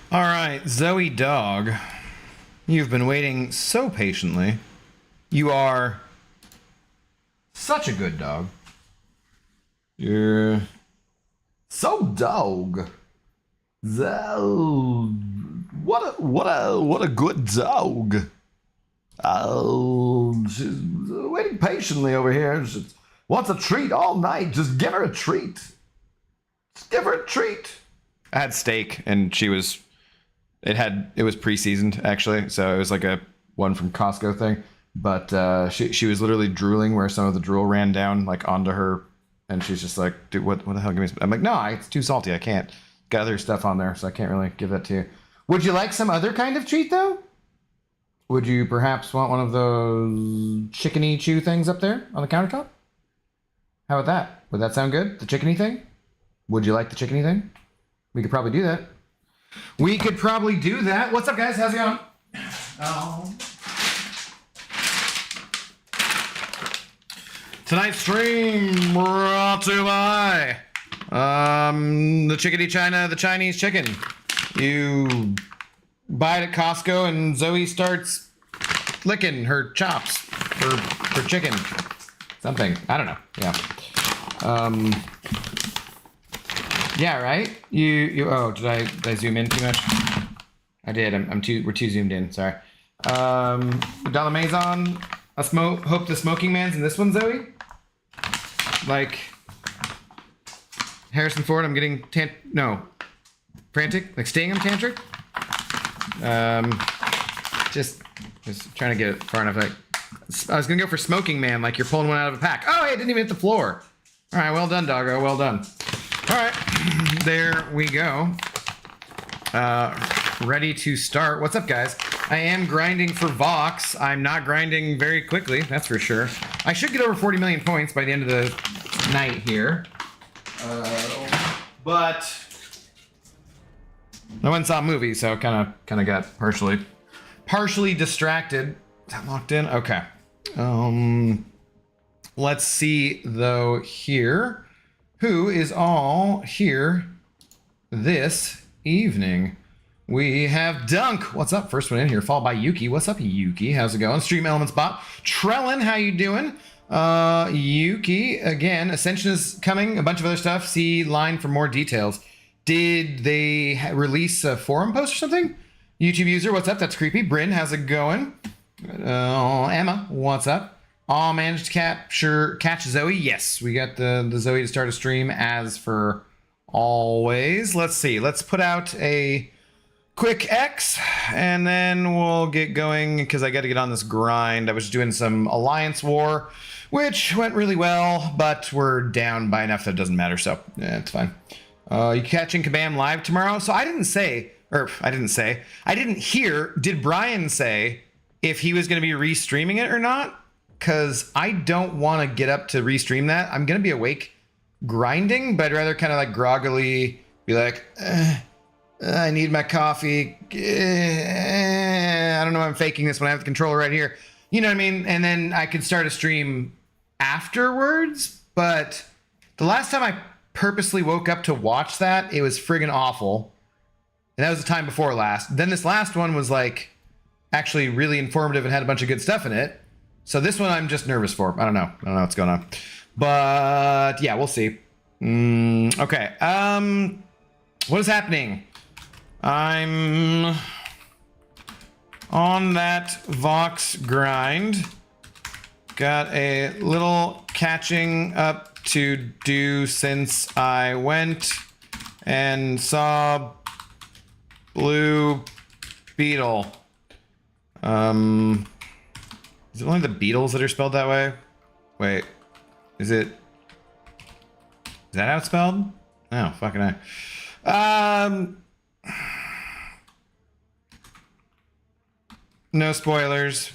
All right, Zoe Dog, you've been waiting so patiently. You are such a good dog. You're so dog. What a good dog. Oh, she's waiting patiently over here. She wants a treat all night. Just give her a treat. Just give her a treat. I had steak, and it was pre-seasoned actually, so it was like a one from Costco thing. But she was literally drooling where some of the drool ran down like onto her, and she's just like, "Dude, what the hell? Give me." I'm like, "No, it's too salty. I can't." Got other stuff on there, so I can't really give that to you. Would you like some other kind of treat though? Would you perhaps want one of those chickeny chew things up there on the countertop? How about that? Would that sound good? The chickeny thing? Would you like the chickeny thing? We could probably do that. We could probably do that. What's up, guys? How's it going? Tonight's stream brought to you by the Chickadee China, the Chinese chicken. You buy it at Costco, and Zoe starts licking her chops for chicken. Something. I don't know. Yeah. Yeah, right? Oh, did I zoom in too much? I did. We're too zoomed in, sorry. Dollar Maison, hope the smoking man's in this one, Zoe? Like Harrison Ford, I'm getting frantic, like Stingham tantric. Just trying to get it far enough. Like I was gonna go for smoking man, like you're pulling one out of a pack. Oh, hey, it didn't even hit the floor. All right, well done, doggo. Well done. All right, there we go. Ready to start. What's up, guys? I am grinding for Vox. I'm not grinding very quickly, that's for sure. I should get over 40 million points by the end of the night here. But I went and saw a movie, so kind of got partially distracted. Is that locked in? Okay. Let's see though here. Who is all here this evening? We have Dunk. What's up? First one in here, followed by Yuki. What's up, Yuki? How's it going? Stream Elements Bot. Trellin, how you doing? Yuki, again, Ascension is coming. A bunch of other stuff. See line for more details. Did they release a forum post or something? YouTube user, what's up? That's creepy. Bryn, how's it going? Emma, what's up? All managed to catch Zoe. Yes, we got the Zoe to start a stream as for always. Let's see. Let's put out a quick X and then we'll get going because I got to get on this grind. I was doing some Alliance War, which went really well, but we're down by enough that it doesn't matter. So yeah, it's fine. You catching Kabam live tomorrow? So I didn't hear. Did Brian say if he was going to be restreaming it or not? Because I don't want to get up to restream that. I'm going to be awake grinding, but I'd rather kind of like groggily be like, I need my coffee. I don't know why I'm faking this when I have the controller right here. You know what I mean? And then I could start a stream afterwards. But the last time I purposely woke up to watch that, it was friggin' awful. And that was the time before last. Then this last one was like actually really informative and had a bunch of good stuff in it. So this one I'm just nervous for. I don't know what's going on. But yeah, we'll see. Okay. What is happening? I'm on that Vox grind. Got a little catching up to do since I went and saw Blue Beetle. Is it only the Beatles that are spelled that way? Wait, is that how it's spelled? Oh, fucking I. No spoilers.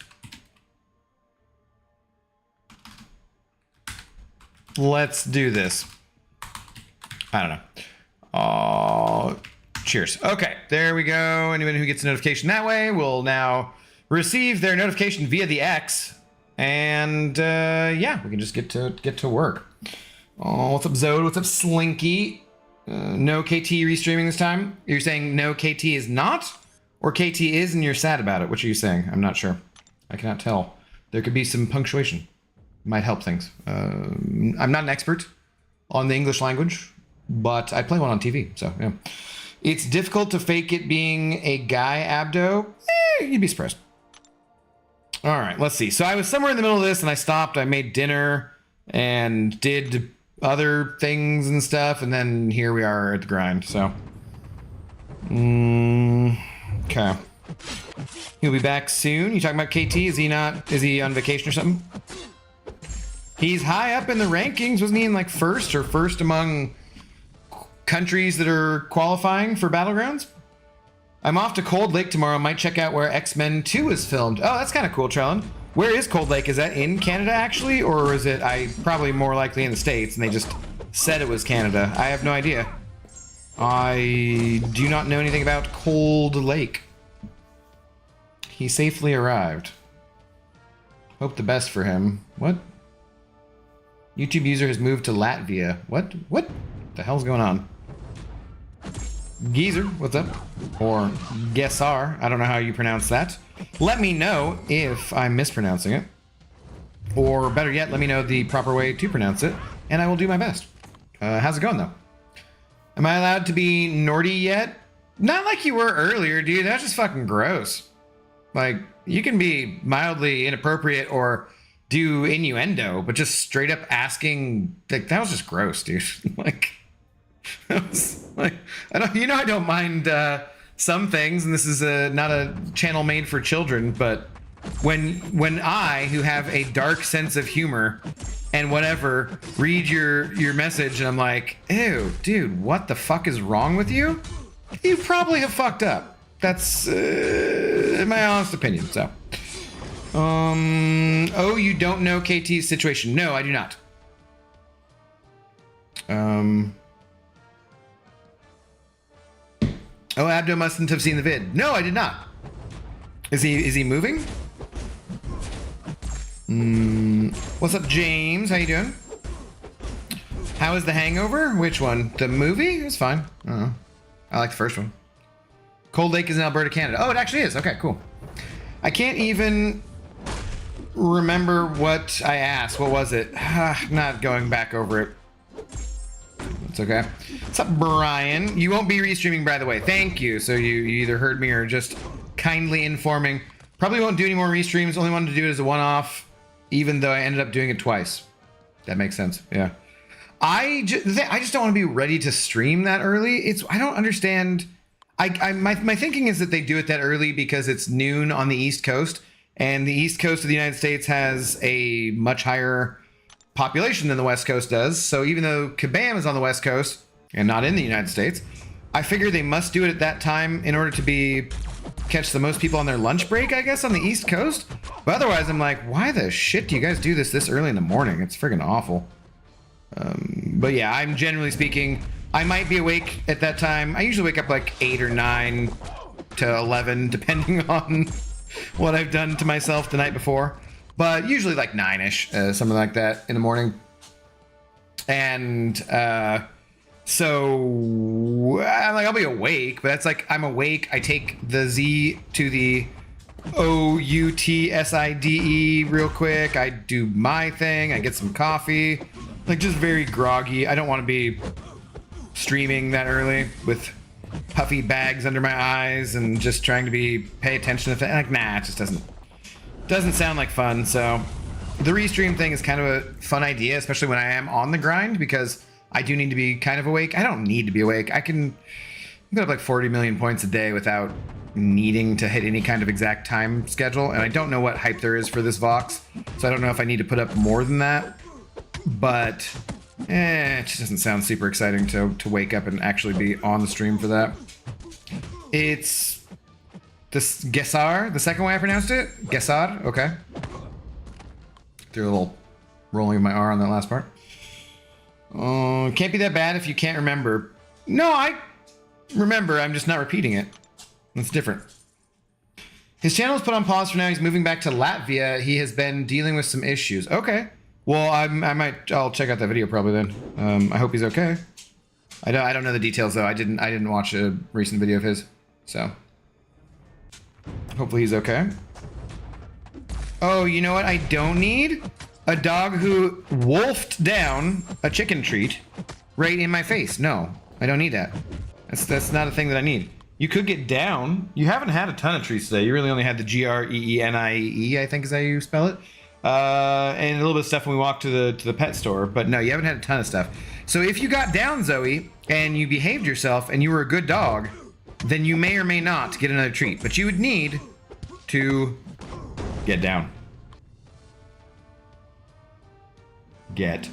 Let's do this. I don't know. Cheers. Okay, there we go. Anyone who gets a notification that way will now receive their notification via the X. And yeah, we can just get to work. Oh, what's up, Zode? What's up, Slinky? No KT restreaming this time? You're saying no KT is not? Or KT is and you're sad about it? What are you saying? I'm not sure. I cannot tell. There could be some punctuation. Might help things. I'm not an expert on the English language, but I play one on TV, so yeah. It's difficult to fake it being a guy, Abdo. You'd be surprised. All right, let's see. So I was somewhere in the middle of this and I stopped. I made dinner and did other things and stuff, and then here we are at the grind. So, okay. He'll be back soon. You talking about KT? Is he not? Is he on vacation or something? He's high up in the rankings. Wasn't he in like first among countries that are qualifying for Battlegrounds? I'm off to Cold Lake tomorrow. Might check out where X-Men 2 is filmed. Oh, that's kind of cool, Trellin. Where is Cold Lake? Is that in Canada, actually? Or is it probably more likely in the States, and they just said it was Canada? I have no idea. I do not know anything about Cold Lake. He safely arrived. Hope the best for him. What? YouTube user has moved to Latvia. What? What the hell's going on? Geezer, what's up? Or Gesar, I don't know how you pronounce that. Let me know if I'm mispronouncing it. Or better yet, let me know the proper way to pronounce it, and I will do my best. How's it going, though? Am I allowed to be Nordy yet? Not like you were earlier, dude. That's just fucking gross. Like, you can be mildly inappropriate or do innuendo, but just straight up asking, like, that was just gross, dude. Like... like I don't mind some things, and this is not a channel made for children, but when I, who have a dark sense of humor and whatever, read your message and I'm like, ew, dude, what the fuck is wrong with you? You probably have fucked up. That's my honest opinion. So oh, you don't know KT's situation? No, I do not. Oh, Abdo mustn't have seen the vid. No, I did not. Is he moving? What's up, James? How you doing? How is The Hangover? Which one? The movie? It was fine. I don't know. I like the first one. Cold Lake is in Alberta, Canada. Oh, it actually is. Okay, cool. I can't even remember what I asked. What was it? Not going back over it. It's okay. What's up, Brian? You won't be restreaming, by the way. Thank you. So you either heard me or just kindly informing. Probably won't do any more restreams. Only wanted to do it as a one-off, even though I ended up doing it twice. That makes sense. Yeah. I just don't want to be ready to stream that early. I don't understand. My thinking is that they do it that early because it's noon on the East Coast, and the East Coast of the United States has a much higher population than the West Coast does. So even though Kabam is on the West Coast and not in the United States, I figure they must do it at that time in order to catch the most people on their lunch break, I guess, on the East Coast. But otherwise, I'm like, why the shit do you guys do this early in the morning? It's friggin' awful. But yeah, I'm generally speaking, I might be awake at that time. I usually wake up like 8 or 9 to 11, depending on what I've done to myself the night before. But usually like 9-ish, something like that in the morning. And so I'll be awake, but that's like I'm awake. I take the Z to the OUTSIDE real quick. I do my thing. I get some coffee. Like just very groggy. I don't want to be streaming that early with puffy bags under my eyes and just trying to pay attention to things. Like, nah, it just doesn't sound like fun. So the restream thing is kind of a fun idea, especially when I am on the grind, because I do need to be kind of awake. I don't need to be awake. I can put up like 40 million points a day without needing to hit any kind of exact time schedule. And I don't know what hype there is for this Vox, so I don't know if I need to put up more than that. But it just doesn't sound super exciting to wake up and actually be on the stream for that. It's this Gesar, the second way I pronounced it? Gesar, okay. Threw a little rolling of my R on that last part. Can't be that bad if you can't remember. No, I remember, I'm just not repeating it. That's different. His channel is put on pause for now. He's moving back to Latvia. He has been dealing with some issues. Okay. Well, I'll check out that video probably then. I hope he's okay. I don't know the details though. I didn't watch a recent video of his, so hopefully he's okay. Oh, you know what? I don't need a dog who wolfed down a chicken treat right in my face. No, I don't need that. That's not a thing that I need. You could get down. You haven't had a ton of treats today. You really only had the Greenie, I think is how you spell it. And a little bit of stuff when we walked to the pet store. But no, you haven't had a ton of stuff. So if you got down, Zoe, and you behaved yourself and you were a good dog, then you may or may not get another treat. But you would need to get down. Get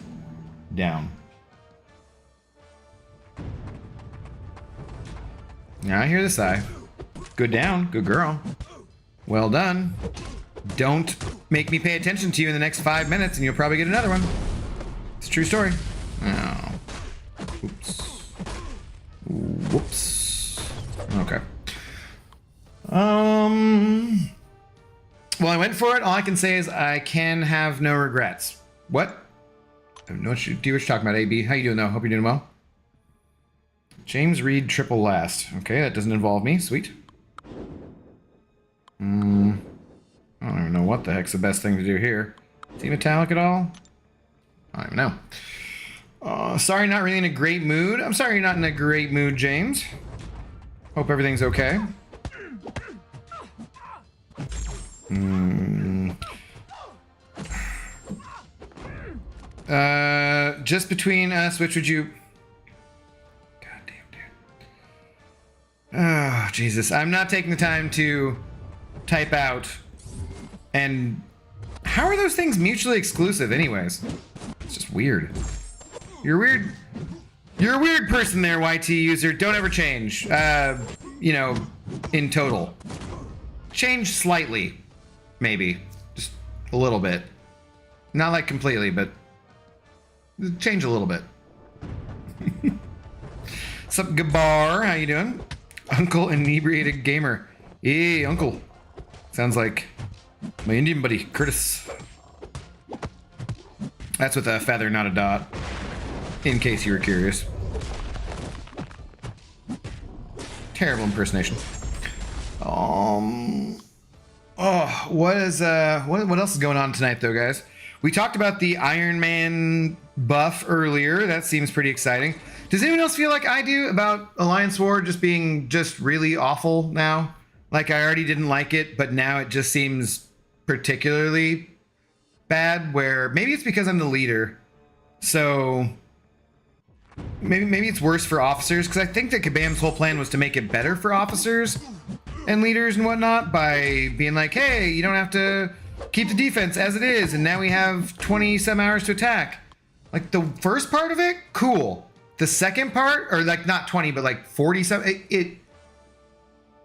down. Now I hear the sigh. Good down. Good girl. Well done. Don't make me pay attention to you in the next 5 minutes and you'll probably get another one. It's a true story. Oh. Oops. Whoops. Okay. Well, I went for it. All I can say is I can have no regrets. What? I don't know what you're talking about, AB. How you doing, though? Hope you're doing well. James Reed triple last. Okay, that doesn't involve me. Sweet. I don't even know what the heck's the best thing to do here. Is he metallic at all? I don't even know. Sorry, not really in a great mood. I'm sorry you're not in a great mood, James. Hope everything's okay. Just between us, which would you... God damn, dude. Oh, Jesus. I'm not taking the time to type out. And how are those things mutually exclusive anyways? It's just weird. You're weird. You're a weird person there, YT user. Don't ever change. You know, in total. Change slightly. Maybe. Just a little bit. Not like completely, but change a little bit. What's up, Gabar? How you doing? Uncle Inebriated Gamer. Hey, Uncle. Sounds like my Indian buddy, Curtis. That's with a feather, not a dot. In case you were curious. Terrible impersonation. Oh, what else is going on tonight, though, guys? We talked about the Iron Man buff earlier. That seems pretty exciting. Does anyone else feel like I do about Alliance War just being just really awful now? Like, I already didn't like it, but now it just seems particularly bad, where maybe it's because I'm the leader. So maybe it's worse for officers, because I think that Kabam's whole plan was to make it better for officers and leaders and whatnot by being like, hey, you don't have to keep the defense as it is, and now we have 20 some hours to attack. Like, the first part of it, cool. The second part, or like not 20, but like 40 some,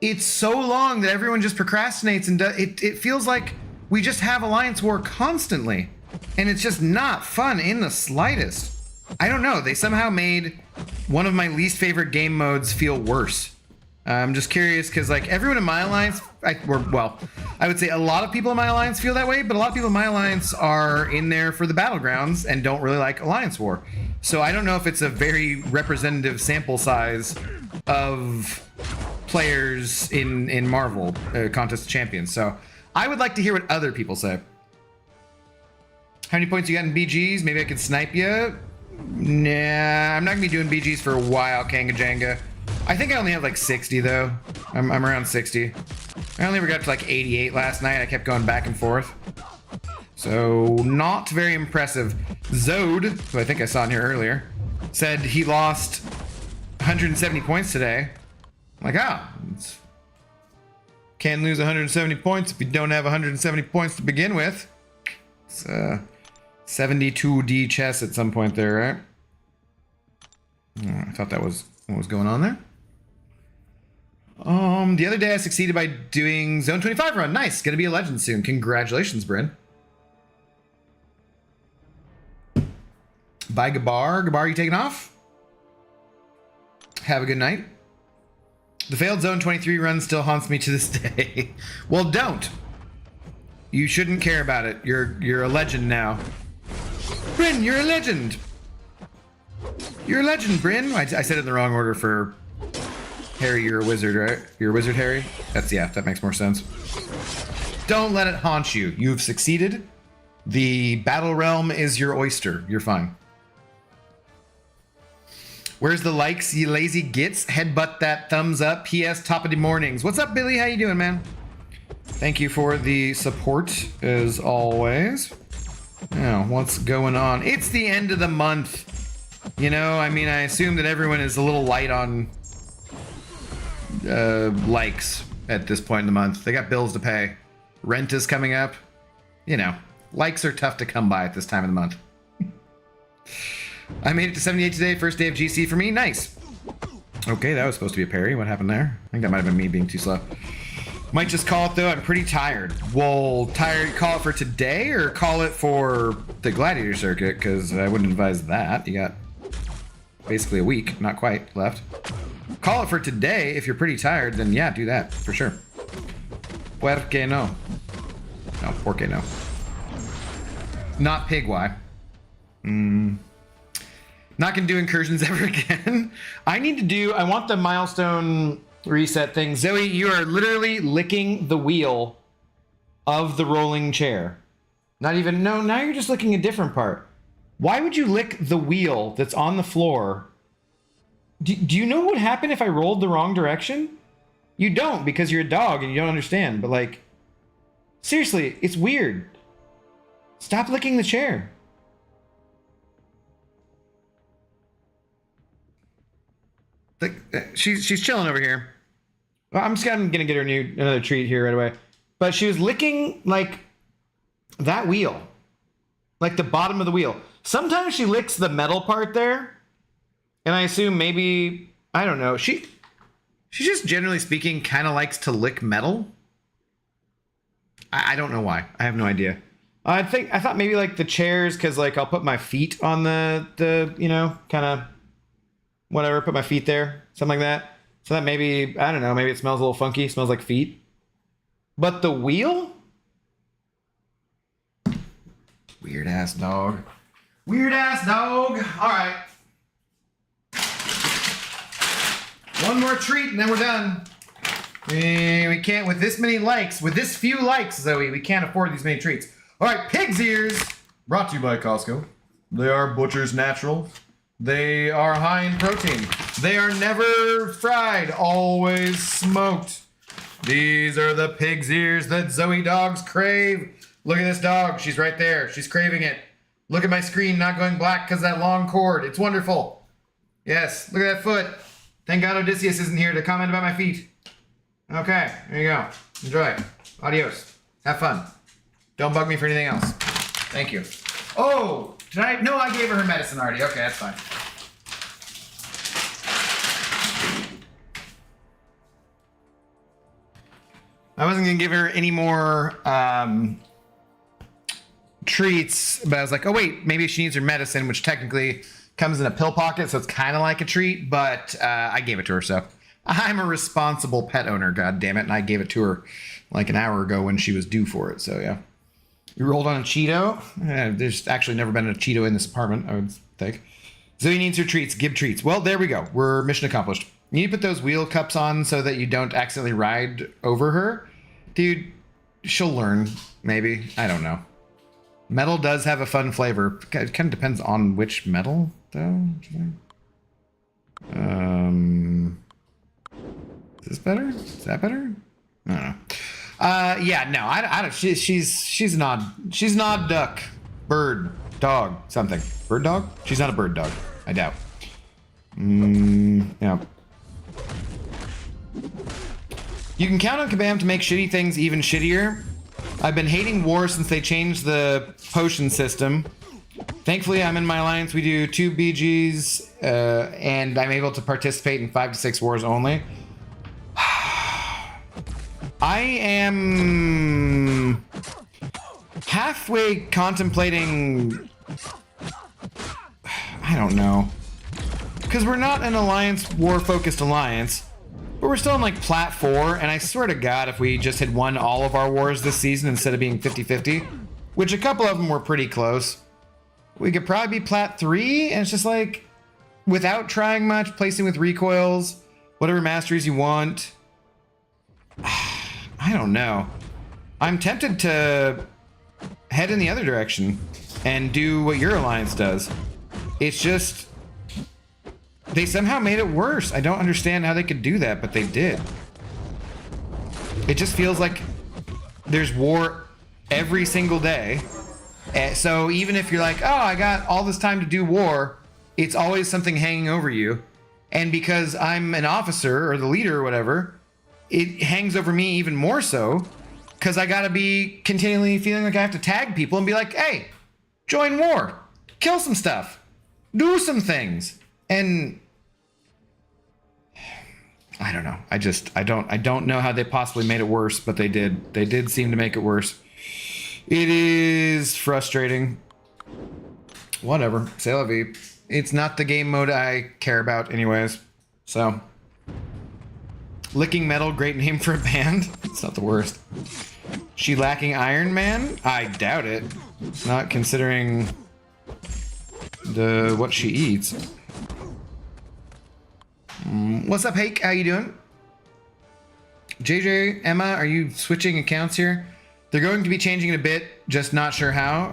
it's so long that everyone just procrastinates, and it feels like we just have Alliance War constantly, and it's just not fun in the slightest. I don't know. They somehow made one of my least favorite game modes feel worse. I'm just curious because, like, everyone in my alliance, I would say a lot of people in my alliance feel that way, but a lot of people in my alliance are in there for the battlegrounds and don't really like Alliance War. So I don't know if it's a very representative sample size of players in Marvel Contest of Champions. So I would like to hear what other people say. How many points you got in BGs? Maybe I can snipe you. Nah, I'm not gonna be doing BGs for a while, Kanga Janga. I think I only have like 60 though. I'm around 60. I only ever got to like 88 last night. I kept going back and forth. So not very impressive. Zode, who I think I saw in here earlier, said he lost 170 points today. I'm like, can't lose 170 points if you don't have 170 points to begin with. It's 72D chess at some point there, right? I thought that was what was going on there. The other day I succeeded by doing Zone 25 run. Nice. Gonna be a legend soon. Congratulations, Bryn. Bye, Gabar. Gabar, you taking off? Have a good night. The failed Zone 23 run still haunts me to this day. Well, don't. You shouldn't care about it. You're a legend now. Bryn, you're a legend. You're a legend, Bryn. I said it in the wrong order for Harry. You're a wizard, right? You're a wizard, Harry? Yeah, that makes more sense. Don't let it haunt you. You've succeeded. The battle realm is your oyster. You're fine. Where's the likes, you lazy gits? Headbutt that thumbs up. P.S. Top of the mornings. What's up, Billy? How you doing, man? Thank you for the support, as always. Now, what's going on? It's the end of the month. You know, I mean, I assume that everyone is a little light on likes at this point in the month. They got bills to pay. Rent is coming up. You know, likes are tough to come by at this time of the month. I made it to 78 today, first day of GC for me. Nice. Okay, that was supposed to be a parry. What happened there? I think that might have been me being too slow. Might just call it though. I'm pretty tired. Well, tired. Call it for today or call it for the Gladiator circuit? Because I wouldn't advise that. You got basically a week, not quite, left. Call it for today. If you're pretty tired, then yeah, do that for sure. Puerque no. No, porque no. Not pig, why? Not gonna do incursions ever again. I want the milestone reset thing. Zoe, you are literally licking the wheel of the rolling chair. Not even, no, now you're just licking a different part. Why would you lick the wheel that's on the floor? Do you know what would happen if I rolled the wrong direction? You don't, because you're a dog and you don't understand, but like, seriously, it's weird. Stop licking the chair. Like, she's chilling over here. Well, I'm gonna get her another treat here right away. But she was licking like that wheel, like the bottom of the wheel. Sometimes she licks the metal part there, and I assume maybe, I don't know. She just generally speaking kind of likes to lick metal. I don't know why. I have no idea. I thought maybe like the chairs, because like I'll put my feet on the you know, kind of whatever, put my feet there, something like that. So that maybe, I don't know, maybe it smells a little funky, smells like feet. But the wheel? Weird ass dog. Weird ass dog. All right. One more treat and then we're done. We can't, with this many likes, with this few likes, Zoe, we can't afford these many treats. All right, pig's ears. Brought to you by Costco. They are Butcher's Natural. They are high in protein. They are never fried, always smoked. These are the pig's ears that Zoe dogs crave. Look at this dog. She's right there. She's craving it. Look at my screen not going black because of that long cord. It's wonderful. Yes, look at that foot. Thank God Odysseus isn't here to comment about my feet. Okay, there you go. Enjoy. Adios. Have fun. Don't bug me for anything else. Thank you. Oh, did I? No, I gave her medicine already. Okay, that's fine. I wasn't going to give her any more treats, but I was like, oh, wait, maybe she needs her medicine, which technically comes in a pill pocket, so it's kind of like a treat, but I gave it to her, so. I'm a responsible pet owner, god damn it, and I gave it to her like an hour ago when she was due for it, so yeah. You rolled on a Cheeto? There's actually never been a Cheeto in this apartment, I would think. Zoe needs her treats. Give treats. Well, there we go. We're mission accomplished. You need to put those wheel cups on so that you don't accidentally ride over her. Dude, she'll learn, maybe. I don't know. Metal does have a fun flavor. It kind of depends on which metal, though. Is this better? Is that better? I don't know. Yeah, no, I don't. She's an odd duck, bird, dog, something. Bird dog? She's not a bird dog. I doubt. Yeah. You can count on Kabam to make shitty things even shittier. I've been hating war since they changed the potion system. Thankfully, I'm in my alliance. We do 2 BGs, and I'm able to participate in 5 to 6 wars only. I am halfway contemplating, I don't know, because we're not an alliance, war-focused alliance, but we're still in like Plat 4, and I swear to God, if we just had won all of our wars this season instead of being 50-50, which a couple of them were pretty close, we could probably be Plat 3, and it's just like, without trying much, placing with recoils, whatever masteries you want. I don't know. I'm tempted to head in the other direction and do what your alliance does. It's just, they somehow made it worse. I don't understand how they could do that, but they did. It just feels like there's war every single day. So even if you're like, oh, I got all this time to do war, it's always something hanging over you. And because I'm an officer or the leader or whatever, it hangs over me even more so, because I gotta be continually feeling like I have to tag people and be like, hey, join war, kill some stuff, do some things. And I don't know. I don't know how they possibly made it worse, but they did. They did seem to make it worse. It is frustrating. Whatever. C'est la vie. It's not the game mode I care about anyways. So. Licking Metal, great name for a band. It's not the worst. She lacking Iron Man? I doubt it. Not considering what she eats. What's up, Hake? How you doing? JJ, Emma, are you switching accounts here? They're going to be changing it a bit, just not sure how.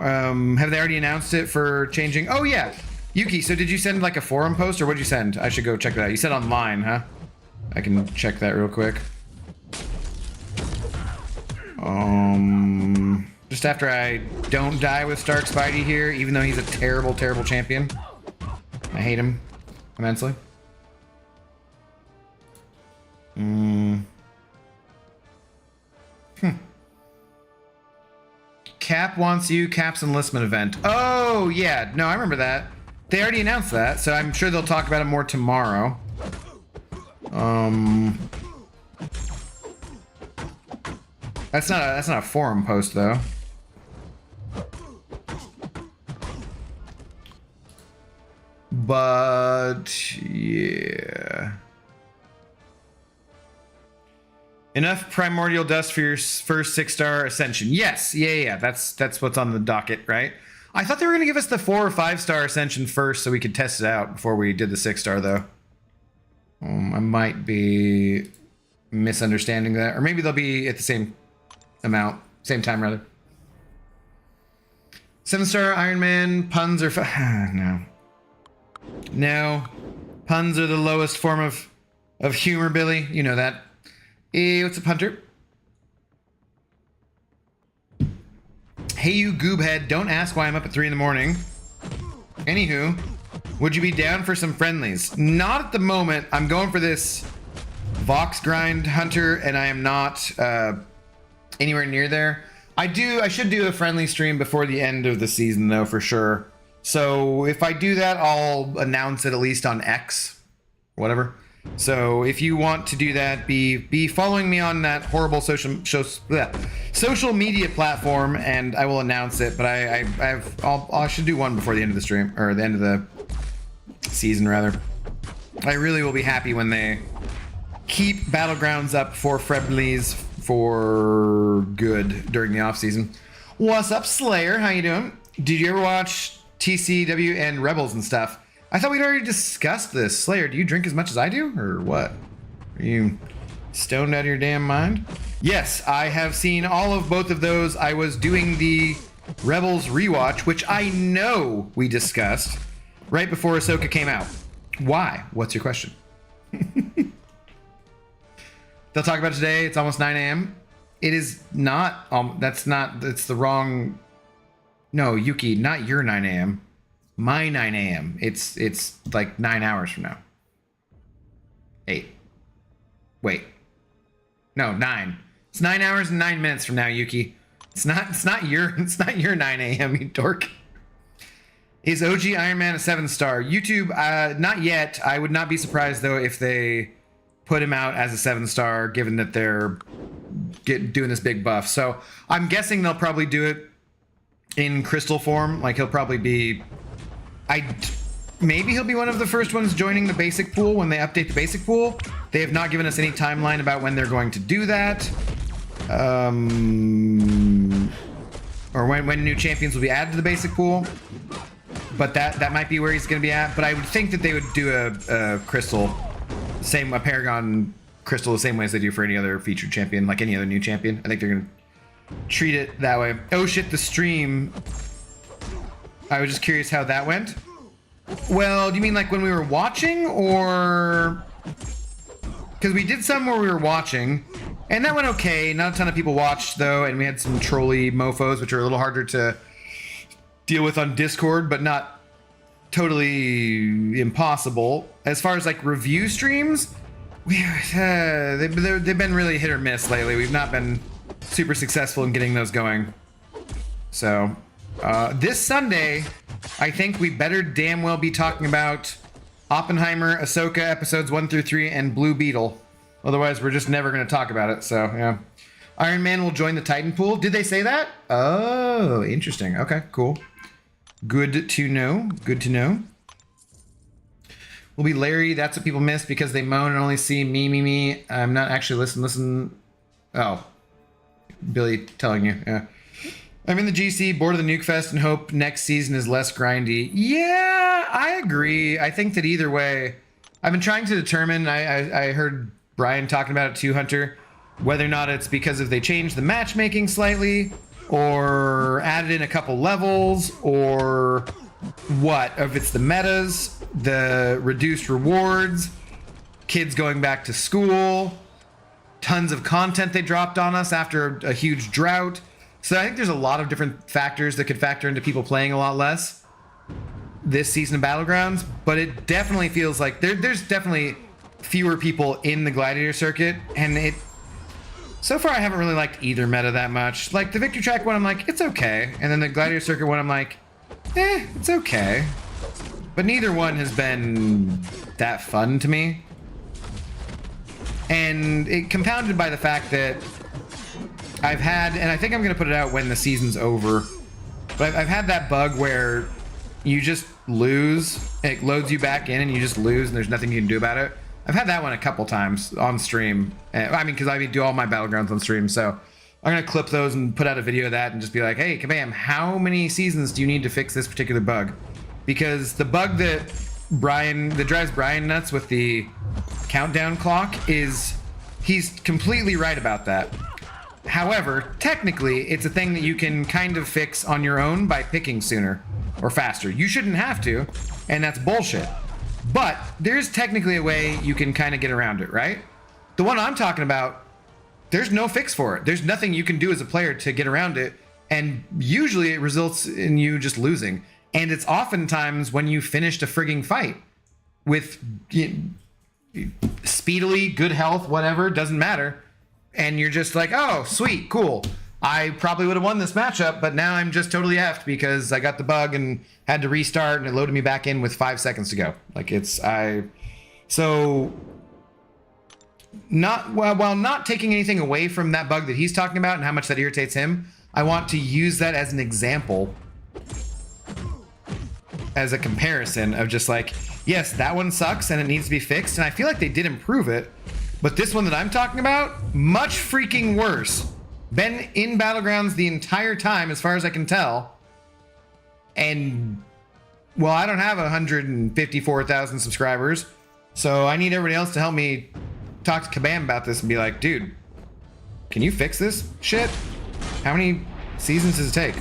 Have they already announced it for changing? Oh yeah, Yuki, so did you send like a forum post or what did you send? I should go check that out. You said online, huh? I can check that real quick. Just after I don't die with Stark Spidey here, even though he's a terrible, terrible champion. I hate him immensely. Cap wants you, Cap's enlistment event. Oh, yeah. No, I remember that. They already announced that, so I'm sure they'll talk about it more tomorrow. That's not a forum post though. But yeah. Enough primordial dust for your first 6-star ascension. Yes, yeah. That's what's on the docket, right? I thought they were gonna give us the 4 or 5-star ascension first so we could test it out before we did the 6-star though. I might be misunderstanding that, or maybe they'll be at the same amount, same time rather. 7-star Iron Man puns are no, puns are the lowest form of humor, Billy. You know that. Hey, what's up, Hunter? Hey, you goobhead! Don't ask why I'm up at 3 in the morning. Anywho. Would you be down for some friendlies? Not at the moment. I'm going for this Vox grind, Hunter, and I am not anywhere near there. I should do a friendly stream before the end of the season, though, for sure. So if I do that, I'll announce it at least on X, whatever. So if you want to do that, be following me on that horrible social media platform, and I will announce it. But I should do one before the end of the stream, or the end of the season rather. I really will be happy when they keep Battlegrounds up for friendlies for good during the off season. What's up, Slayer? How you doing? Did you ever watch TCW and Rebels and stuff? I thought we'd already discussed this. Slayer, do you drink as much as I do, or what? Are you stoned out of your damn mind? Yes, I have seen all of both of those. I was doing the Rebels rewatch, which I know we discussed right before Ahsoka came out. Why? What's your question? They'll talk about it today. It's almost 9 a.m. It is not. That's the wrong. No, Yuki, not your 9 a.m. My 9 a.m. It's like 9 hours from now. 8. Wait. No, 9. It's 9 hours and 9 minutes from now, Yuki. It's not your 9 a.m., you dork. Is OG Iron Man a 7-star? YouTube, not yet. I would not be surprised though if they put him out as a 7-star, given that they're doing this big buff. So I'm guessing they'll probably do it in crystal form. Like he'll probably be, maybe he'll be one of the first ones joining the basic pool when they update the basic pool. They have not given us any timeline about when they're going to do that. Or when new champions will be added to the basic pool. but that might be where he's going to be at. But I would think that they would do a crystal, a Paragon crystal, the same way as they do for any other featured champion, like any other new champion. I think they're going to treat it that way. Oh shit, the stream. I was just curious how that went. Well, do you mean like when we were watching, or... Because we did some where we were watching, and that went okay. Not a ton of people watched, though, and we had some trolly mofos, which are a little harder to deal with on Discord, but not totally impossible. As far as, like, review streams, they've been really hit or miss lately. We've not been super successful in getting those going. So, this Sunday, I think we better damn well be talking about Oppenheimer, Ahsoka episodes 1 through 3, and Blue Beetle. Otherwise, we're just never going to talk about it. So, yeah. Iron Man will join the Titan pool. Did they say that? Oh, interesting. Okay, cool. Good to know. Good to know. Will be Larry. That's what people miss because they moan and only see me. I'm not actually listen. Oh. Billy telling you. Yeah. I'm in the GC, bored of the Nuke Fest, and hope next season is less grindy. Yeah, I agree. I think that either way, I've been trying to determine, I heard Brian talking about it too, Hunter, whether or not it's because if they changed the matchmaking slightly, or added in a couple levels, or what, if it's the metas, the reduced rewards, kids going back to school, tons of content they dropped on us after a huge drought. So I think there's a lot of different factors that could factor into people playing a lot less this season of Battlegrounds, but it definitely feels like there's definitely fewer people in the Gladiator circuit, and so far I haven't really liked either meta that much. Like the Victory Track one, I'm like, it's okay, and then the Gladiator circuit one, I'm like, it's okay. But neither one has been that fun to me. And it compounded by the fact that I've had, and I think I'm going to put it out when the season's over, but I've had that bug where you just lose, it loads you back in and you just lose and there's nothing you can do about it. I've had that one a couple times on stream. I mean, because I do all my Battlegrounds on stream, so I'm going to clip those and put out a video of that and just be like, hey, Kabam, how many seasons do you need to fix this particular bug? Because the bug that drives Brian nuts with the countdown clock is, he's completely right about that. However, technically, it's a thing that you can kind of fix on your own by picking sooner or faster. You shouldn't have to, and that's bullshit. But there's technically a way you can kind of get around it, right? The one I'm talking about, there's no fix for it. There's nothing you can do as a player to get around it, and usually it results in you just losing. And it's oftentimes when you finished a frigging fight with speedily, good health, whatever, doesn't matter. And you're just like, oh, sweet, cool. I probably would have won this matchup, but now I'm just totally effed because I got the bug and had to restart and it loaded me back in with 5 seconds to go. Like while not taking anything away from that bug that he's talking about and how much that irritates him, I want to use that as an example, as a comparison of just like, yes, that one sucks and it needs to be fixed. And I feel like they did improve it. But this one that I'm talking about, much freaking worse. Been in Battlegrounds the entire time, as far as I can tell. And, well, I don't have 154,000 subscribers. So I need everybody else to help me talk to Kabam about this and be like, dude, can you fix this shit? How many seasons does it take?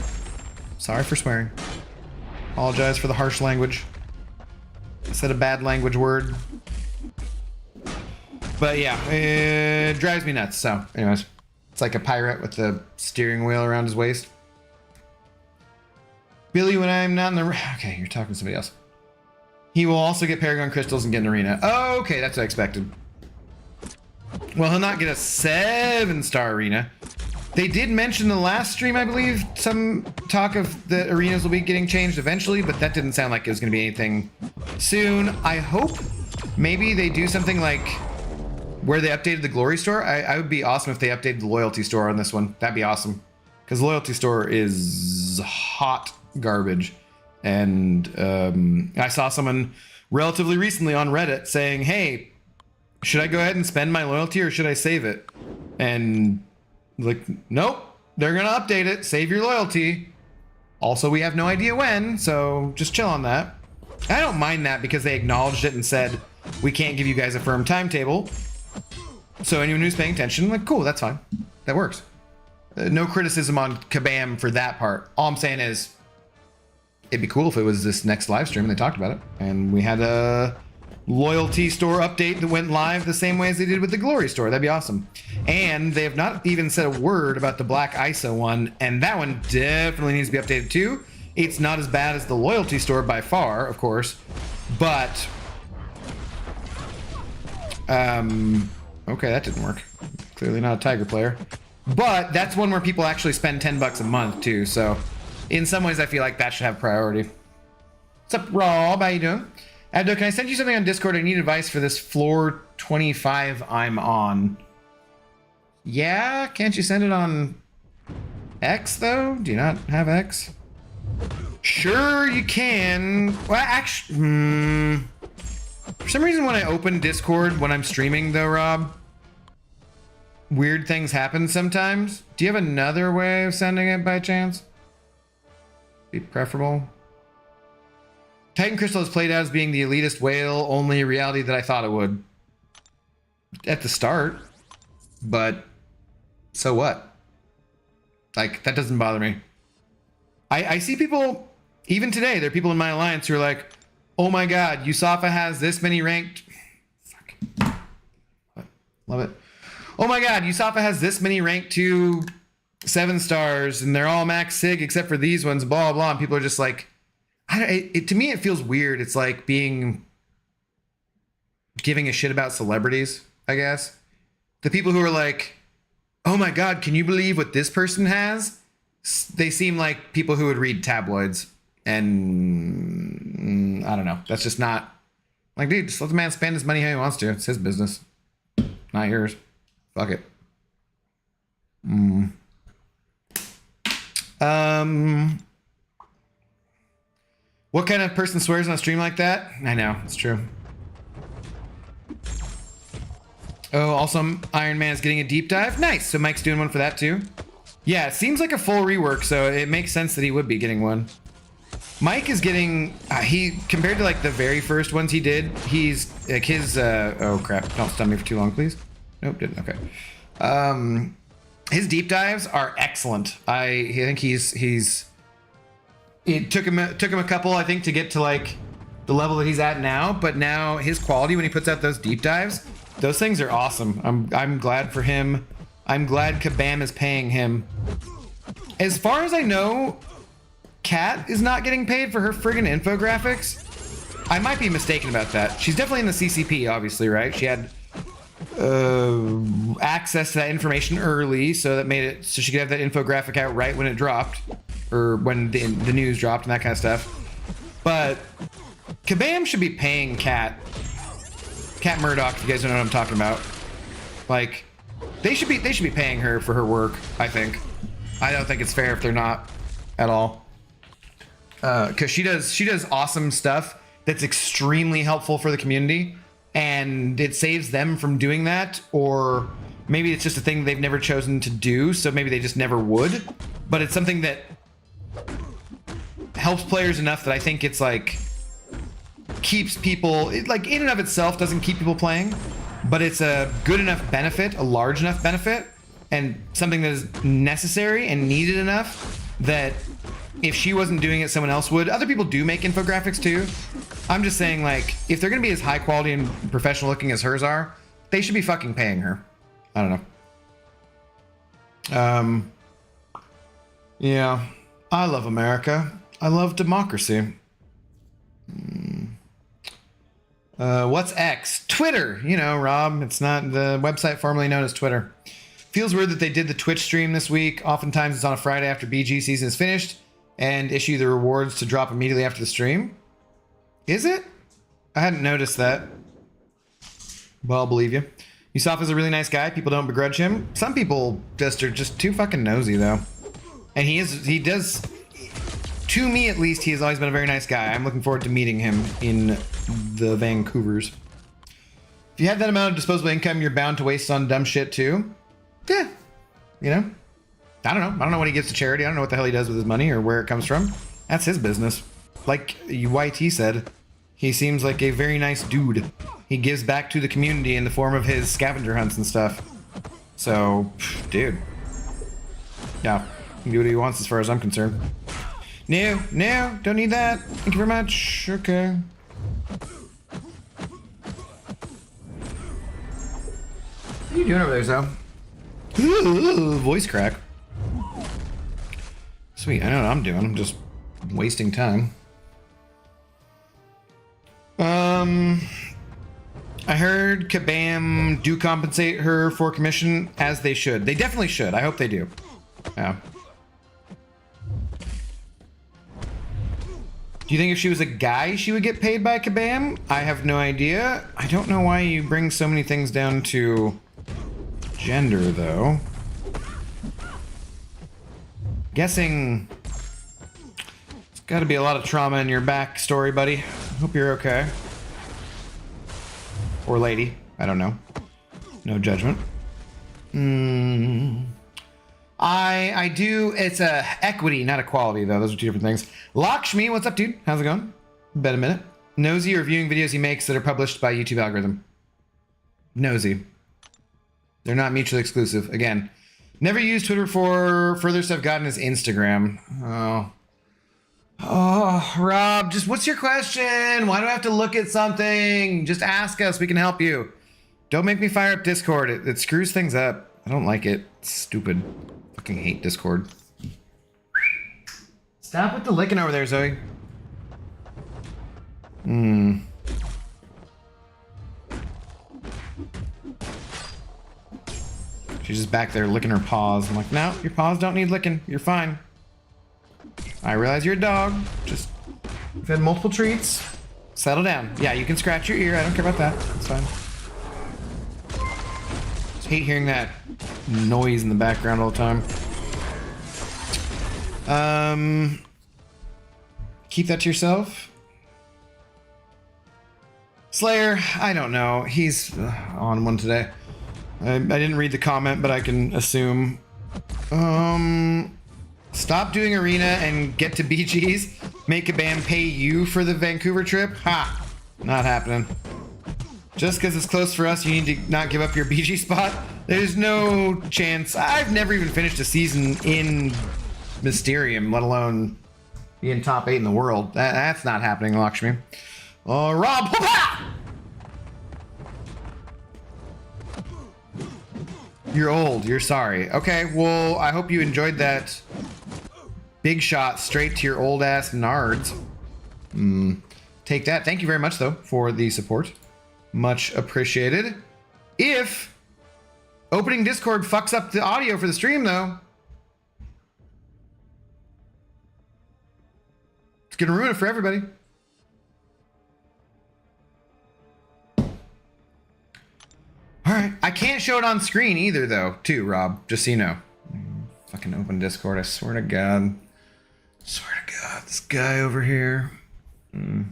Sorry for swearing. Apologize for the harsh language. I said a bad language word. But yeah, it drives me nuts. So anyways, it's like a pirate with the steering wheel around his waist. Billy, when I'm not in the... Okay, you're talking to somebody else. He will also get Paragon Crystals and get an arena. Oh, okay, that's what I expected. Well, he'll not get a 7-star arena. They did mention in the last stream, I believe, some talk of the arenas will be getting changed eventually, but that didn't sound like it was going to be anything soon. I hope maybe they do something like where they updated the Glory Store. I would be awesome if they updated the Loyalty Store on this one. That'd be awesome. Because Loyalty Store is hot garbage. And I saw someone relatively recently on Reddit saying, hey, should I go ahead and spend my loyalty or should I save it? And like, nope, they're going to update it. Save your loyalty. Also, we have no idea when, so just chill on that. I don't mind that because they acknowledged it and said, we can't give you guys a firm timetable. So anyone who's paying attention, like, cool, that's fine. That works. No criticism on Kabam for that part. All I'm saying is, it'd be cool if it was this next live stream and they talked about it. And we had a loyalty store update that went live the same way as they did with the Glory store. That'd be awesome. And they have not even said a word about the Black ISO one. And that one definitely needs to be updated too. It's not as bad as the loyalty store by far, of course. But, okay, that didn't work. Clearly not a Tiger player. But that's one where people actually spend $10 a month too. So in some ways, I feel like that should have priority. What's up, Rob? How you doing? Abdo, can I send you something on Discord? I need advice for this floor 25 I'm on. Yeah, can't you send it on X though? Do you not have X? Sure, you can. Well, actually, for some reason when I open Discord when I'm streaming though, Rob, weird things happen sometimes. Do you have another way of sending it by chance? Be preferable. Titan Crystal has played out as being the elitist whale, only reality that I thought it would. At the start. But so what? Like, that doesn't bother me. I see people, even today, there are people in my alliance who are like, oh my god, Yusafa has this many ranked... Fuck. Love it. Oh my god, Yusafa has this many ranked 2 7 stars, and they're all max sig except for these ones, blah, blah. And people are just like, to me, it feels weird. It's like giving a shit about celebrities, I guess. The people who are like, oh my god, can you believe what this person has? They seem like people who would read tabloids. And I don't know. That's just not... Like, dude, just let the man spend his money how he wants to. It's his business. Not yours. Fuck it. What kind of person swears on a stream like that? I know, it's true. Oh, also Iron Man is getting a deep dive. Nice. So Mike's doing one for that too. Yeah, it seems like a full rework, so it makes sense that he would be getting one. Mike is getting he compared to like the very first ones he did. He's like his oh crap! Don't stun me for too long, please. Nope, didn't. Okay. His deep dives are excellent. I think he's. It took him a couple, I think, to get to like the level that he's at now. But now his quality when he puts out those deep dives, those things are awesome. I'm glad for him. I'm glad Kabam is paying him. As far as I know, Kat is not getting paid for her friggin' infographics. I might be mistaken about that. She's definitely in the CCP, obviously, right? She had access to that information early, so that made it so she could have that infographic out right when it dropped, or when the news dropped and that kind of stuff. But Kabam should be paying Kat Murdoch, if you guys don't know what I'm talking about. Like, they should be paying her for her work, I think. I don't think it's fair if they're not at all. Because she does awesome stuff that's extremely helpful for the community, and it saves them from doing that, or maybe it's just a thing they've never chosen to do, so maybe they just never would. But it's something that helps players enough that I think it's like keeps people, like in and of itself doesn't keep people playing, but it's a good enough benefit, a large enough benefit, and something that is necessary and needed enough that if she wasn't doing it, someone else would. Other people do make infographics too. I'm just saying, like, if they're gonna be as high quality and professional looking as hers are, they should be fucking paying her. I don't know. Yeah, I love America. I love democracy. What's X? Twitter. You know, Rob, it's not the website formerly known as Twitter. Feels weird that they did the Twitch stream this week. Oftentimes it's on a Friday after BG season is finished and issue the rewards to drop immediately after the stream. Is it? I hadn't noticed that. Well, I'll believe you. Yusuf is a really nice guy. People don't begrudge him. Some people just are just too fucking nosy though. And he does, to me at least, he has always been a very nice guy. I'm looking forward to meeting him in the Vancouvers. If you have that amount of disposable income, you're bound to waste on dumb shit too. Yeah, you know, I don't know. I don't know what he gives to charity. I don't know what the hell he does with his money or where it comes from. That's his business. Like YT said, he seems like a very nice dude. He gives back to the community in the form of his scavenger hunts and stuff. So, dude. Yeah, he can do what he wants as far as I'm concerned. No, no, don't need that. Thank you very much. Okay. What are you doing over there, Zo? Ooh, voice crack. Sweet, I know what I'm doing. I'm just wasting time. I heard Kabam do compensate her for commission, as they should. They definitely should. I hope they do. Yeah. Do you think if she was a guy, she would get paid by Kabam? I have no idea. I don't know why you bring so many things down to gender, though. Guessing it's got to be a lot of trauma in your backstory, buddy. Hope you're okay. Or lady. I don't know. No judgment. I do. It's a equity, not equality, though. Those are two different things. Lakshmi, what's up, dude? How's it going? Been a minute. Nosy reviewing videos he makes that are published by YouTube algorithm. Nosy. They're not mutually exclusive. Again, never used Twitter for further stuff gotten is Instagram. Oh, Rob, just what's your question? Why do I have to look at something? Just ask us. We can help you. Don't make me fire up Discord. It screws things up. I don't like it. It's stupid. Fucking hate Discord. Stop with the licking over there, Zoe. She's just back there licking her paws. I'm like, no, your paws don't need licking. You're fine. I realize you're a dog. Just, you've had multiple treats. Settle down. Yeah, you can scratch your ear. I don't care about that. It's fine. Just hate hearing that noise in the background all the time. Keep that to yourself. Slayer, I don't know. He's on one today. I didn't read the comment, but I can assume. Stop doing arena and get to BGs. Make a band pay you for the Vancouver trip. Ha! Not happening. Just because it's close for us, you need to not give up your BG spot. There's no chance. I've never even finished a season in Mysterium, let alone be in top 8 in the world. That's not happening, Lakshmi. Rob! Hoo-ha! You're old. You're sorry. Okay, well, I hope you enjoyed that big shot straight to your old ass nards. Take that. Thank you very much, though, for the support. Much appreciated. If opening Discord fucks up the audio for the stream, though, it's gonna ruin it for everybody. All right. I can't show it on screen either, though, too, Rob. Just so you know. Fucking open Discord. I swear to God. Swear to God. This guy over here. You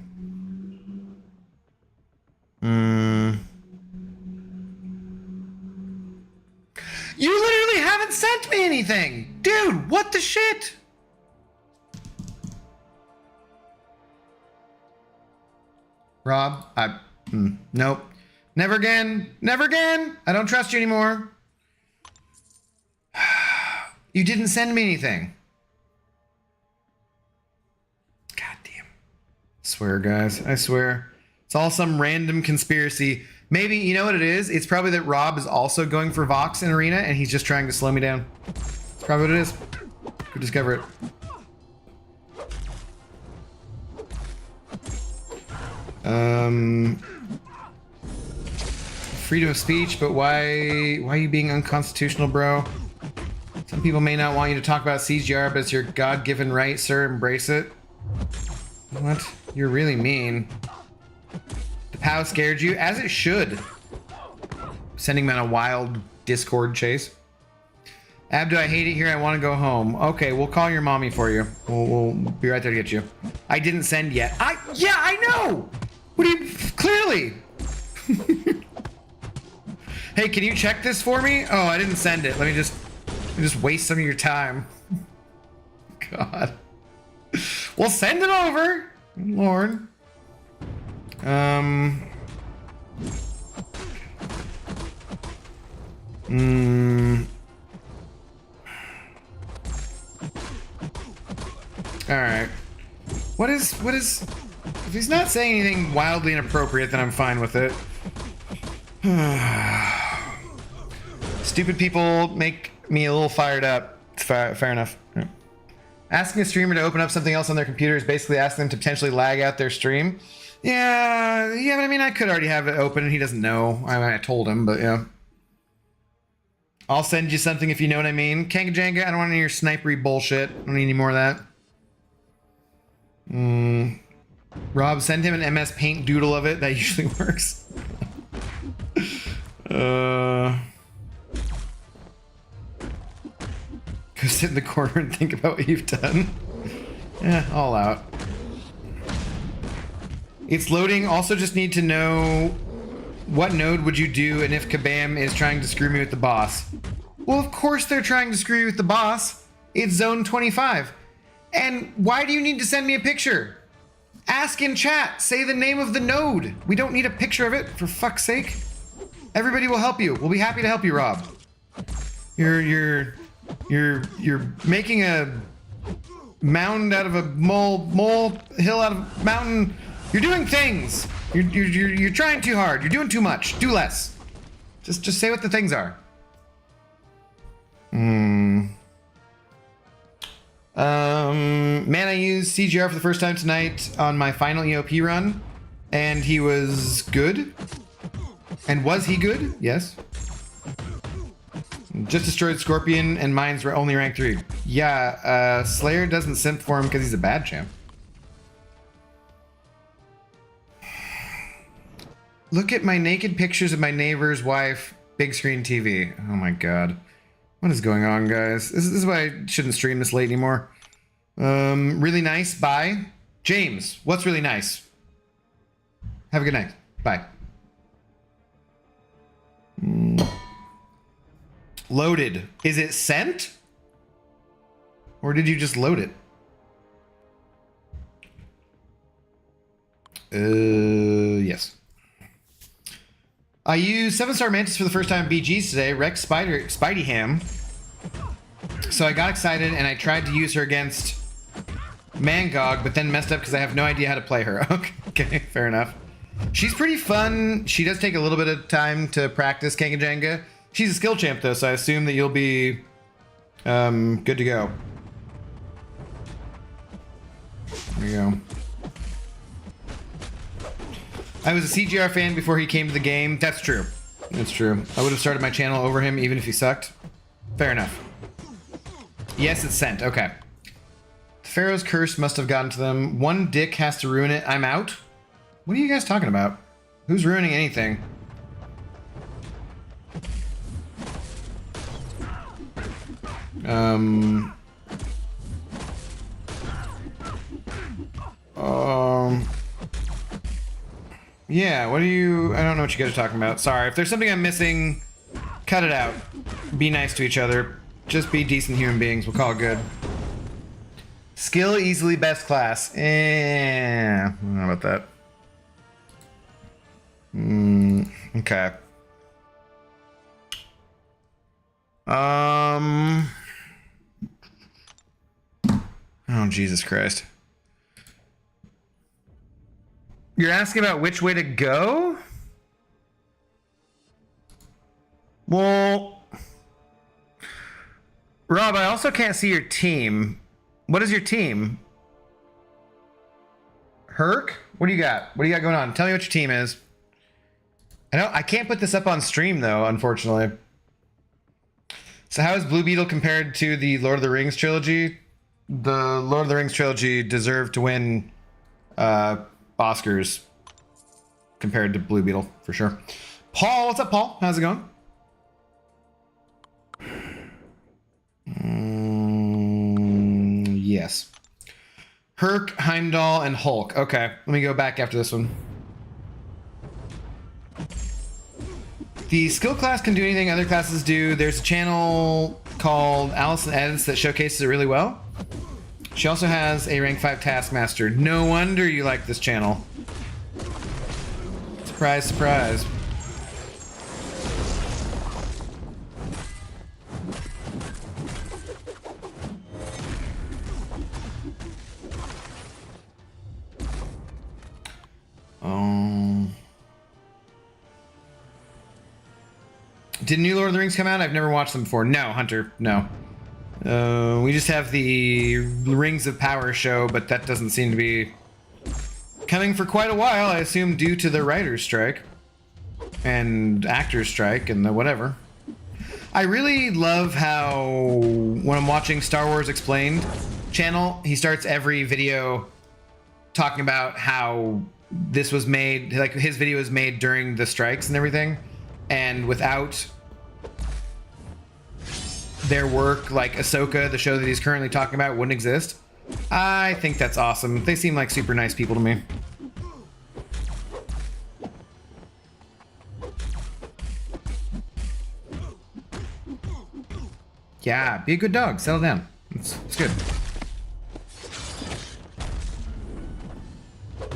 literally haven't sent me anything. Dude, what the shit? Rob, nope. Never again. Never again. I don't trust you anymore. You didn't send me anything. God damn. Swear, guys. I swear. It's all some random conspiracy. Maybe, you know what it is? It's probably that Rob is also going for Vox in Arena and he's just trying to slow me down. That's probably what it is. Could discover it. Freedom of speech, but why are you being unconstitutional, bro? Some people may not want you to talk about CGR, but it's your God-given right, sir. Embrace it. What? You're really mean. The POW scared you, as it should. Sending him on a wild Discord chase. Abdu, I hate it here. I want to go home. Okay, we'll call your mommy for you. We'll be right there to get you. I didn't send yet. Yeah, I know. What do you? Clearly. Hey, can you check this for me? Oh, I didn't send it. Let me just Just waste some of your time. God. Well, send it over, Lord. All right. What is? If he's not saying anything wildly inappropriate, then I'm fine with it. Stupid people make me a little fired up. Fair enough. Yeah. Asking a streamer to open up something else on their computer is basically asking them to potentially lag out their stream. Yeah, but I mean, I could already have it open and he doesn't know. I told him, but yeah. I'll send you something if you know what I mean. Kangajanga, I don't want any of your snipery bullshit. I don't need any more of that. Rob, send him an MS Paint doodle of it. That usually works. Go sit in the corner and think about what you've done. Yeah, all out. It's loading. Also just need to know what node would you do and if Kabam is trying to screw me with the boss. Well, of course they're trying to screw you with the boss. It's zone 25. And why do you need to send me a picture? Ask in chat. Say the name of the node. We don't need a picture of it, for fuck's sake. Everybody will help you. We'll be happy to help you, Rob. You're making a mound out of a mole hill out of mountain. You're doing things. You're trying too hard. You're doing too much. Do less. Just say what the things are. Man, I used CGR for the first time tonight on my final EOP run, and he was good. And was he good? Yes. Just destroyed Scorpion, and mine's were only rank 3. Yeah, Slayer doesn't simp for him because he's a bad champ. Look at my naked pictures of my neighbor's wife, big screen TV. Oh my god. What is going on, guys? This is why I shouldn't stream this late anymore. Really nice. Bye. James, what's really nice? Have a good night. Bye. Loaded. Is it sent? Or did you just load it? Yes. I used 7-star Mantis for the first time in BGs today, Rex Spidey Ham. So I got excited and I tried to use her against Mangog, but then messed up because I have no idea how to play her. Okay, fair enough. She's pretty fun. She does take a little bit of time to practice Kangajanga. She's a skill champ though, so I assume that you'll be good to go. There you go. I was a CGR fan before he came to the game. That's true. That's true. I would have started my channel over him even if he sucked. Fair enough. Yes, it's sent. Okay. Pharaoh's curse must have gotten to them. One dick has to ruin it. I'm out? What are you guys talking about? Who's ruining anything? Yeah, what are you... I don't know what you guys are talking about. Sorry, if there's something I'm missing, cut it out. Be nice to each other. Just be decent human beings. We'll call it good. Skill easily best class. I don't know about that. Okay. Oh, Jesus Christ. You're asking about which way to go? Well, Rob, I also can't see your team. What is your team? Herc? What do you got? What do you got going on? Tell me what your team is. I can't put this up on stream though, unfortunately. So how is Blue Beetle compared to the Lord of the Rings trilogy? The Lord of the Rings trilogy deserved to win Oscars compared to Blue Beetle, for sure. Paul, what's up, Paul? How's it going? Yes. Herc, Heimdall, and Hulk. Okay, let me go back after this one. The skill class can do anything other classes do. There's a channel called Allison Edits that showcases it really well. She also has a rank 5 Taskmaster. No wonder you like this channel. Surprise, surprise. Did New Lord of the Rings come out? I've never watched them before. No, Hunter, no. We just have the Rings of Power show, but that doesn't seem to be coming for quite a while, I assume due to the writer's strike and actor's strike and the whatever. I really love how when I'm watching Star Wars Explained channel, he starts every video talking about how this was made, like his video was made during the strikes and everything, and without their work, like Ahsoka, the show that he's currently talking about, wouldn't exist. I think that's awesome. They seem like super nice people to me. Yeah, be a good dog. Settle down. It's good.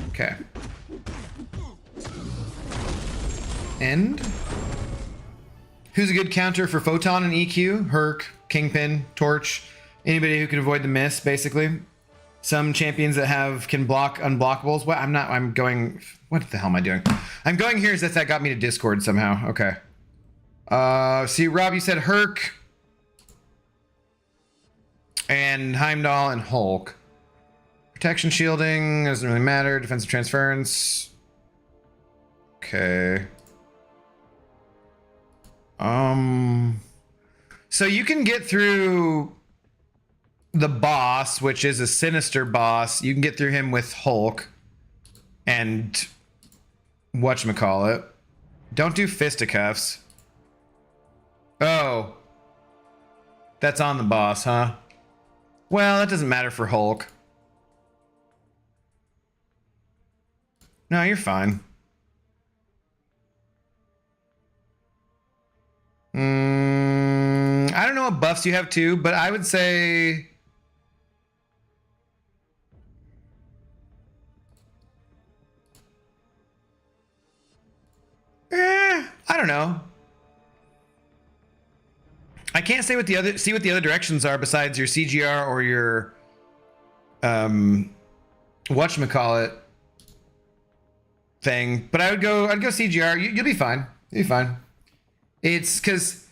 Okay. End. Who's a good counter for Photon and EQ? Herc, Kingpin, Torch, anybody who can avoid the miss, basically. Some champions that can block unblockables. What? I'm going, what the hell am I doing? I'm going here as if that got me to Discord somehow. Okay. See, Rob, you said Herc and Heimdall and Hulk. Protection shielding doesn't really matter. Defensive transference. Okay. So you can get through the boss, which is a sinister boss. You can get through him with Hulk and whatchamacallit. Don't do fisticuffs. Oh. That's on the boss, huh? Well, that doesn't matter for Hulk. No, you're fine. I don't know what buffs you have too, but I would say I don't know. I can't say what the other directions are besides your CGR or your whatchamacallit thing, but I'd go CGR. You'll be fine. You'll be fine. It's because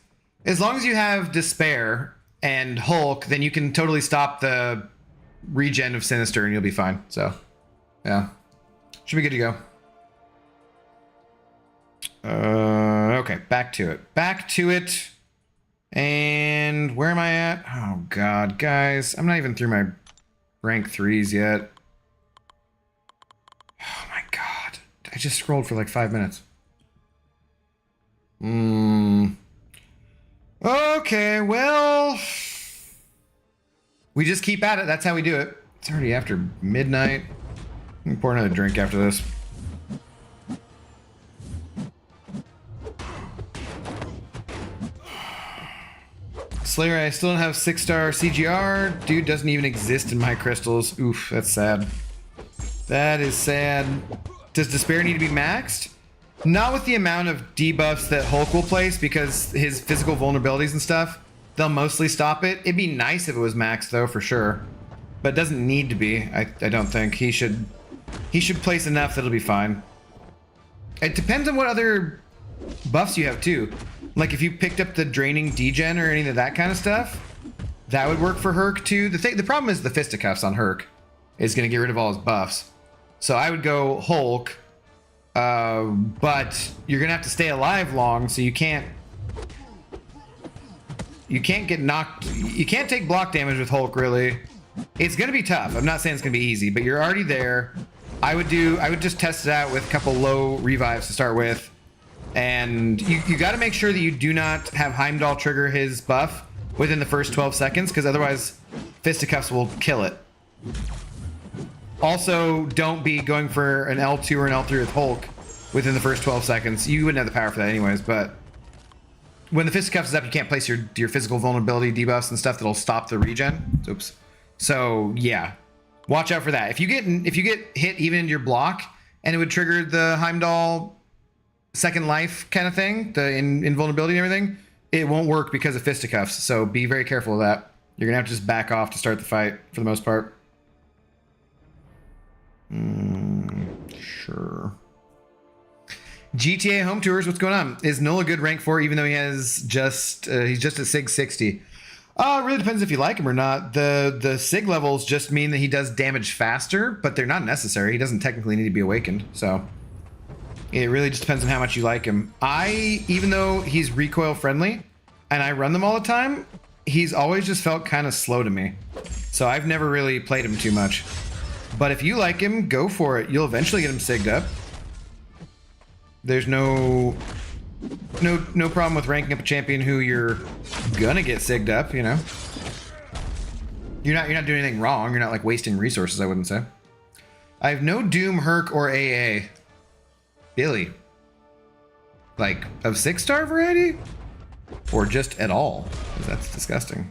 as long as you have Despair and Hulk, then you can totally stop the regen of Sinister and you'll be fine. So, yeah. Should be good to go. Okay, back to it. Back to it. And where am I at? Oh, God, guys. I'm not even through my rank 3s yet. Oh, my God. I just scrolled for like 5 minutes. Okay, well, we just keep at it. That's how we do it. It's already after midnight. I'm gonna pour another drink after this. Slayer, I still don't have 6-star CGR. Dude doesn't even exist in my crystals. Oof, that's sad. That is sad. Does Despair need to be maxed? Not with the amount of debuffs that Hulk will place, because his physical vulnerabilities and stuff, they'll mostly stop it. It'd be nice if it was maxed though, for sure. But it doesn't need to be, I don't think. He should place enough that it'll be fine. It depends on what other buffs you have too. Like if you picked up the draining degen or any of that kind of stuff, that would work for Herc too. The problem is the fisticuffs on Herc is gonna get rid of all his buffs. So I would go Hulk, but you're gonna have to stay alive long, so you can't get knocked. You can't take block damage with Hulk, really. It's gonna be tough. I'm not saying it's gonna be easy, but you're already there. I would just test it out with a couple low revives to start with, and you got to make sure that you do not have Heimdall trigger his buff within the first 12 seconds, because otherwise fisticuffs will kill it. Also, don't be going for an L2 or an L3 with Hulk within the first 12 seconds. You wouldn't have the power for that anyways, but when the fisticuffs is up, you can't place your physical vulnerability debuffs and stuff that'll stop the regen. Oops. So yeah, watch out for that. If you get hit even into your block, and it would trigger the Heimdall second life kind of thing, the invulnerability and everything, it won't work because of fisticuffs. So be very careful of that. You're gonna have to just back off to start the fight for the most part. Sure. GTA Home Tours, what's going on? Is Null a good rank 4 even though he has he's just at Sig 60? It really depends if you like him or not. The Sig levels just mean that he does damage faster, but they're not necessary. He doesn't technically need to be awakened, so it really just depends on how much you like him. Even though he's recoil friendly and I run them all the time, he's always just felt kind of slow to me. So I've never really played him too much. But if you like him, go for it. You'll eventually get him sigged up. There's no problem with ranking up a champion who you're gonna get sigged up, you know. You're not doing anything wrong. You're not like wasting resources, I wouldn't say. I have no Doom, Herc, or AA. Billy. Like of 6-star variety? Or just at all? Because that's disgusting.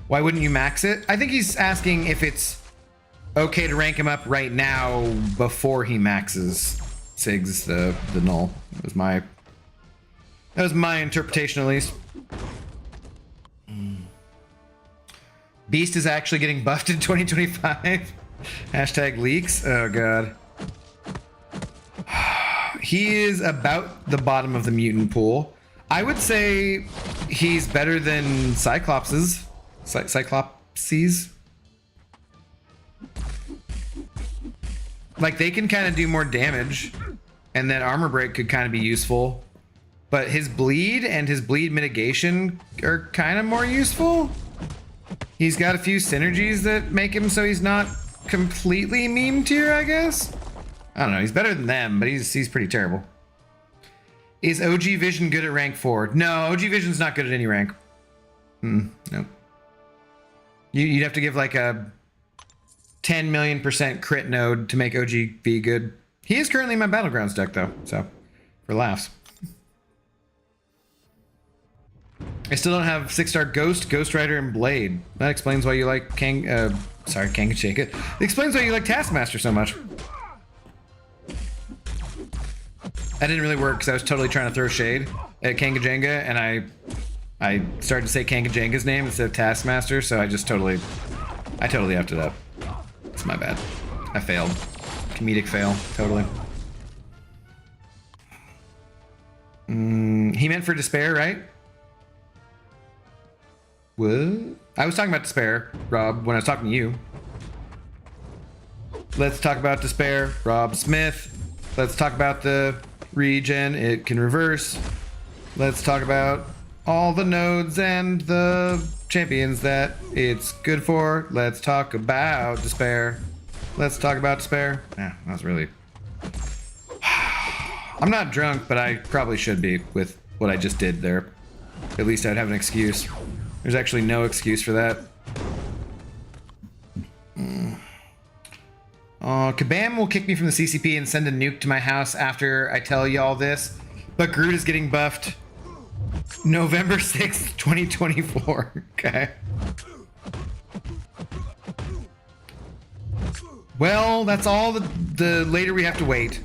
Why wouldn't you max it? I think he's asking if it's okay to rank him up right now before he maxes Sigs the Null. That was my interpretation, at least. Beast is actually getting buffed in 2025. Hashtag leaks. Oh god. He is about the bottom of the mutant pool. I would say he's better than Cyclopses. Cyclopses. Like, they can kind of do more damage, and that armor break could kind of be useful. But his bleed and his bleed mitigation are kind of more useful. He's got a few synergies that make him so he's not completely meme tier, I guess. I don't know. He's better than them, but he's pretty terrible. Is OG Vision good at rank 4? No, OG Vision's not good at any rank. No. You'd have to give like a 10 million % crit node to make OG be good. He is currently in my Battlegrounds deck though, so for laughs. I still don't have 6-star Ghost, Ghost Rider, and Blade. That explains why you like Kangajanga. It explains why you like Taskmaster so much. That didn't really work because I was totally trying to throw shade at Kangajanga, and I started to say Kangajanga's name instead of Taskmaster, so I totally effed it up. It's my bad. I failed. Comedic fail, totally. He meant for Despair, right? What? I was talking about Despair, Rob, when I was talking to you. Let's talk about Despair, Rob Smith. Let's talk about the regen. It can reverse. Let's talk about all the nodes and the champions that it's good for. Let's talk about Despair. Let's talk about Despair. Yeah, that was really... I'm not drunk, but I probably should be with what I just did there. At least I'd have an excuse. There's actually no excuse for that. Kabam will kick me from the CCP and send a nuke to my house after I tell y'all this. But Groot is getting buffed November 6th, 2024. Okay. Well, that's all the later we have to wait.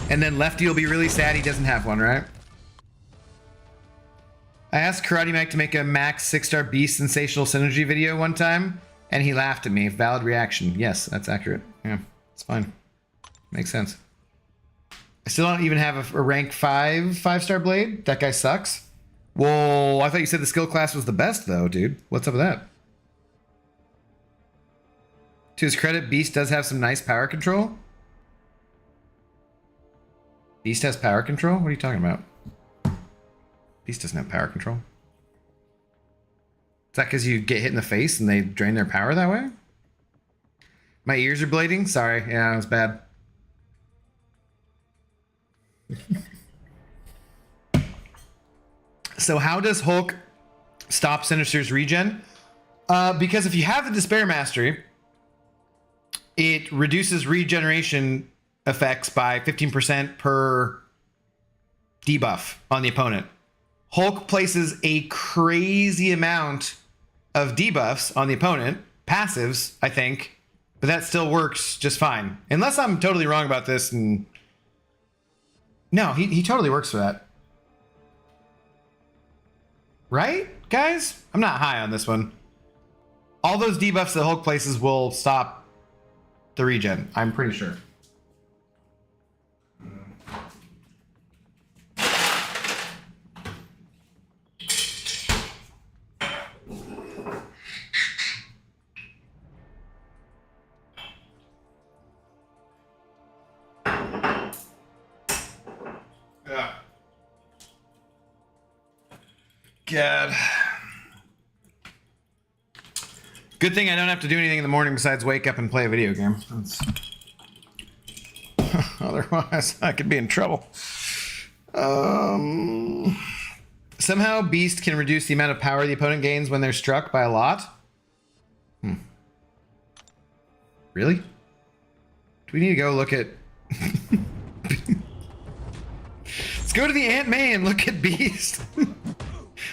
And then Lefty will be really sad he doesn't have one, right? I asked Karate Mike to make a max 6-star Beast sensational synergy video one time, and he laughed at me. Valid reaction. Yes, that's accurate. Yeah, it's fine. Makes sense. I still don't even have a rank 5-star blade. That guy sucks. Whoa, I thought you said the skill class was the best, though, dude. What's up with that? To his credit, Beast does have some nice power control. Beast has power control? What are you talking about? Beast doesn't have power control. Is that because you get hit in the face and they drain their power that way? My ears are bleeding? Sorry. Yeah, it was bad. So how does Hulk stop Sinister's regen? Because if you have the Despair Mastery, it reduces regeneration effects by 15% per debuff on the opponent. Hulk places a crazy amount of debuffs on the opponent, passives, I think, but that still works just fine. Unless I'm totally wrong about this. And no, he totally works for that. Right, guys? I'm not high on this one. All those debuffs that Hulk places will stop the regen, I'm pretty sure. God. Good thing I don't have to do anything in the morning besides wake up and play a video game. Otherwise, I could be in trouble. Somehow, Beast can reduce the amount of power the opponent gains when they're struck by a lot. Really? Do we need to go look at... Let's go to the Aunt May and look at Beast.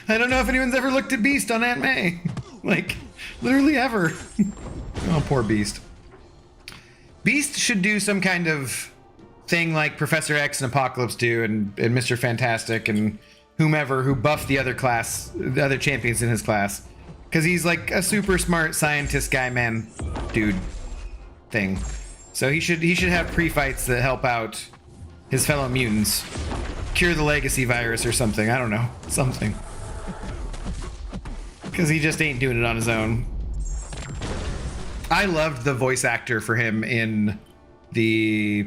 I don't know if anyone's ever looked at Beast on Aunt May. Like, literally ever. Oh, poor Beast. Beast should do some kind of thing like Professor X and Apocalypse do, and Mr. Fantastic and whomever who buff the other champions in his class. Because he's like a super smart scientist guy, man, dude thing. So he should have pre-fights that help out his fellow mutants. Cure the legacy virus or something. I don't know. Something. Because he just ain't doing it on his own. I loved the voice actor for him in the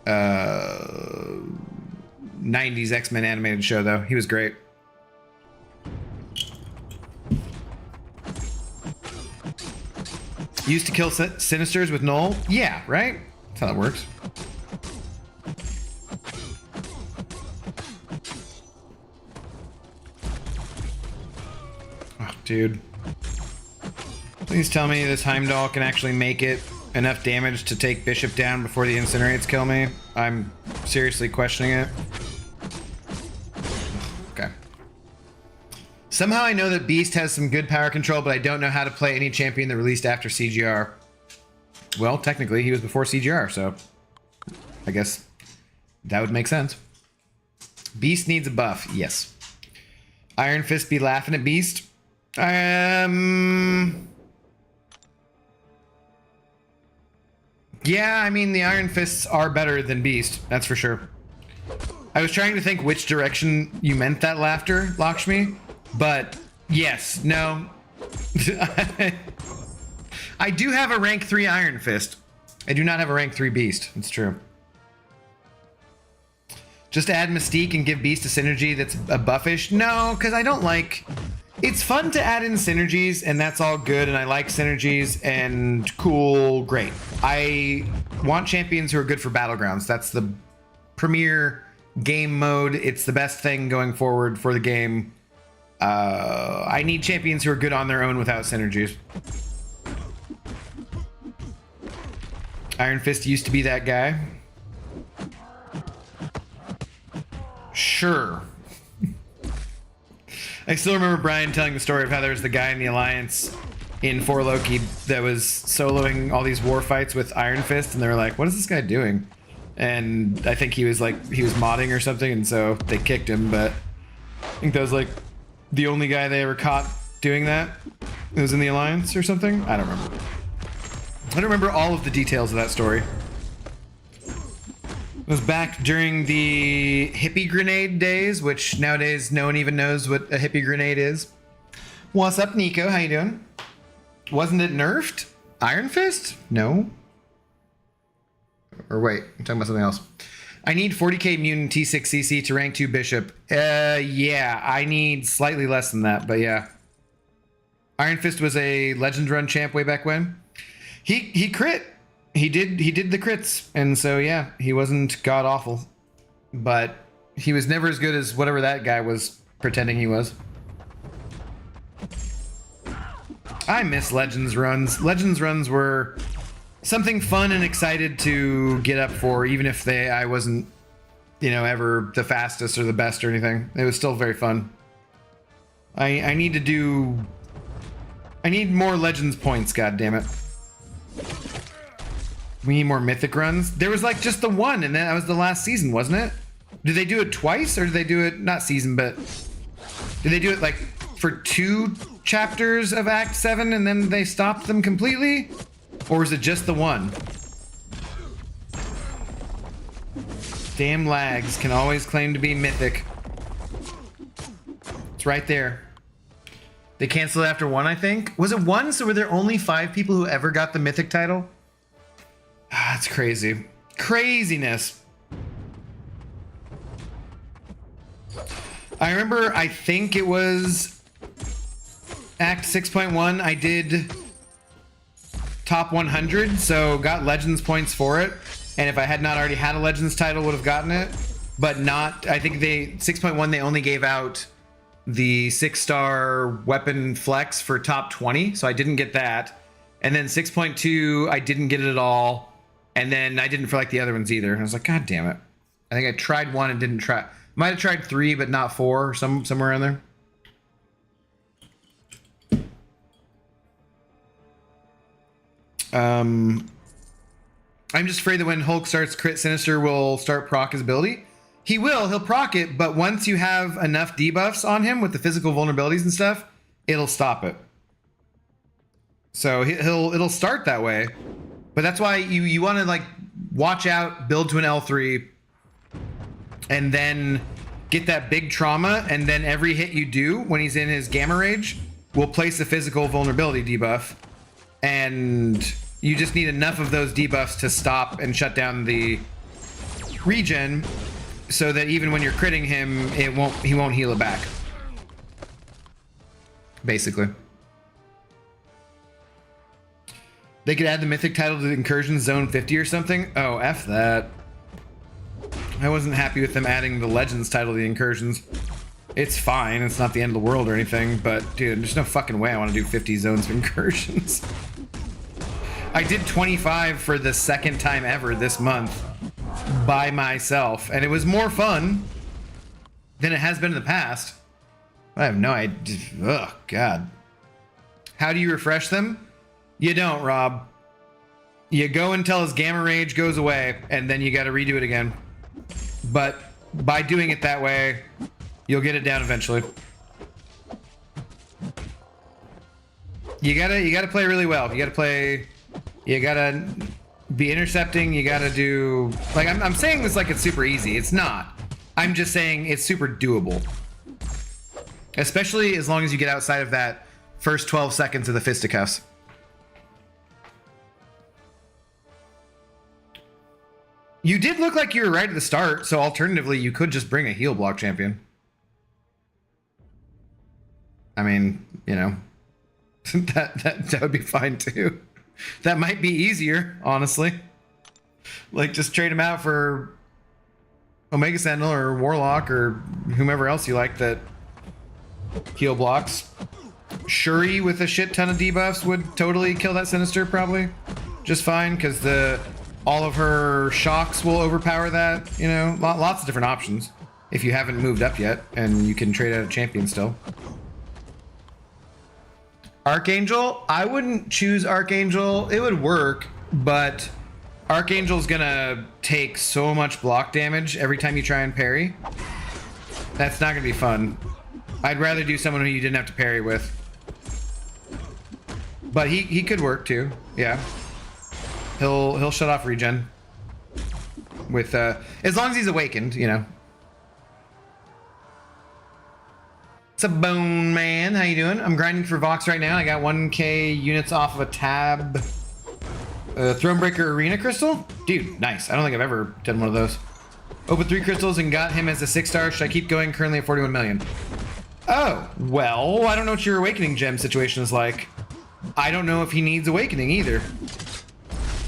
90s X-Men animated show, though. He was great. Used to kill Sinisters with Null? Yeah, right? That's how that works. Dude. Please tell me this Heimdall can actually make it enough damage to take Bishop down before the Incinerates kill me. I'm seriously questioning it. Okay. Somehow I know that Beast has some good power control, but I don't know how to play any champion that released after CGR. Well, technically, he was before CGR, so I guess that would make sense. Beast needs a buff. Yes. Iron Fist be laughing at Beast. Yeah, I mean, the Iron Fists are better than Beast, that's for sure. I was trying to think which direction you meant that laughter, Lakshmi, but yes, no. I do have a rank 3 Iron Fist. I do not have a rank 3 Beast, it's true. Just add Mystique and give Beast a synergy that's a buffish? No, because I don't like... It's fun to add in synergies, and that's all good, and I like synergies, and cool, great. I want champions who are good for Battlegrounds. That's the premier game mode. It's the best thing going forward for the game. I need champions who are good on their own without synergies. Iron Fist used to be that guy. Sure. I still remember Brian telling the story of how there was the guy in the Alliance in 4 Loki that was soloing all these war fights with Iron Fist, and they were like, what is this guy doing? And I think he was modding or something, and so they kicked him, but I think that was like the only guy they ever caught doing that. It was in the Alliance or something? I don't remember. I don't remember all of the details of that story. It was back during the hippie grenade days, which nowadays no one even knows what a hippie grenade is. What's up, Nico? How you doing? Wasn't it nerfed? Iron Fist? No. Or wait, I'm talking about something else. I need 40k mutant T6 CC to rank 2 Bishop. Yeah, I need slightly less than that, but yeah. Iron Fist was a Legends Run champ way back when. He crit. He did the crits, and so yeah, he wasn't god awful, but he was never as good as whatever that guy was pretending he was. I miss Legends runs. Legends runs were something fun and excited to get up for, even if I wasn't you know, ever the fastest or the best or anything. It was still very fun. I need to do... I need more Legends points, god damn it. We need more Mythic runs. There was like just the one, and then that was the last season, wasn't it? Did they do it twice, or did they do it, not season, but... Did they do it like for 2 chapters of Act 7 and then they stopped them completely? Or is it just the one? Damn lags can always claim to be mythic. It's right there. They canceled after 1, I think. Was it 1? So were there only 5 people who ever got the mythic title? Ah, that's crazy. Craziness. I remember, I think it was Act 6.1. I did top 100, so got Legends points for it. And if I had not already had a Legends title, would have gotten it. But not, I think they, 6.1, they only gave out the 6-star weapon flex for top 20. So I didn't get that. And then 6.2, I didn't get it at all. And then I didn't for like the other ones either. And I was like, God damn it. I think I tried 1 and didn't try. Might have tried 3, but not 4, or somewhere in there. I'm just afraid that when Hulk starts crit, Sinister will start proc his ability. He will, he'll proc it, but once you have enough debuffs on him with the physical vulnerabilities and stuff, it'll stop it. So it'll start that way. But that's why you want to like watch out, build to an L3, and then get that big trauma, and then every hit you do when he's in his Gamma Rage will place a physical vulnerability debuff, and you just need enough of those debuffs to stop and shut down the regen, so that even when you're critting him, he won't heal it back. Basically. They could add the mythic title to the Incursion Zone 50 or something. Oh, F that. I wasn't happy with them adding the Legends title to the Incursions. It's fine, it's not the end of the world or anything, but dude, there's no fucking way I want to do 50 zones of Incursions. I did 25 for the 2nd time ever this month by myself, and it was more fun than it has been in the past. I have no idea. Oh, God. How do you refresh them? You don't, Rob. You go until his Gamma Rage goes away, and then you got to redo it again. But by doing it that way, you'll get it down eventually. You gotta play really well. You gotta be intercepting. You gotta do, like, I'm saying this like it's super easy. It's not. I'm just saying it's super doable. Especially as long as you get outside of that first 12 seconds of the fisticuffs. You did look like you were right at the start, so alternatively, you could just bring a heal block champion. I mean, you know, that would be fine too. That might be easier, honestly. Like, just trade him out for Omega Sentinel or Warlock or whomever else you like that heal blocks. Shuri with a shit ton of debuffs would totally kill that Sinister, probably. Just fine, because all of her shocks will overpower that, you know? Lots of different options if you haven't moved up yet, and you can trade out a champion still. Archangel? I wouldn't choose Archangel. It would work, but Archangel's gonna take so much block damage every time you try and parry. That's not gonna be fun. I'd rather do someone who you didn't have to parry with. But he could work too, yeah. He'll shut off regen with as long as he's awakened, you know. What's up, Bone Man? How you doing? I'm grinding for Vox right now. I got 1k units off of a tab. Thronebreaker Arena Crystal? Dude, nice. I don't think I've ever done one of those. Opened 3 crystals and got him as a 6-star. Should I keep going? Currently at 41 million. Oh, well, I don't know what your Awakening Gem situation is like. I don't know if he needs Awakening either.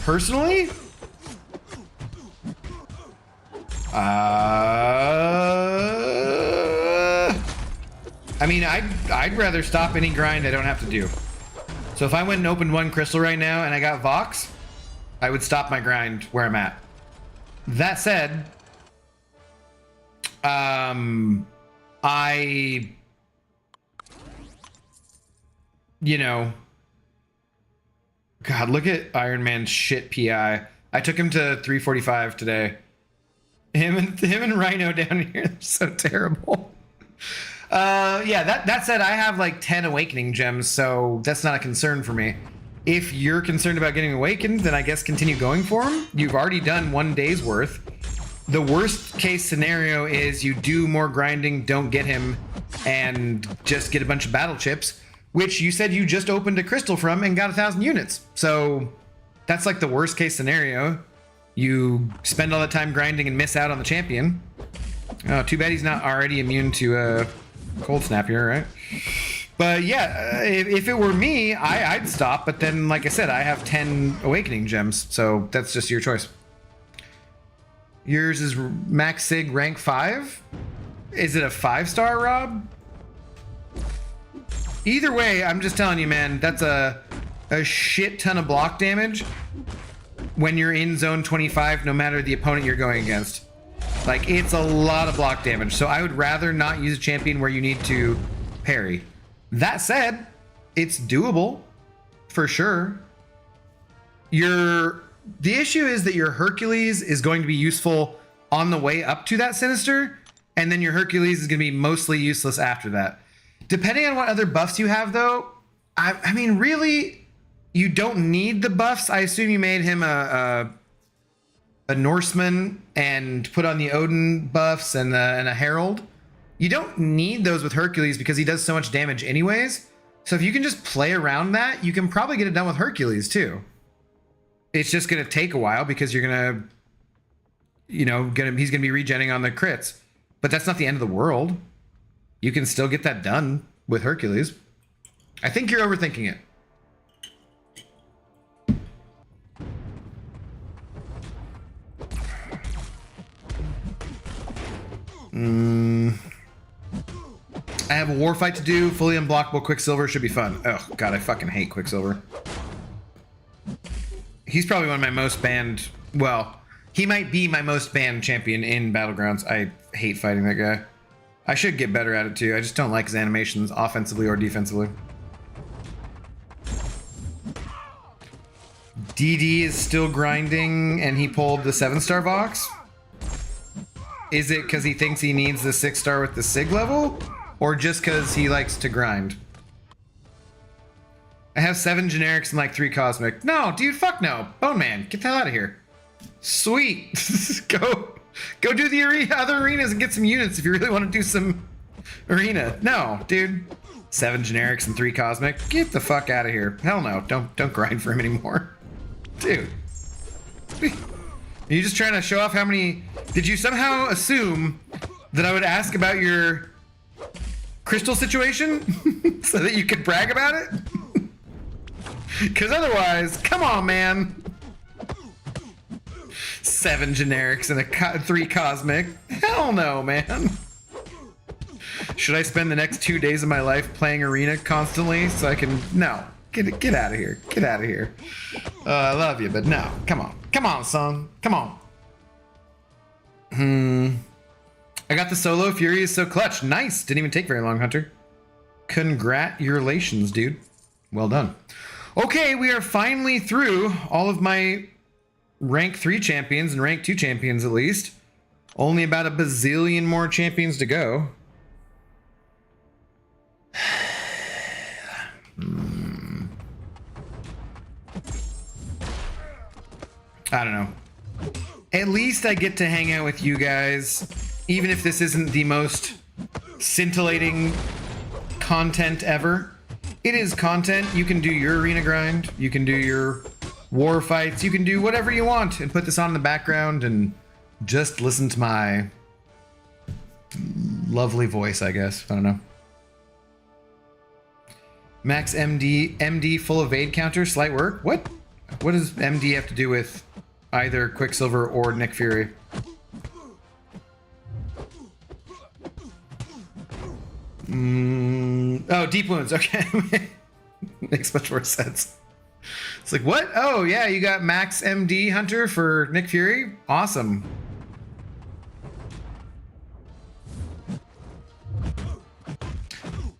Personally? I mean, I'd rather stop any grind I don't have to do. So if I went and opened 1 crystal right now and I got Vox, I would stop my grind where I'm at. That said, I, you know, God, look at Iron Man's shit PI. I took him to 345 today. Him and Rhino down here are so terrible. Yeah, that said, I have like 10 awakening gems, so that's not a concern for me. If you're concerned about getting awakened, then I guess continue going for them. You've already done 1 day's worth. The worst case scenario is you do more grinding, don't get him, and just get a bunch of battle chips, which you said you just opened a crystal from and got 1,000 units. So that's like the worst case scenario. You spend all that time grinding and miss out on the champion. Oh, too bad he's not already immune to cold snap here, right? But yeah, if it were me, I'd stop. But then, like I said, I have 10 awakening gems, so that's just your choice. Yours is Max Sig rank 5. Is it a 5-star, Rob? Either way, I'm just telling you, man, that's a shit ton of block damage when you're in zone 25, no matter the opponent you're going against. Like, it's a lot of block damage. So I would rather not use a champion where you need to parry. That said, it's doable for sure. The issue is that your Hercules is going to be useful on the way up to that Sinister, and then your Hercules is going to be mostly useless after that. Depending on what other buffs you have, though, I mean, really, you don't need the buffs. I assume you made him a Norseman and put on the Odin buffs and a Herald. You don't need those with Hercules because he does so much damage anyways. So if you can just play around that, you can probably get it done with Hercules too. It's just going to take a while because you're going to, he's going to be regenning on the crits. But that's not the end of the world. You can still get that done with Hercules. I think you're overthinking it. I have a war fight to do. Fully unblockable Quicksilver should be fun. Oh god, I fucking hate Quicksilver. He's probably one of my most banned. Well, he might be my most banned champion in Battlegrounds. I hate fighting that guy. I should get better at it too. I just don't like his animations, offensively or defensively. DD is still grinding, and he pulled the 7-star box. Is it because he thinks he needs the 6-star with the Sig level? Or just because he likes to grind? I have 7 generics and like 3 cosmic. No, dude, fuck no. Bone Man, get the hell out of here. Sweet. Go do the other arenas and get some units if you really want to do some arena. No, dude. 7 generics and 3 cosmic. Get the fuck out of here. Hell no. Don't grind for him anymore. Dude. Are you just trying to show off how many... Did you somehow assume that I would ask about your crystal situation so that you could brag about it? Because otherwise, come on, man. 7 generics and 3 cosmic. Hell no, man. Should I spend the next 2 days of my life playing arena constantly so I can... No. Get out of here. Get out of here. I love you, but no. Come on. Come on, son. Come on. I got the solo. Fury is so clutch. Nice. Didn't even take very long, Hunter. Congratulations, dude. Well done. Okay, we are finally through all of my rank 3 champions and rank 2 champions at least. Only about a bazillion more champions to go. I don't know. At least I get to hang out with you guys, even if this isn't the most scintillating content ever. It is content. You can do your arena grind, you can do your war fights, you can do whatever you want and put this on in the background and just listen to my lovely voice, I guess. I don't know. Max MD full evade counter, slight work. What does MD have to do with either Quicksilver or Nick Fury? Oh, deep wounds. Okay. Makes much more sense. It's like, what? Oh, yeah, you got Max MD Hunter for Nick Fury? Awesome.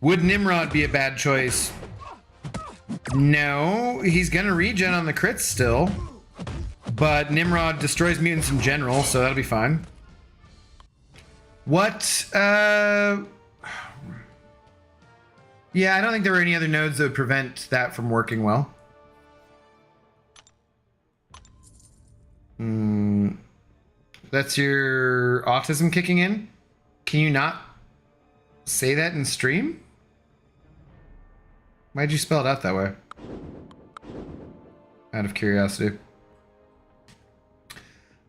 Would Nimrod be a bad choice? No, he's gonna regen on the crits still. But Nimrod destroys mutants in general, so that'll be fine. What? Yeah, I don't think there were any other nodes that would prevent that from working well. That's your autism kicking in? Can you not say that in stream? Why'd you spell it out that way? Out of curiosity.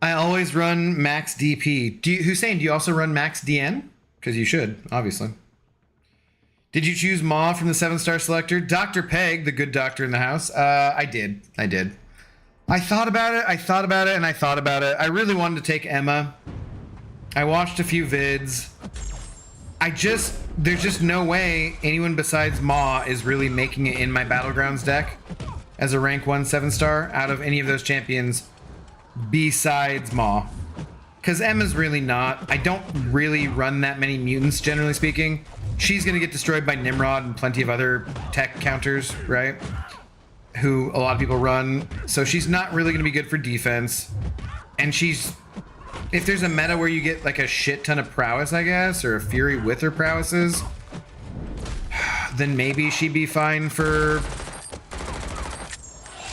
I always run max DP. Hussein, do you also run max DN? Because you should, obviously. Did you choose Maw from the 7-star selector? Dr. Peg, the good doctor in the house. I did. I thought about it, and I thought about it. I really wanted to take Emma. I watched a few vids. There's just no way anyone besides Maw is really making it in my Battlegrounds deck as a rank 1 7-star out of any of those champions besides Maw. Because Emma's really not. I don't really run that many mutants, generally speaking. She's going to get destroyed by Nimrod and plenty of other tech counters, right? Who a lot of people run. So she's not really going to be good for defense. And if there's a meta where you get like a shit ton of prowess, I guess, or a Fury with her prowesses, then maybe she'd be fine for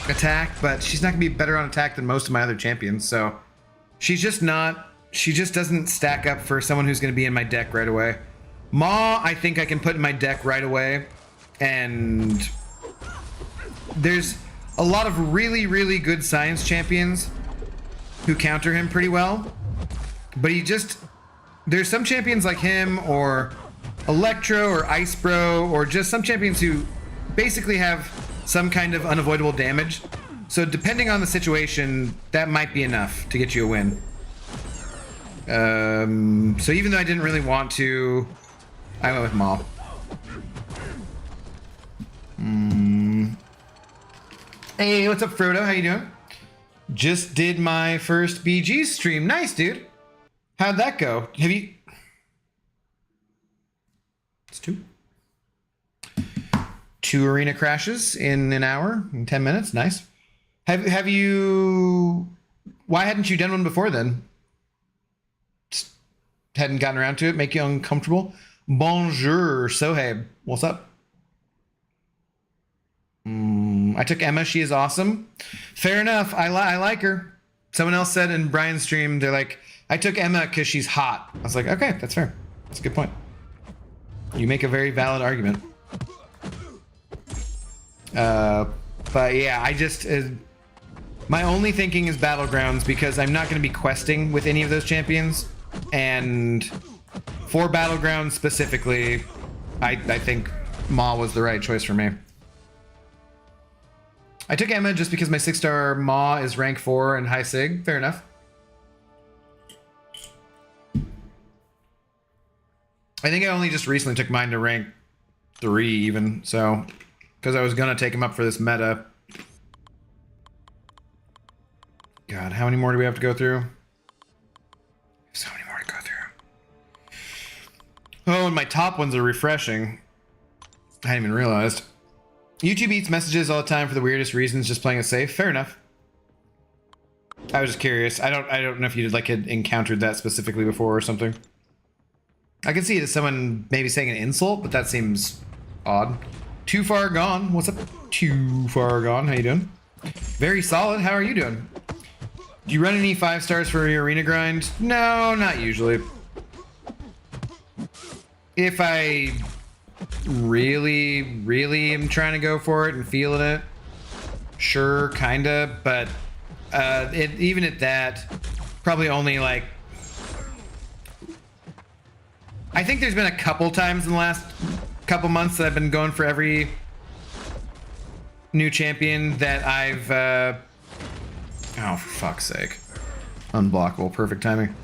attack, but she's not going to be better on attack than most of my other champions. So she's just not, she just doesn't stack up for someone who's going to be in my deck right away. Maw, I think I can put in my deck right away, and there's a lot of really, really good science champions who counter him pretty well, but there's some champions like him or Electro or Ice Bro or just some champions who basically have some kind of unavoidable damage. So depending on the situation, that might be enough to get you a win. So even though I didn't really want to, I went with Maw. Hey, what's up, Frodo? How you doing? Just did my first BG stream. Nice, dude. How'd that go? Have you... It's 2. 2 arena crashes in an hour, in 10 minutes. Nice. Have you... Why hadn't you done one before then? Just hadn't gotten around to it? Make you uncomfortable? Bonjour, Sohaib. What's up? I took Emma. She is awesome. Fair enough. I like her. Someone else said in Brian's stream, they're like, I took Emma because she's hot. I was like, okay, that's fair. That's a good point. You make a very valid argument. But yeah, I just... my only thinking is Battlegrounds because I'm not going to be questing with any of those champions. And for Battlegrounds specifically, I think Maw was the right choice for me. I took Emma just because my 6-star Maw is rank 4 and high sig. Fair enough. I think I only just recently took mine to rank 3 even, so... Because I was going to take him up for this meta. God, how many more do we have to go through? So many more to go through. Oh, and my top ones are refreshing. I hadn't even realized. YouTube eats messages all the time for the weirdest reasons, just playing it safe. Fair enough. I was just curious. I don't know if you had encountered that specifically before or something. I can see it as someone maybe saying an insult, but that seems odd. Too Far Gone. What's up? Too Far Gone. How you doing? Very solid. How are you doing? Do you run any 5-stars for your arena grind? No, not usually. If I really, really am trying to go for it and feeling it, sure, kinda, but even at that, probably only like... I think there's been a couple times in the last couple months that I've been going for every new champion that I've... oh, for fuck's sake. Unblockable, perfect timing.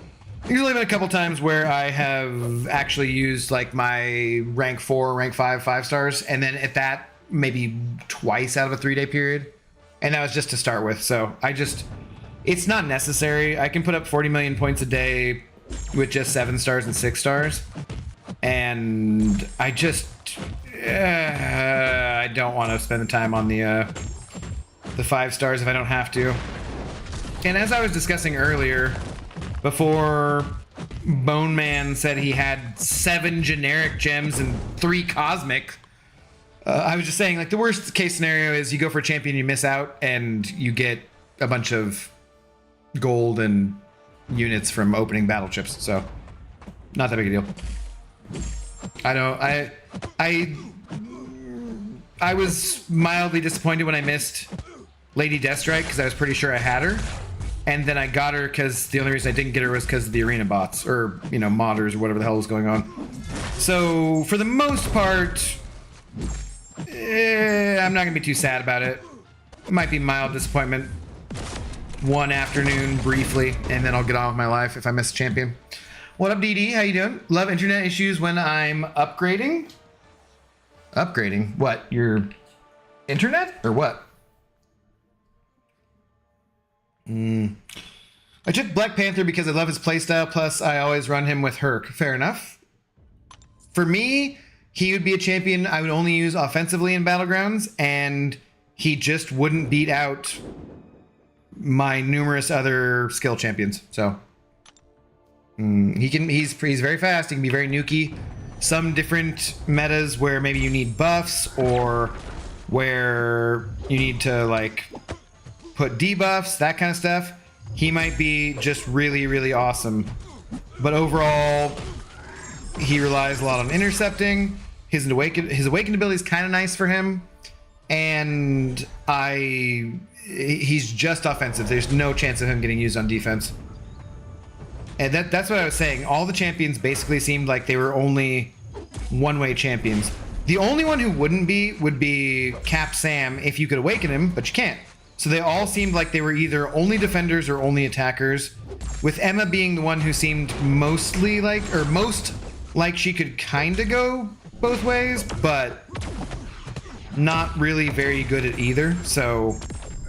There's only been a couple times where I have actually used like my rank 4, rank 5, 5-stars, and then at that, maybe twice out of a 3-day period. And that was just to start with, so it's not necessary. I can put up 40 million points a day with just 7 stars and 6 stars. And don't want to spend the time on the 5 stars if I don't have to. And as I was discussing earlier, before Bone Man said he had 7 generic gems and 3 cosmic, I was just saying, like, the worst case scenario is you go for a champion, you miss out, and you get a bunch of gold and units from opening battle chips. So, not that big a deal. I was mildly disappointed when I missed Lady Deathstrike because I was pretty sure I had her. And then I got her because the only reason I didn't get her was because of the arena bots, or, you know, modders, or whatever the hell was going on. So, for the most part, I'm not going to be too sad about it. It might be mild disappointment one afternoon, briefly, and then I'll get on with my life if I miss a champion. What up, DD? How you doing? Love internet issues when I'm upgrading? Upgrading? What? Your internet? Or what? I took Black Panther because I love his playstyle, plus I always run him with Herc. Fair enough. For me, he would be a champion I would only use offensively in Battlegrounds, and he just wouldn't beat out my numerous other skill champions. So he's very fast. He can be very nuky. Some different metas where maybe you need buffs, or where you need to like put debuffs, that kind of stuff, he might be just really, really awesome. But overall, he relies a lot on intercepting. His awakened ability is kind of nice for him, and he's just offensive. There's no chance of him getting used on defense. And that's what I was saying. All the champions basically seemed like they were only one-way champions. The only one who wouldn't be would be Cap Sam if you could awaken him, but you can't. So they all seemed like they were either only defenders or only attackers, with Emma being the one who seemed mostly like, or most like she could kind of go both ways, but not really very good at either. So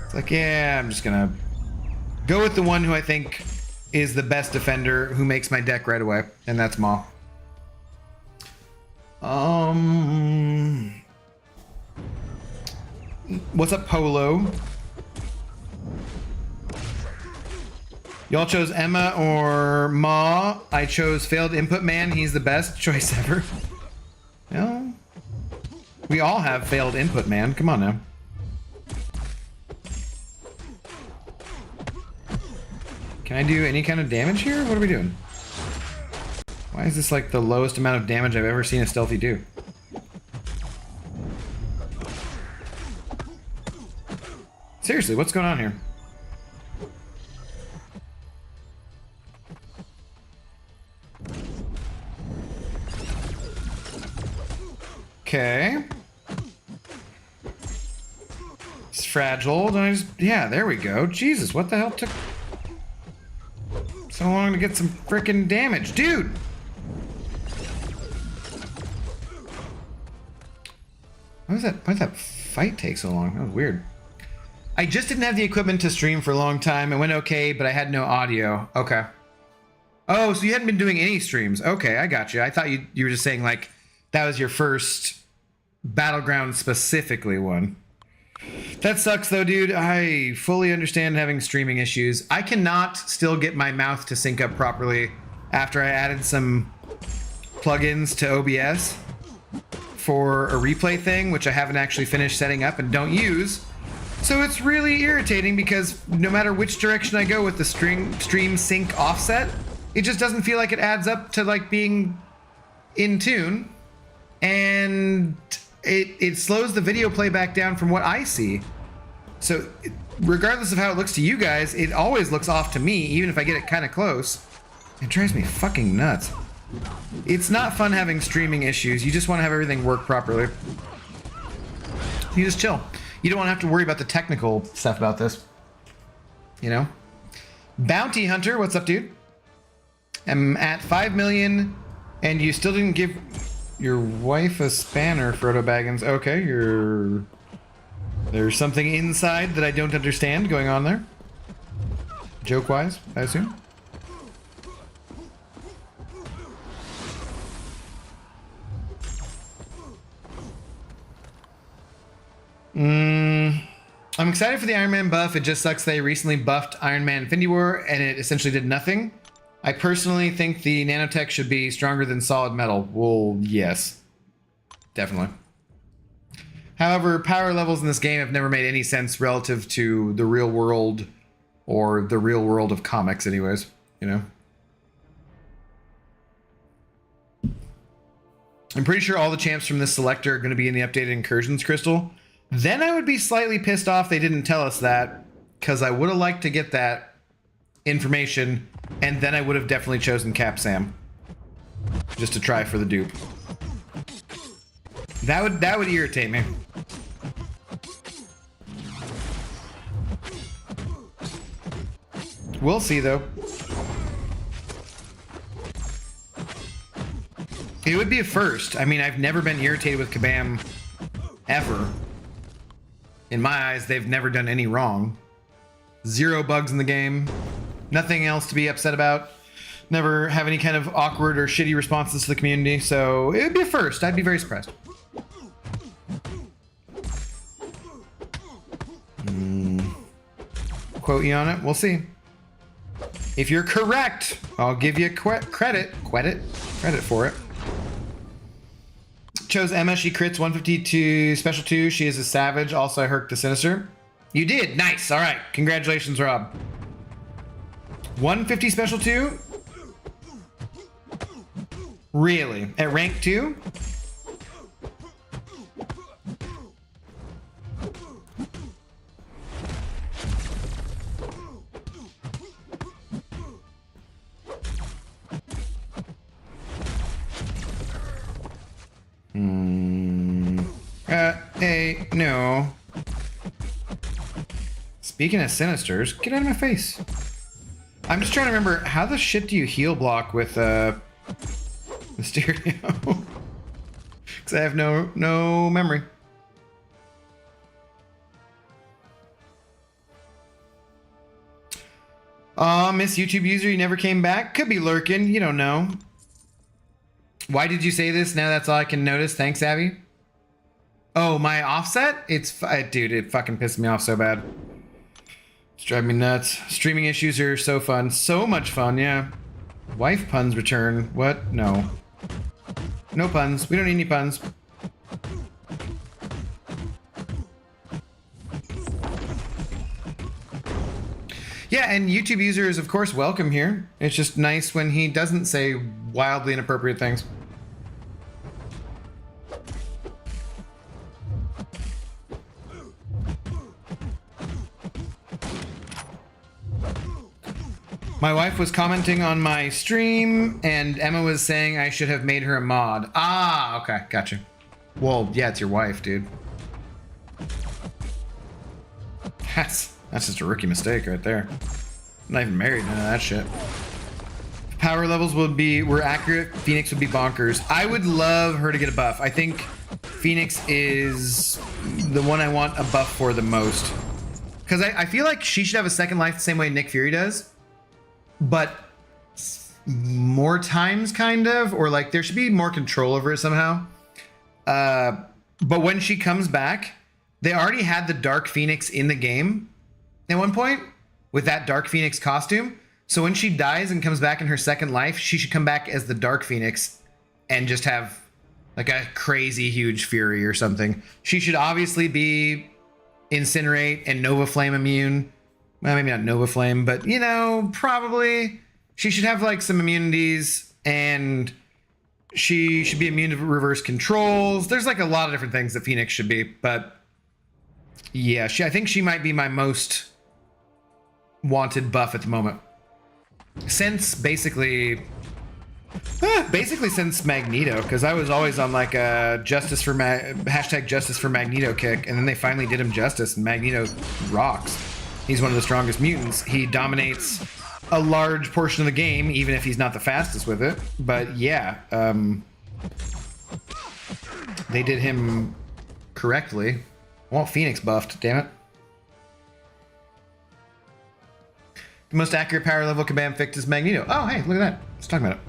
it's like, yeah, I'm just gonna go with the one who I think is the best defender, who makes my deck right away, and that's Maw. What's up, Polo? Y'all chose Emma or Maw. I chose Failed Input Man. He's the best choice ever. Well, we all have Failed Input Man. Come on now. Can I do any kind of damage here? What are we doing? Why is this like the lowest amount of damage I've ever seen a Stealthy do? Seriously, what's going on here? Okay. It's fragile. Don't I just, yeah, there we go. Jesus, what the hell took so long to get some frickin' damage? Dude! Why did that fight take so long? That was weird. I just didn't have the equipment to stream for a long time. It went okay, but I had no audio. Okay. Oh, so you hadn't been doing any streams. Okay, I got you. I thought you were just saying, like, that was your first Battleground specifically one. That sucks though, dude. I fully understand having streaming issues. I cannot still get my mouth to sync up properly after I added some plugins to OBS for a replay thing, which I haven't actually finished setting up and don't use. So it's really irritating because no matter which direction I go with the stream sync offset, it just doesn't feel like it adds up to like being in tune, and it slows the video playback down from what I see. So regardless of how it looks to you guys, it always looks off to me, even if I get it kind of close. It drives me fucking nuts. It's not fun having streaming issues. You just want to have everything work properly. You just chill. You don't want to have to worry about the technical stuff about this. You know? Bounty Hunter, what's up, dude? I'm at 5 million, and you still didn't give your wife a spanner, Frodo Baggins. Okay, there's something inside that I don't understand going on there. Joke-wise, I assume. I'm excited for the Iron Man buff. It just sucks they recently buffed Iron Man Infinity War and it essentially did nothing. I personally think the nanotech should be stronger than solid metal. Well, yes. Definitely. However, power levels in this game have never made any sense relative to the real world or the real world of comics anyways, you know? I'm pretty sure all the champs from this selector are going to be in the updated Incursions Crystal. Then I would be slightly pissed off they didn't tell us that, because I would have liked to get that information, and then I would have definitely chosen Cap Sam. Just to try for the dupe. That would irritate me. We'll see, though. It would be a first. I mean, I've never been irritated with Kabam ever. In my eyes, they've never done any wrong. 0 bugs in the game. Nothing else to be upset about. Never have any kind of awkward or shitty responses to the community. So it would be a first. I'd be very surprised. Quote you on it. We'll see. If you're correct, I'll give you credit for it. Chose Emma. She crits 152 special 2. She is a savage. Also, I herked the Sinister. You did. Nice. All right. Congratulations, Rob. 150 special 2? Really? At rank 2? Hey, no. Speaking of Sinisters, get out of my face. I'm just trying to remember, how the shit do you heal block with, Mysterio? Because I have no memory. Miss YouTube user, you never came back? Could be lurking, you don't know. Why did you say this? Now that's all I can notice. Thanks, Abby. Oh, my offset? Dude, it fucking pissed me off so bad. It's driving me nuts. Streaming issues are so fun. So much fun, yeah. Wife puns return. What? No. No puns. We don't need any puns. Yeah, and YouTube user is, of course, welcome here. It's just nice when he doesn't say wildly inappropriate things. My wife was commenting on my stream, and Emma was saying I should have made her a mod. Ah, okay, gotcha. Well, yeah, it's your wife, dude. That's just a rookie mistake right there. I'm not even married, none of that shit. If power levels were accurate, Phoenix would be bonkers. I would love her to get a buff. I think Phoenix is the one I want a buff for the most. Because I feel like she should have a second life the same way Nick Fury does. But more times, kind of, or like there should be more control over it somehow. But when she comes back, they already had the Dark Phoenix in the game at one point with that Dark Phoenix costume. So when she dies and comes back in her second life, she should come back as the Dark Phoenix and just have like a crazy huge fury or something. She should obviously be Incinerate and Nova Flame immune. Well, maybe not Nova Flame, but, you know, probably. She should have, like, some immunities, and she should be immune to reverse controls. There's, like, a lot of different things that Phoenix should be, but, yeah, I think she might be my most wanted buff at the moment. Since, basically since Magneto, because I was always on, like, a Justice for Magneto kick, and then they finally did him justice, and Magneto rocks. He's one of the strongest mutants. He dominates a large portion of the game, even if he's not the fastest with it. But yeah, they did him correctly. I want Phoenix buffed, damn it. The most accurate power level Kabam fixed is Magneto. Oh, hey, look at that. Let's talk about it.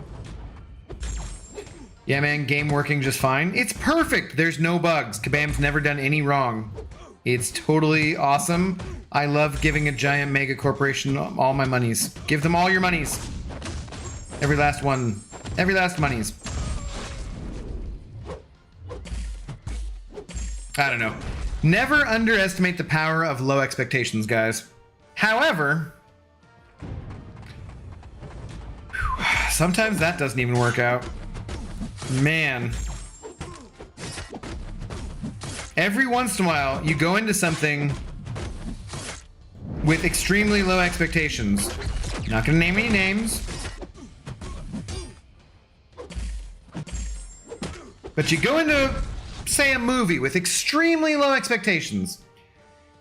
Yeah, man, game working just fine. It's perfect. There's no bugs. Kabam's never done any wrong. It's totally awesome. I love giving a giant mega corporation all my monies. Give them all your monies. Every last one. Every last monies. I don't know. Never underestimate the power of low expectations, guys. However, sometimes that doesn't even work out. Man. Every once in a while, you go into something with extremely low expectations. Not gonna name any names. But you go into, say, a movie with extremely low expectations.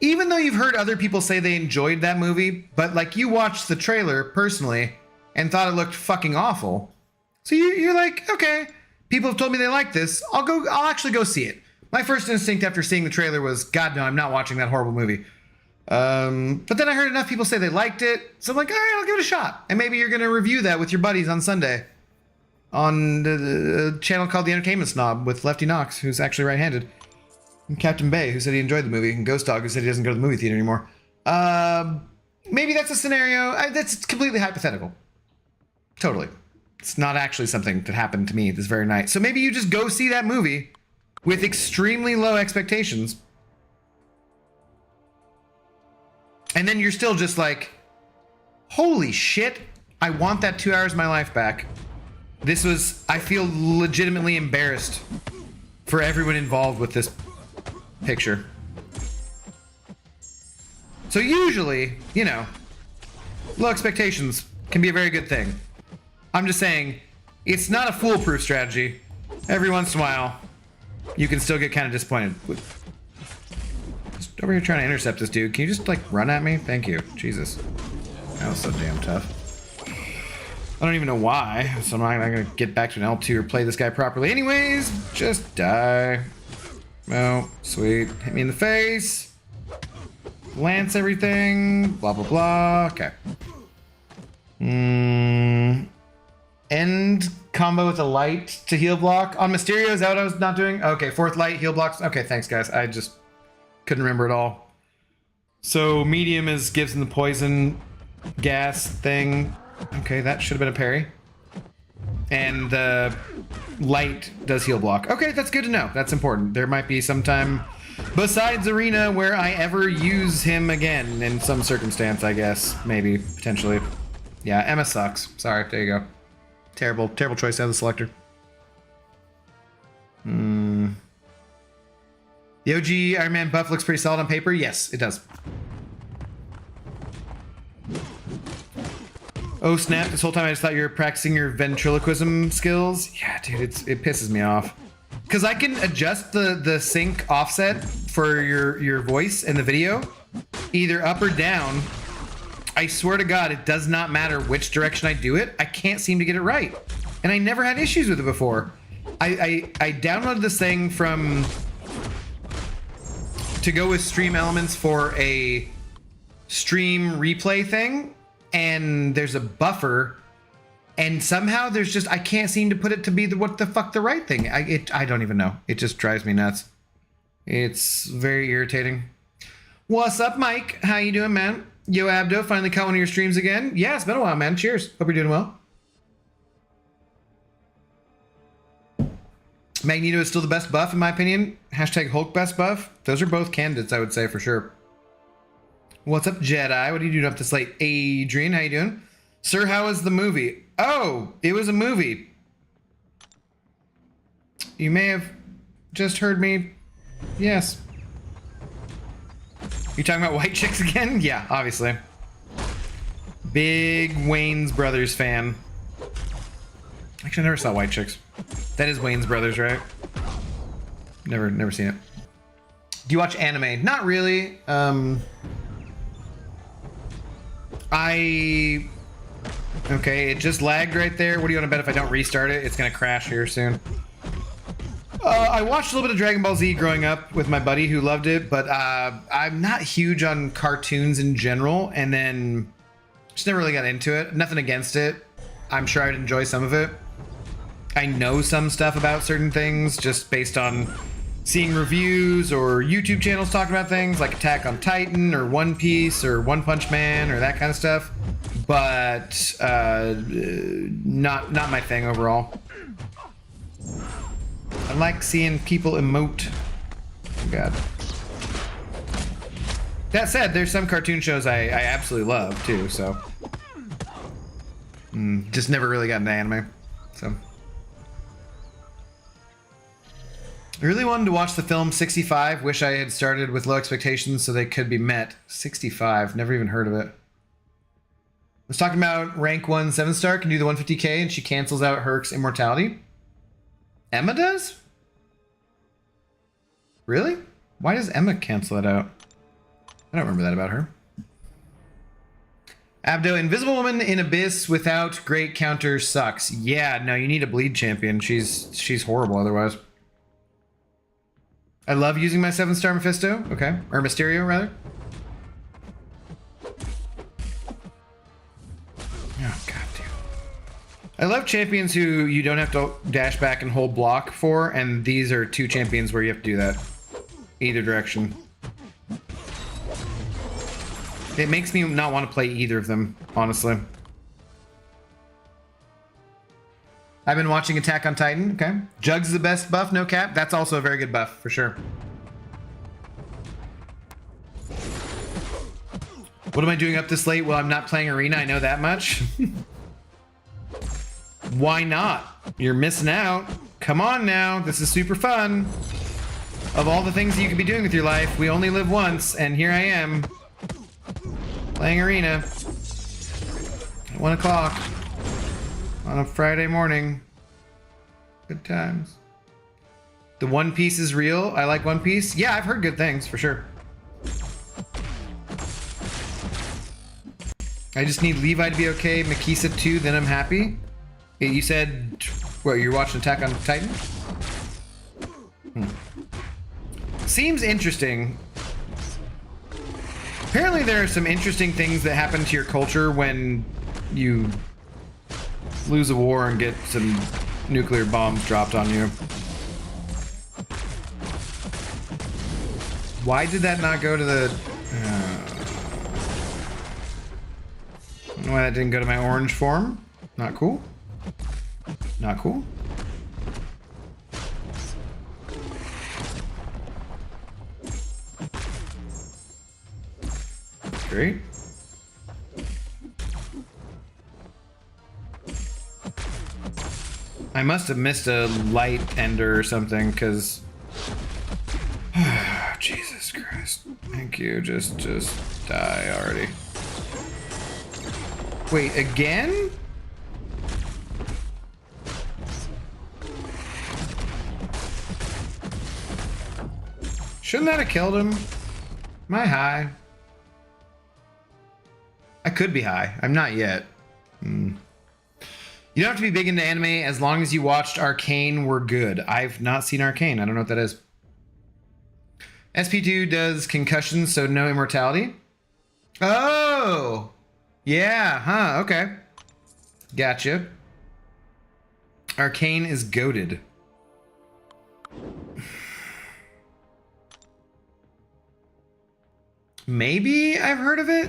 Even though you've heard other people say they enjoyed that movie, but like you watched the trailer personally and thought it looked fucking awful. So you're like, okay, people have told me they like this. I'll actually go see it. My first instinct after seeing the trailer was, God, no, I'm not watching that horrible movie. But then I heard enough people say they liked it. So I'm like, all right, I'll give it a shot. And maybe you're going to review that with your buddies on Sunday on the channel called The Entertainment Snob with Lefty Knox, who's actually right-handed. And Captain Bay, who said he enjoyed the movie. And Ghost Dog, who said he doesn't go to the movie theater anymore. Maybe that's a scenario. That's completely hypothetical. Totally. It's not actually something that happened to me this very night. So maybe you just go see that movie with extremely low expectations. And then you're still just like, holy shit, I want that 2 hours of my life back. I feel legitimately embarrassed for everyone involved with this picture. So usually, you know, low expectations can be a very good thing. I'm just saying, it's not a foolproof strategy. Every once in a while, you can still get kind of disappointed. Just over here trying to intercept this dude. Can you just, like, run at me? Thank you. Jesus. That was so damn tough. I don't even know why, so I'm not going to get back to an L2 or play this guy properly. Anyways, just die. Oh, sweet. Hit me in the face. Lance everything. Blah, blah, blah. Okay. End combo with a light to heal block. On Mysterio, is that what I was not doing? Okay, fourth light, heal blocks. Okay, thanks, guys. I just couldn't remember it all. So medium gives him the poison gas thing. Okay, that should have been a parry. And the light does heal block. Okay, that's good to know. That's important. There might be some time besides Arena where I ever use him again in some circumstance, I guess. Maybe, potentially. Yeah, Emma sucks. Sorry, there you go. Terrible, terrible choice out of the selector. The OG Iron Man buff looks pretty solid on paper. Yes, it does. Oh snap, this whole time I just thought you were practicing your ventriloquism skills. Yeah, dude, it pisses me off. Because I can adjust the sync offset for your voice in the video, either up or down. I swear to God, it does not matter which direction I do it. I can't seem to get it right. And I never had issues with it before. I downloaded this thing to go with Stream Elements for a stream replay thing. And there's a buffer. And somehow there's just, I can't seem to put it to be what the fuck the right thing. I don't even know. It just drives me nuts. It's very irritating. What's up, Mike? How you doing, man? Yo, Abdo, finally caught one of your streams again. Yeah, it's been a while, man. Cheers. Hope you're doing well. Magneto is still the best buff, in my opinion. Hashtag Hulk best buff. Those are both candidates, I would say, for sure. What's up, Jedi? What are you doing up this late? Adrian, how you doing? Sir, how was the movie? Oh, it was a movie. You may have just heard me. Yes. You talking about White Chicks again? Yeah, obviously. Big Wayne's Brothers fan. Actually, I never saw White Chicks. That is Wayne's Brothers, right? Never seen it. Do you watch anime? Not really. Okay, it just lagged right there. What do you want to bet if I don't restart it? It's gonna crash here soon. I watched a little bit of Dragon Ball Z growing up with my buddy who loved it, but I'm not huge on cartoons in general, and then just never really got into it. Nothing against it. I'm sure I'd enjoy some of it. I know some stuff about certain things just based on seeing reviews or YouTube channels talking about things like Attack on Titan or One Piece or One Punch Man or that kind of stuff, but not my thing overall. I like seeing people emote. Oh God. That said, there's some cartoon shows I absolutely love too, so. Just never really got into anime, so. I really wanted to watch the film 65. Wish I had started with low expectations so they could be met. 65, never even heard of it. I was talking about rank 1 7-star, can do the 150k, and she cancels out Herc's immortality. Emma does? Really? Why does Emma cancel it out? I don't remember that about her. Abdo, Invisible Woman in Abyss without great counter sucks. Yeah, no, you need a bleed champion. She's horrible otherwise. I love using my 7-star Mephisto. Okay. Or Mysterio, rather. Oh, God, dude. I love champions who you don't have to dash back and hold block for, and these are 2 champions where you have to do that. Either direction. It makes me not want to play either of them, honestly. I've been watching Attack on Titan, okay. Jugs is the best buff, no cap. That's also a very good buff, for sure. What am I doing up this late? Well, I'm not playing Arena, I know that much. Why not? You're missing out. Come on now, this is super fun. Of all the things that you could be doing with your life, we only live once, and here I am. Playing Arena. At 1 o'clock. On a Friday morning. Good times. The One Piece is real. I like One Piece. Yeah, I've heard good things, for sure. I just need Levi to be okay, Makisa too, then I'm happy. You said, what, you're watching Attack on Titan? Seems interesting. Apparently there are some interesting things that happen to your culture when you lose a war and get some nuclear bombs dropped on you. Why did that not go to the... I don't know why that didn't go to my orange form. Not cool. Not cool. Great. I must have missed a light ender or something, because... Jesus Christ. Thank you. Just die already. Wait, again? Shouldn't that have killed him? Am I high? I could be high. I'm not yet. You don't have to be big into anime as long as you watched Arcane. We're good. I've not seen Arcane. I don't know what that is. SP2 does concussion, so no immortality. Oh! Yeah, huh, okay. Gotcha. Arcane is goated. Maybe I've heard of it?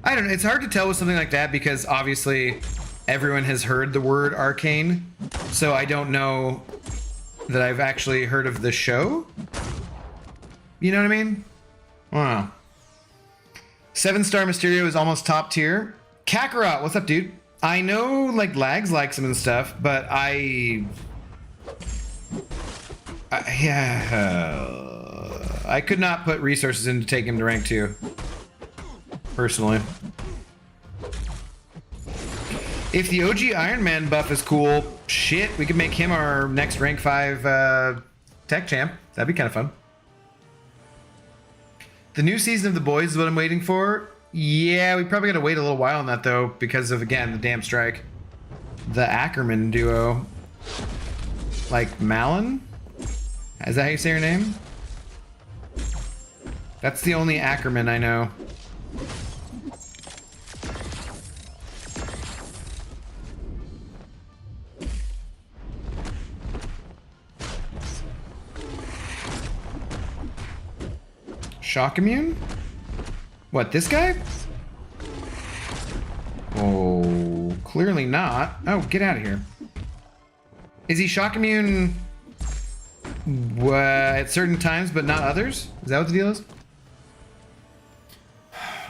I don't know. It's hard to tell with something like that because obviously everyone has heard the word Arcane. So I don't know that I've actually heard of the show. You know what I mean? Wow. 7-star Mysterio is almost top tier. Kakarot, what's up, dude? I know like Lags likes him and stuff, but I could not put resources in to take him to rank 2. Personally. If the OG Iron Man buff is cool, shit, we could make him our next rank 5 tech champ. That'd be kind of fun. The new season of The Boys is what I'm waiting for. Yeah, we probably gotta wait a little while on that though, because of, again, the damn strike. The Ackerman duo. Like Malin? Is that how you say her name? That's the only Ackerman I know. Shock immune? What, this guy? Oh, clearly not. Oh, get out of here. Is he shock immune at certain times but not others? Is that what the deal is?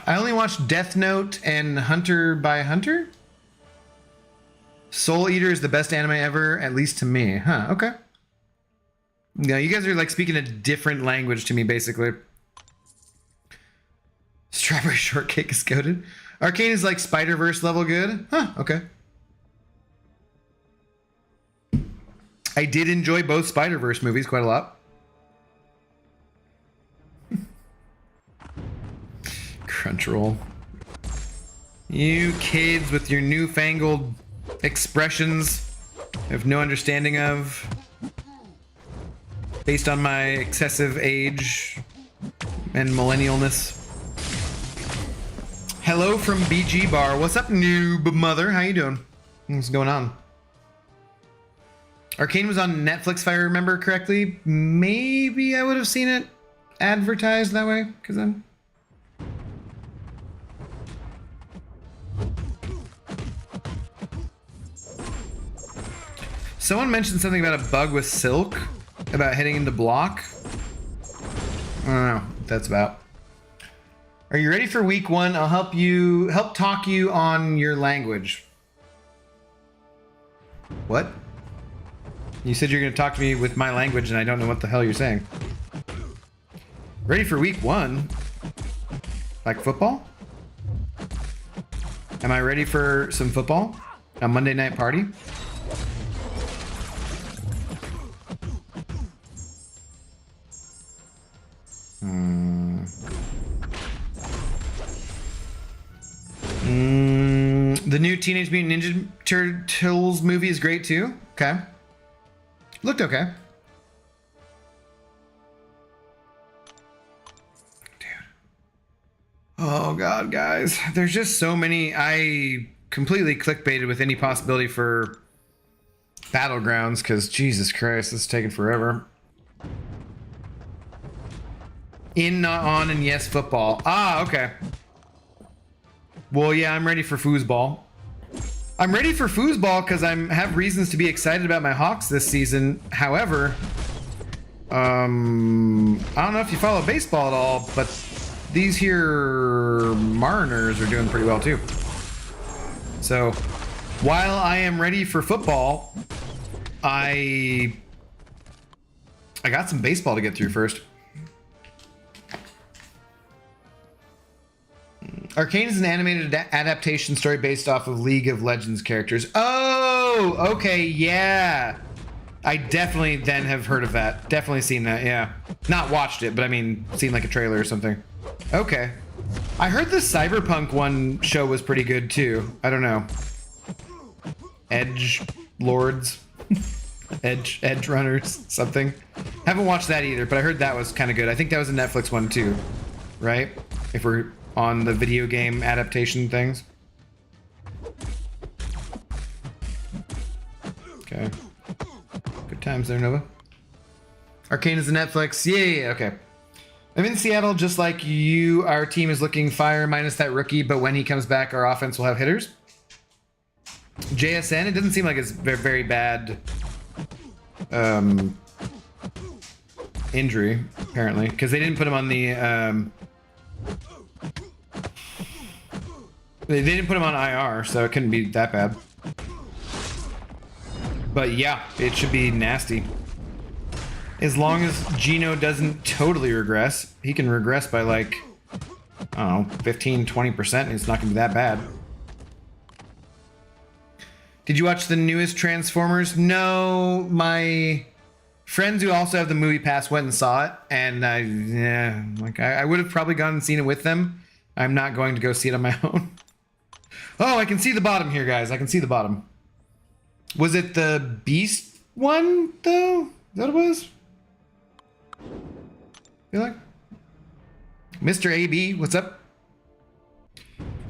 I only watched Death Note and Hunter by Hunter. Soul Eater is the best anime ever, at least to me. Huh, okay. No, you guys are like speaking a different language to me, basically. Strawberry Shortcake is goated. Arcane is like Spider-Verse level good. Huh, okay. I did enjoy both Spider-Verse movies quite a lot. Crunchyroll. You kids with your newfangled expressions I have no understanding of. Based on my excessive age and millennialness. Hello from BG Bar. What's up, noob mother? How you doing? What's going on? Arcane was on Netflix, if I remember correctly. Maybe I would have seen it advertised that way, because I'm... Someone mentioned something about a bug with Silk, about hitting into block. I don't know what that's about. Are you ready for week 1? I'll help talk you on your language. What? You said you're going to talk to me with my language and I don't know what the hell you're saying. Ready for week 1? Like football? Am I ready for some football? A Monday night party? The new Teenage Mutant Ninja Turtles movie is great too. Okay. Looked okay. Dude. Oh god, guys. There's just so many. I completely clickbaited with any possibility for Battlegrounds because Jesus Christ, this is taking forever. In, not on, and yes, football. Ah, okay. Well, yeah, I'm ready for foosball. I'm ready for foosball because I have reasons to be excited about my Hawks this season. However, I don't know if you follow baseball at all, but these here Mariners are doing pretty well too. So, while I am ready for football, I got some baseball to get through first. Arcane is an animated adaptation story based off of League of Legends characters. Oh, okay, yeah. I definitely then have heard of that. Definitely seen that, yeah. Not watched it, but I mean, seen like a trailer or something. Okay. I heard the Cyberpunk one show was pretty good too. I don't know. Edge Lords. Edge Runners, something. Haven't watched that either, but I heard that was kind of good. I think that was a Netflix one too, right? If we're on the video game adaptation things. Okay. Good times there, Nova. Arcane is the Netflix. Yeah, okay. I'm in Seattle just like you. Our team is looking fire minus that rookie, but when he comes back, our offense will have hitters. JSN, it doesn't seem like it's very bad injury, apparently, because they didn't put him on the... They didn't put him on IR, so it couldn't be that bad. But yeah, it should be nasty. As long as Gino doesn't totally regress. He can regress by like, I don't know, 15, 20%, and it's not gonna be that bad. Did you watch the newest Transformers? No, my friends who also have the movie pass went and saw it, and I would have probably gone and seen it with them. I'm not going to go see it on my own. Oh, I can see the bottom here, guys. I can see the bottom. Was it the Beast one, though? Is that what it was? Feel like? Mr. AB, what's up?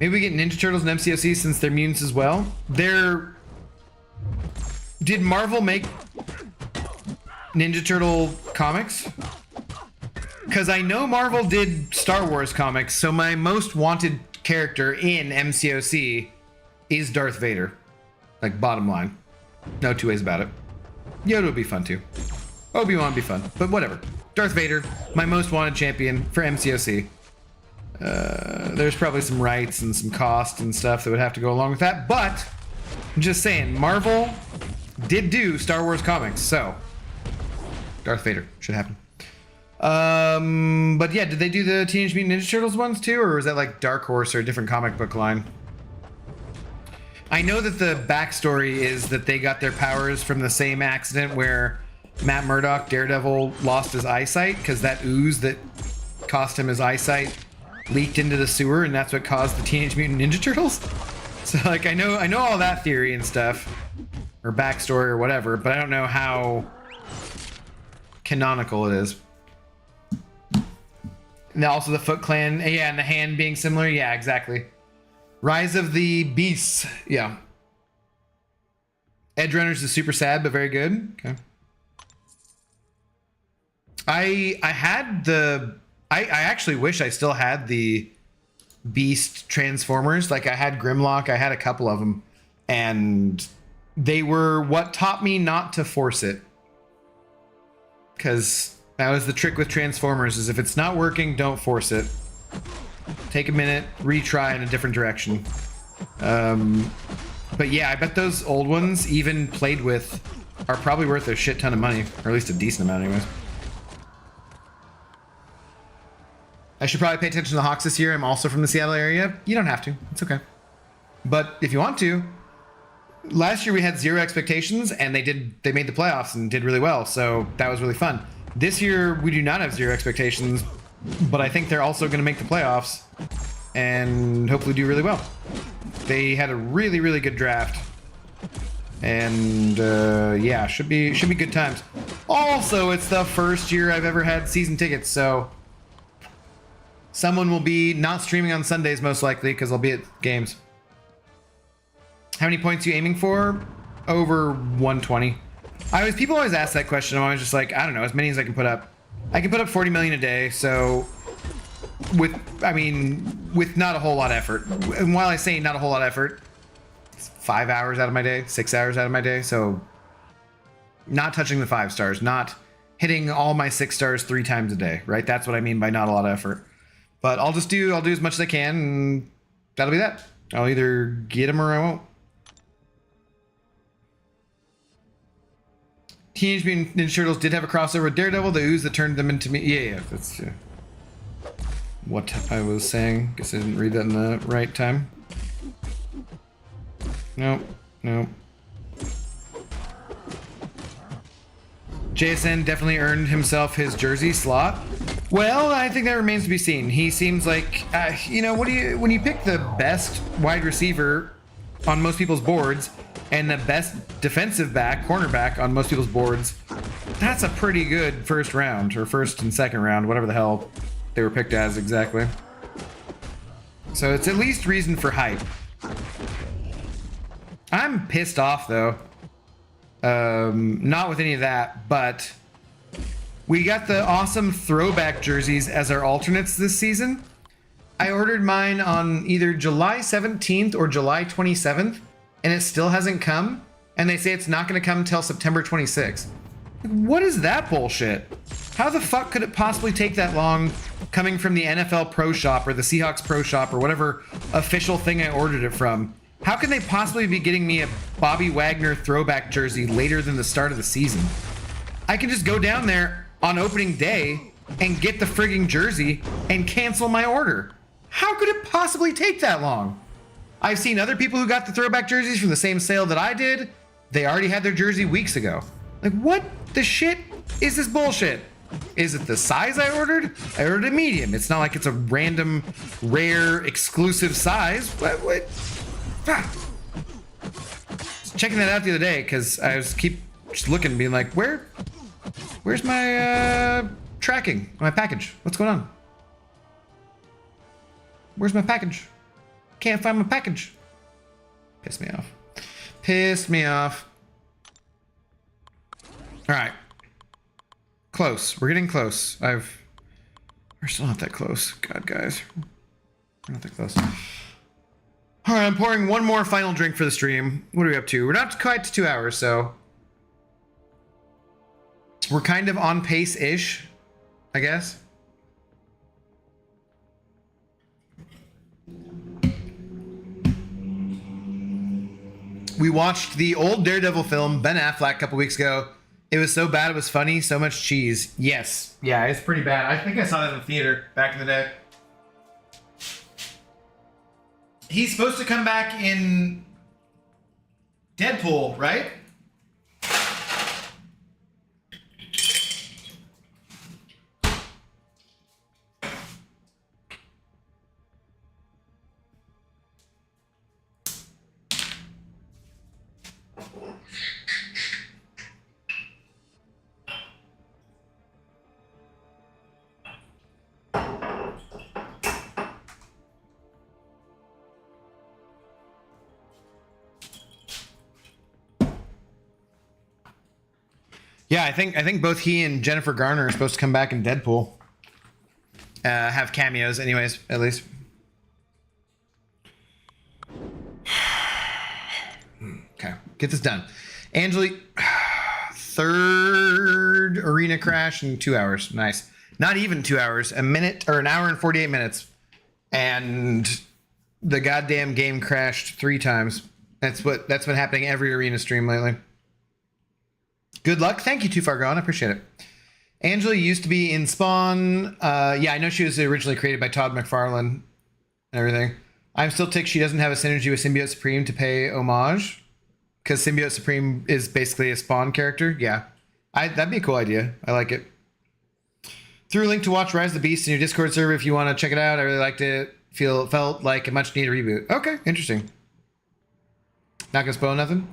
Maybe we get Ninja Turtles and MCOC since they're mutants as well. Did Marvel make Ninja Turtle comics? Because I know Marvel did Star Wars comics, so my most wanted character in MCOC is Darth Vader. Like, bottom line. No two ways about it. Yoda would be fun too. Obi-Wan would be fun, but whatever. Darth Vader, my most wanted champion for MCOC. There's probably some rights and some cost and stuff that would have to go along with that, but I'm just saying, Marvel did do Star Wars comics, so Darth Vader should happen. But yeah, did they do the Teenage Mutant Ninja Turtles ones too, or was that like Dark Horse or a different comic book line? I know that the backstory is that they got their powers from the same accident where Matt Murdock, Daredevil, lost his eyesight because that ooze that cost him his eyesight leaked into the sewer, and that's what caused the Teenage Mutant Ninja Turtles. So like I know all that theory and stuff, or backstory or whatever, but I don't know how canonical it is. And also the Foot Clan, yeah, and the hand being similar, yeah, exactly. Rise of the Beasts, yeah. Edge Runners is super sad, but very good. Okay. I actually wish I still had the Beast Transformers. Like I had Grimlock, I had a couple of them, and they were what taught me not to force it. Because that was the trick with Transformers, is if it's not working, don't force it. Take a minute, retry in a different direction. But yeah, I bet those old ones, even played with, are probably worth a shit ton of money, or at least a decent amount anyways. I should probably pay attention to the Hawks this year. I'm also from the Seattle area. You don't have to. It's okay. But if you want to, last year we had zero expectations, and they made the playoffs and did really well, so that was really fun. This year we do not have zero expectations, but I think they're also going to make the playoffs and hopefully do really well. They had a really, really good draft, and yeah, should be good times. Also, it's the first year I've ever had season tickets, so someone will be not streaming on Sundays most likely because I'll be at games. How many points are you aiming for? Over 120. People always ask that question. I'm always just like, I don't know, as many as I can put up. I can put up 40 million a day, so with not a whole lot of effort. And while I say not a whole lot of effort, it's 5 hours out of my day, 6 hours out of my day, so not touching the 5 stars, not hitting all my 6 stars 3 times a day, right? That's what I mean by not a lot of effort. But I'll do as much as I can, and that'll be that. I'll either get them or I won't. Teenage Mutant Ninja Turtles did have a crossover with Daredevil, the ooze that turned them into me. Yeah, that's what I was saying. Guess I didn't read that in the right time. Nope. JSN definitely earned himself his jersey slot. Well, I think that remains to be seen. He seems like, when you pick the best wide receiver on most people's boards and the best defensive cornerback on most people's boards, that's a pretty good first round, or first and second round, whatever the hell they were picked as exactly. So it's at least reason for hype. I'm pissed off though. Not with any of that, but we got the awesome throwback jerseys as our alternates this season. I ordered mine on either July 17th or July 27th, and it still hasn't come. And they say it's not going to come until September 26th. What is that bullshit? How the fuck could it possibly take that long coming from the NFL Pro Shop or the Seahawks Pro Shop or whatever official thing I ordered it from? How can they possibly be getting me a Bobby Wagner throwback jersey later than the start of the season? I can just go down there on opening day and get the frigging jersey and cancel my order. How could it possibly take that long? I've seen other people who got the throwback jerseys from the same sale that I did. They already had their jersey weeks ago. Like, what the shit is this bullshit? Is it the size I ordered? I ordered a medium. It's not like it's a random, rare, exclusive size. What? Ah. Checking that out the other day because I was just looking, being like, where's my tracking, my package? What's going on? Where's my package? Can't find my package. Piss me off. Piss me off. All right. Close. We're getting close. We're still not that close. God, guys. We're not that close. All right, I'm pouring one more final drink for the stream. What are we up to? We're not quite to 2 hours, so we're kind of on pace-ish, I guess. We watched the old Daredevil film, Ben Affleck, a couple weeks ago. It was so bad it was funny, so much cheese. Yes. Yeah, it's pretty bad. I think I saw that in the theater back in the day. He's supposed to come back in Deadpool, right? Yeah, I think both he and Jennifer Garner are supposed to come back in Deadpool. Have cameos, anyways, at least. Okay, get this done. Angelique, third arena crash in 2 hours. Nice. Not even 2 hours, a minute or an hour and 48 minutes. And the goddamn game crashed 3 times. That's been happening every arena stream lately. Good luck. Thank you, Too Far Gone. I appreciate it. Angela used to be in Spawn. Yeah, I know she was originally created by Todd McFarlane and everything. I'm still ticked she doesn't have a synergy with Symbiote Supreme to pay homage. Because Symbiote Supreme is basically a Spawn character. Yeah. That'd be a cool idea. I like it. Threw a link to watch Rise of the Beast in your Discord server if you want to check it out. I really liked it. Felt like a much needed reboot. Okay, interesting. Not gonna spoil nothing?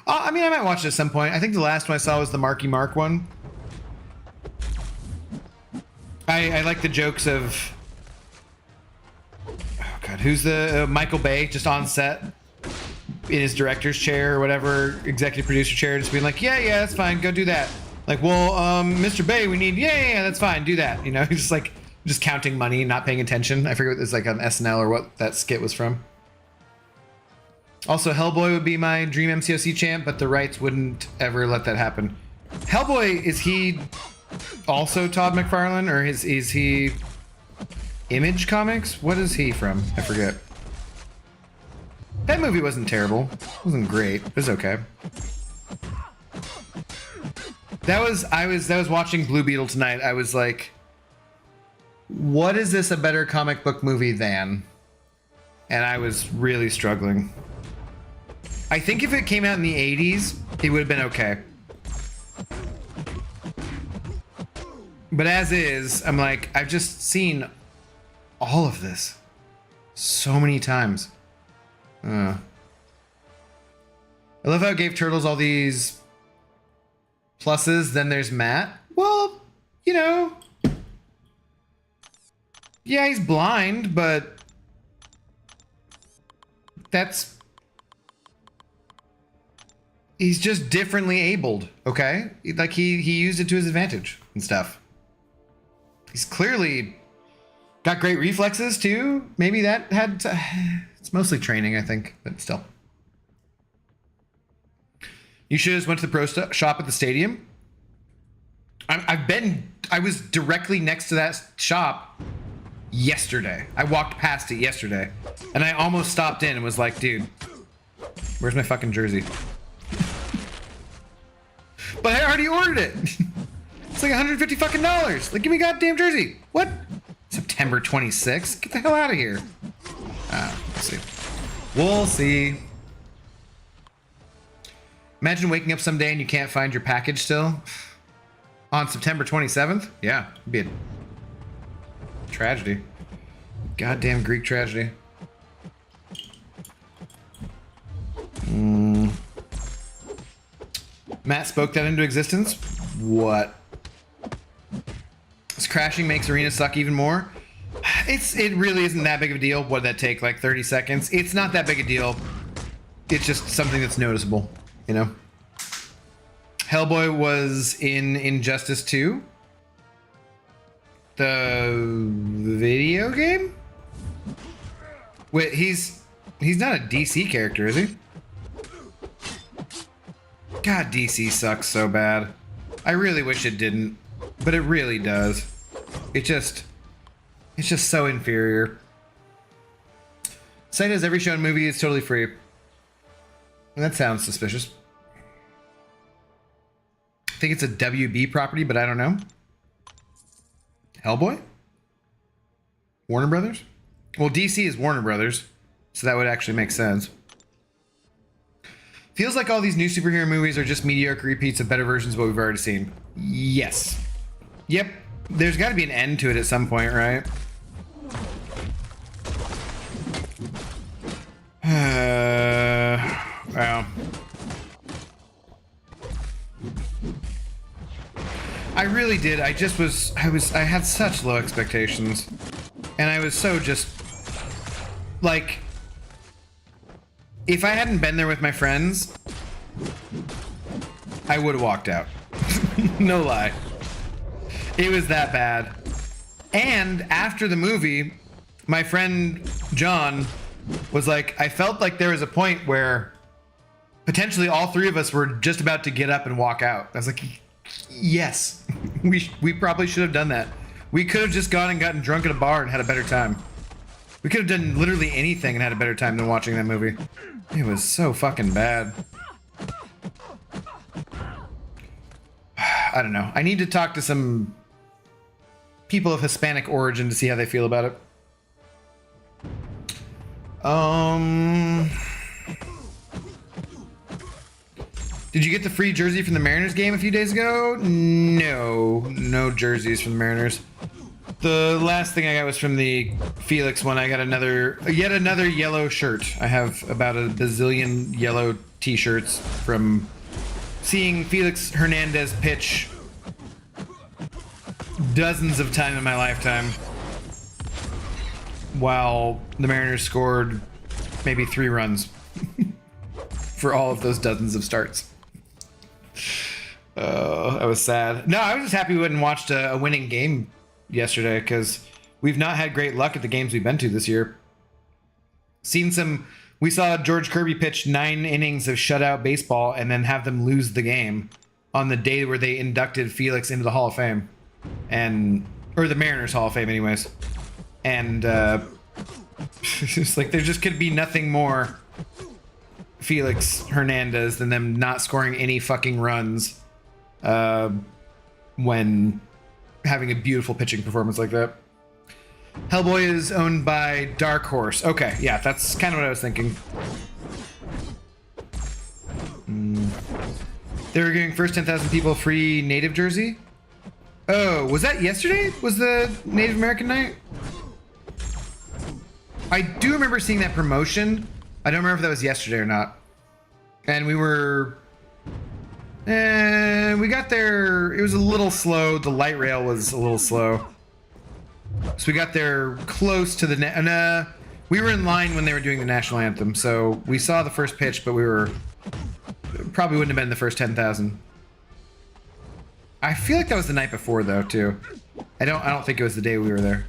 I mean, I might watch it at some point. I think the last one I saw was the Marky Mark one. I like the jokes of... Oh, God. Who's the... Michael Bay, just on set in his director's chair or whatever, executive producer chair, just being like, yeah, that's fine. Go do that. Like, well, Mr. Bay, we need... Yeah, that's fine. Do that. You know, he's just like... Just counting money, not paying attention. I forget what it's like on SNL or what that skit was from. Also, Hellboy would be my dream MCOC champ, but the rights wouldn't ever let that happen. Hellboy, is he also Todd McFarlane, or is he Image Comics? What is he from? I forget. That movie wasn't terrible. It wasn't great. It was okay. I was watching Blue Beetle tonight. I was like, what is this a better comic book movie than? And I was really struggling. I think if it came out in the 80s, it would have been okay. But as is, I'm like, I've just seen all of this so many times. I love how it gave Turtles all these pluses. Then there's Matt. Well, you know, yeah, he's blind, but he's just differently abled, okay? Like he used it to his advantage and stuff. He's clearly got great reflexes too. Maybe that had to, it's mostly training, I think, but still. You should have just went to the pro shop at the stadium. I was directly next to that shop yesterday. I walked past it yesterday and I almost stopped in and was like, dude, where's my fucking jersey? But I already ordered it. It's like $150 fucking dollars. Like, give me a goddamn jersey. What? September 26th? Get the hell out of here. We'll see. We'll see. Imagine waking up someday and you can't find your package still. On September 27th? Yeah, it'd be a tragedy. Goddamn Greek tragedy. Matt spoke that into existence? What? This crashing makes arena suck even more? It really isn't that big of a deal. What did that take? Like 30 seconds? It's not that big a deal. It's just something that's noticeable, you know? Hellboy was in Injustice 2. The video game? Wait, he's not a DC character, is he? God, DC sucks so bad. I really wish it didn't, but it really does. It's just so inferior. Site has every show and movie. It's totally free. That sounds suspicious. I think it's a WB property, but I don't know. Hellboy? Warner Brothers? Well, DC is Warner Brothers, so that would actually make sense. Feels like all these new superhero movies are just mediocre repeats of better versions of what we've already seen. Yes. Yep. There's got to be an end to it at some point, right? Wow. I really did. I had such low expectations. And I was so just like, if I hadn't been there with my friends, I would have walked out. No lie. It was that bad. And after the movie, my friend John was like, I felt like there was a point where potentially all three of us were just about to get up and walk out. I was like, yes, we probably should have done that. We could have just gone and gotten drunk at a bar and had a better time. We could have done literally anything and had a better time than watching that movie. It was so fucking bad. I don't know. I need to talk to some people of Hispanic origin to see how they feel about it. Did you get the free jersey from the Mariners game a few days ago? No jerseys from the Mariners. The last thing I got was from the Felix one. I got yet another yellow shirt. I have about a bazillion yellow t-shirts from seeing Felix Hernandez pitch dozens of times in my lifetime, while the Mariners scored maybe 3 runs for all of those dozens of starts. I was sad. No, I was just happy we went and watched a winning game yesterday, because we've not had great luck at the games we've been to this year. We saw George Kirby pitch 9 innings of shutout baseball and then have them lose the game on the day where they inducted Felix into the Hall of Fame, or the Mariners Hall of Fame anyways. And it's like there just could be nothing more Felix Hernandez than them not scoring any fucking runs when having a beautiful pitching performance like that. Hellboy is owned by Dark Horse. Okay, yeah, that's kind of what I was thinking. They were giving first 10,000 people free native jersey. Oh, was that yesterday? Was the Native American night? I do remember seeing that promotion. I don't remember if that was yesterday or not. And we got there, it was a little slow. The light rail was a little slow. So we got there close to the we were in line when they were doing the national anthem. So we saw the first pitch, but probably wouldn't have been the first 10,000. I feel like that was the night before though, too. I don't think it was the day we were there.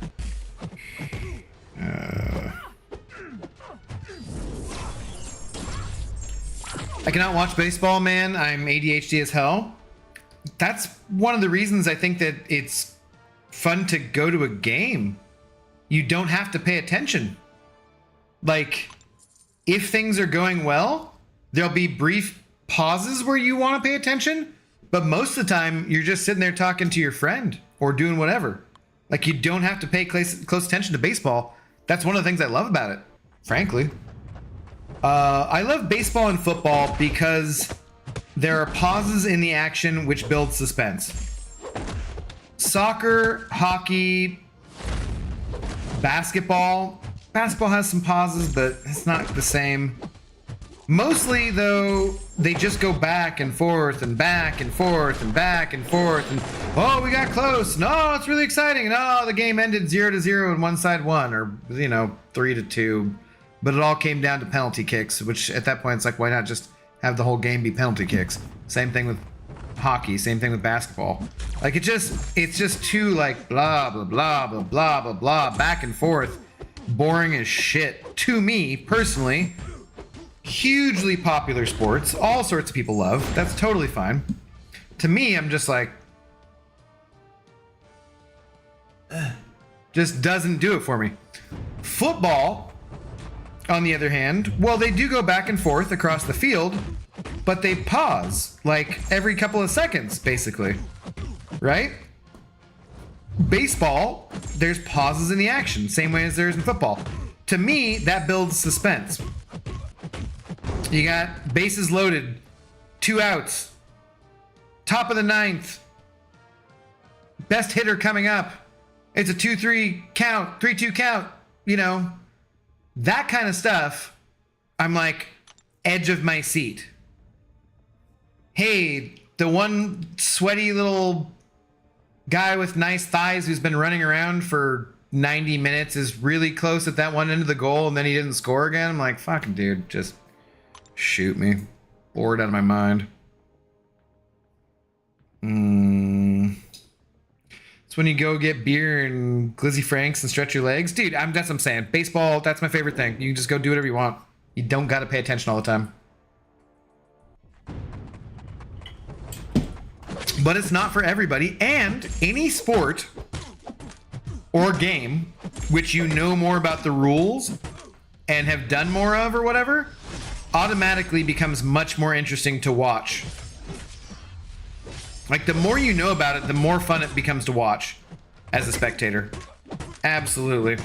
I cannot watch baseball, man. I'm ADHD as hell. That's one of the reasons I think that it's fun to go to a game. You don't have to pay attention. Like, if things are going well, there'll be brief pauses where you want to pay attention, but most of the time you're just sitting there talking to your friend or doing whatever. Like, you don't have to pay close attention to baseball. That's one of the things I love about it, frankly. I love baseball and football because there are pauses in the action which build suspense. Soccer, hockey, basketball has some pauses, but it's not the same. Mostly, though, they just go back and forth and back and forth and back and forth. And, oh, we got close. No, it's really exciting. No, the game ended 0-0 and one side won, or, 3-2. But it all came down to penalty kicks, which at that point, it's like, why not just have the whole game be penalty kicks? Same thing with hockey. Same thing with basketball. Like it's just too like blah blah blah blah blah blah blah back and forth, boring as shit to me personally. Hugely popular sports, all sorts of people love. That's totally fine. To me, I'm just like, just doesn't do it for me. Football, on the other hand, well, they do go back and forth across the field, but they pause like every couple of seconds, basically, right? Baseball, there's pauses in the action, same way as there is in football. To me, that builds suspense. You got bases loaded, 2 outs, top of the 9th, best hitter coming up. It's a 2-3 count, 3-2 count, you know, that kind of stuff. I'm like, edge of my seat. Hey, the one sweaty little guy with nice thighs who's been running around for 90 minutes is really close at that one end of the goal and then he didn't score again. I'm like, fucking dude, just shoot me. Bored out of my mind. It's when you go get beer and Glizzy Franks and stretch your legs. Dude, that's what I'm saying. Baseball, that's my favorite thing. You can just go do whatever you want. You don't got to pay attention all the time. But it's not for everybody. And any sport or game which you know more about the rules and have done more of or whatever automatically becomes much more interesting to watch. Like, the more you know about it, the more fun it becomes to watch as a spectator. Absolutely.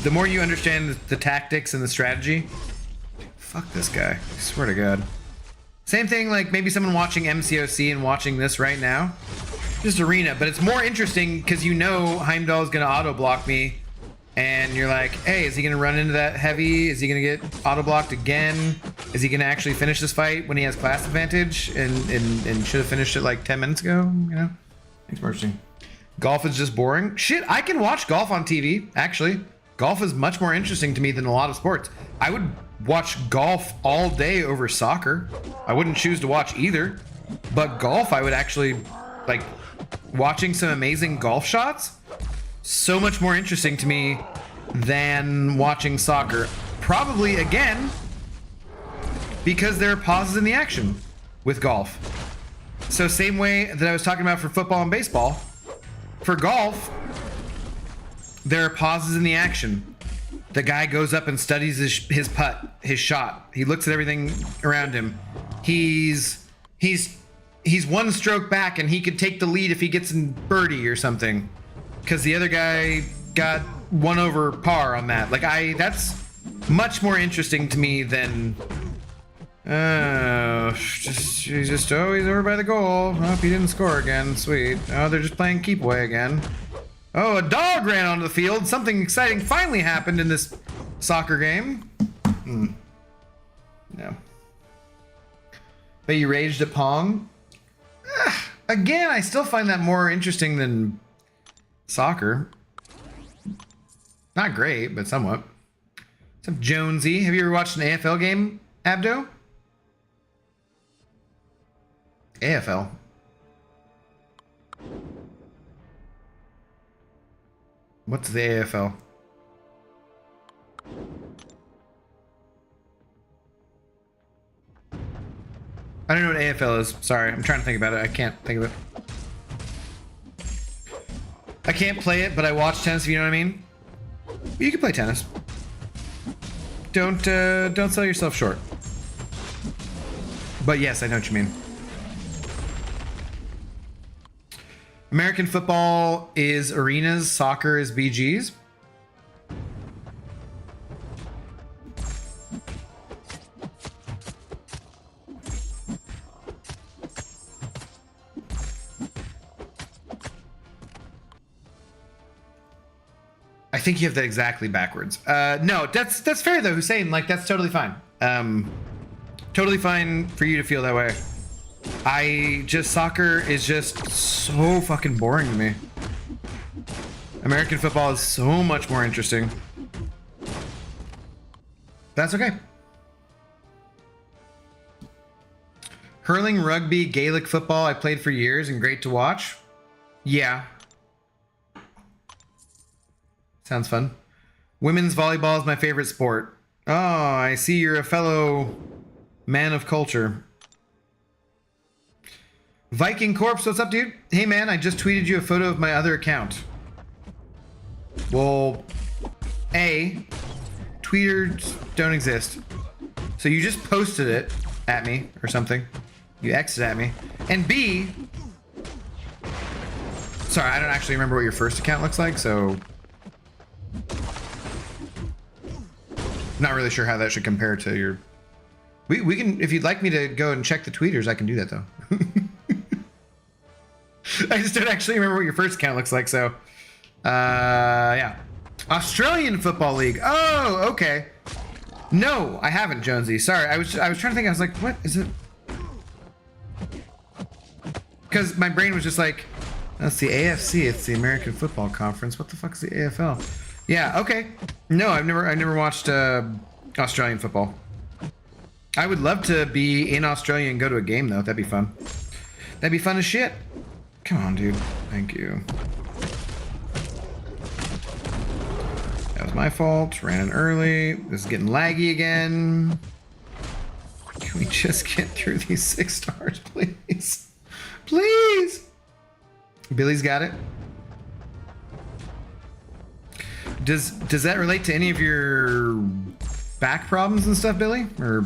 The more you understand the tactics and the strategy. Fuck this guy. I swear to God. Same thing, like maybe someone watching MCOC and watching this right now. Just Arena, but it's more interesting because you know Heimdall is going to auto block me. And you're like, hey, is he going to run into that heavy? Is he going to get auto-blocked again? Is he going to actually finish this fight when he has class advantage and should have finished it like 10 minutes ago? You know? Thanks for interesting. Golf is just boring. Shit, I can watch golf on TV, actually. Golf is much more interesting to me than a lot of sports. I would watch golf all day over soccer. I wouldn't choose to watch either. But golf, I would actually, like, watching some amazing golf shots, so much more interesting to me than watching soccer. Probably, again, because there are pauses in the action with golf. So same way that I was talking about for football and baseball, for golf, there are pauses in the action. The guy goes up and studies his putt, his shot. He looks at everything around him. He's one stroke back and he could take the lead if he gets in birdie or something. Because the other guy got 1 over par on that. Like, that's much more interesting to me than he's over by the goal. Oh, if he didn't score again, sweet. Oh, they're just playing keep away again. Oh, a dog ran onto the field. Something exciting finally happened in this soccer game. No. But you raged at Pong? Again, I still find that more interesting than soccer. Not great, but somewhat. What's up, Jonesy? Have you ever watched an AFL game, Abdo? AFL. What's the AFL? I don't know what AFL is. Sorry, I'm trying to think about it. I can't think of it. I can't play it, but I watch tennis, if you know what I mean. You can play tennis. Don't sell yourself short. But yes, I know what you mean. American football is arenas, soccer is BGs. I think you have that exactly backwards. No, that's fair though, Hussein. Like, that's totally fine. Totally fine for you to feel that way. Soccer is just so fucking boring to me. American football is so much more interesting. That's okay. Hurling, rugby, Gaelic football, I played for years and great to watch. Yeah. Sounds fun. Women's volleyball is my favorite sport. Oh, I see you're a fellow man of culture. Viking Corpse, what's up, dude? Hey, man, I just tweeted you a photo of my other account. Well, A, tweeters don't exist. So you just posted it at me or something. You X'd at me. And B, sorry, I don't actually remember what your first account looks like, so not really sure how that should compare to your... We can, if you'd like me to go and check the tweeters, I can do that, though. I just don't actually remember what your first account looks like, so... yeah. Australian Football League. Oh, okay. No, I haven't, Jonesy. Sorry, I was trying to think. I was like, what is it? Because my brain was just like, that's the AFC. It's the American Football Conference. What the fuck is the AFL? Yeah. Okay. No, I've never watched Australian football. I would love to be in Australia and go to a game, though. That'd be fun. That'd be fun as shit. Come on, dude. Thank you. That was my fault. Ran in early. This is getting laggy again. Can we just get through these 6 stars, please? Please! Billy's got it. Does that relate to any of your back problems and stuff, Billy? Or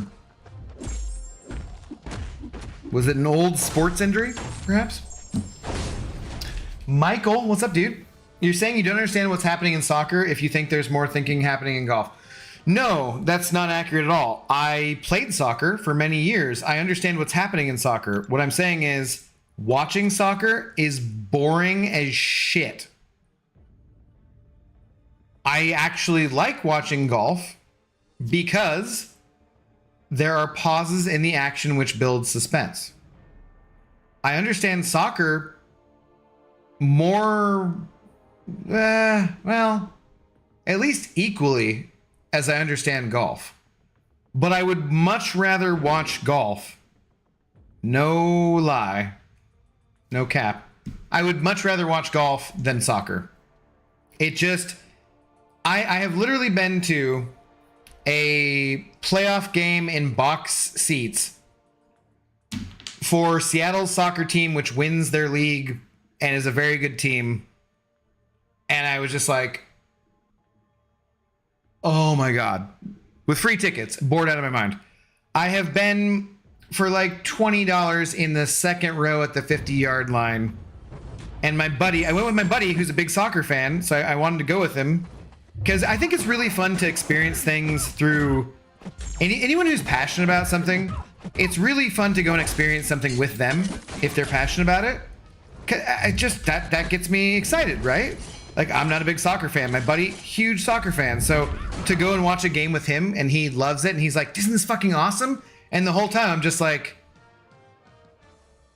was it an old sports injury, perhaps? Michael, what's up, dude? You're saying you don't understand what's happening in soccer if you think there's more thinking happening in golf. No, that's not accurate at all. I played soccer for many years. I understand what's happening in soccer. What I'm saying is watching soccer is boring as shit. I actually like watching golf because there are pauses in the action which build suspense. I understand soccer more, well, at least equally as I understand golf. But I would much rather watch golf. No lie. No cap. I would much rather watch golf than soccer. It just... I have literally been to a playoff game in box seats for Seattle's soccer team, which wins their league and is a very good team. And I was just like, oh my God. With free tickets, bored out of my mind. I have been for like $20 in the second row at the 50-yard line. And my buddy, I went with my buddy who's a big soccer fan, so I wanted to go with him. Because I think it's really fun to experience things through anyone who's passionate about something. It's really fun to go and experience something with them if they're passionate about it. That gets me excited, right? Like, I'm not a big soccer fan. My buddy, huge soccer fan. So to go and watch a game with him and he loves it and he's like, isn't this fucking awesome? And the whole time I'm just like,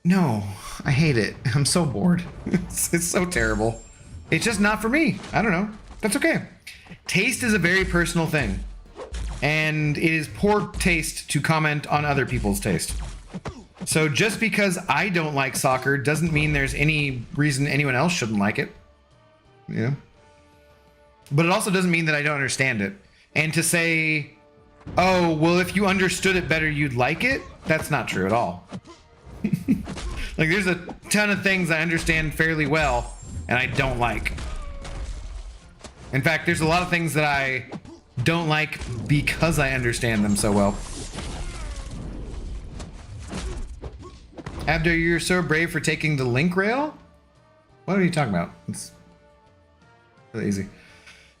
no, I hate it. I'm so bored. It's so terrible. It's just not for me. I don't know. That's okay. Taste is a very personal thing, and it is poor taste to comment on other people's taste. So just because I don't like soccer doesn't mean there's any reason anyone else shouldn't like it. Yeah. But it also doesn't mean that I don't understand it. And to say, oh, well, if you understood it better, you'd like it, that's not true at all. Like, there's a ton of things I understand fairly well, and I don't like. In fact, there's a lot of things that I don't like because I understand them so well. Abdo, you're so brave for taking the link rail? What are you talking about? It's really easy.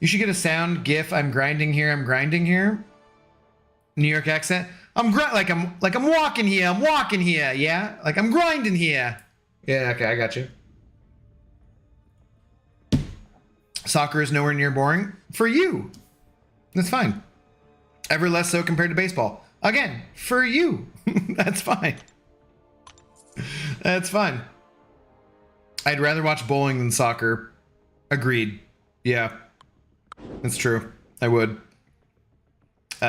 You should get a sound GIF. I'm grinding here. I'm grinding here. New York accent. I'm walking here. I'm walking here. Yeah, like I'm grinding here. Yeah. Okay, I got you. Soccer is nowhere near boring for you. That's fine. Ever less so compared to baseball. Again, for you. That's fine. That's fine. I'd rather watch bowling than soccer. Agreed. Yeah. That's true. I would. I'd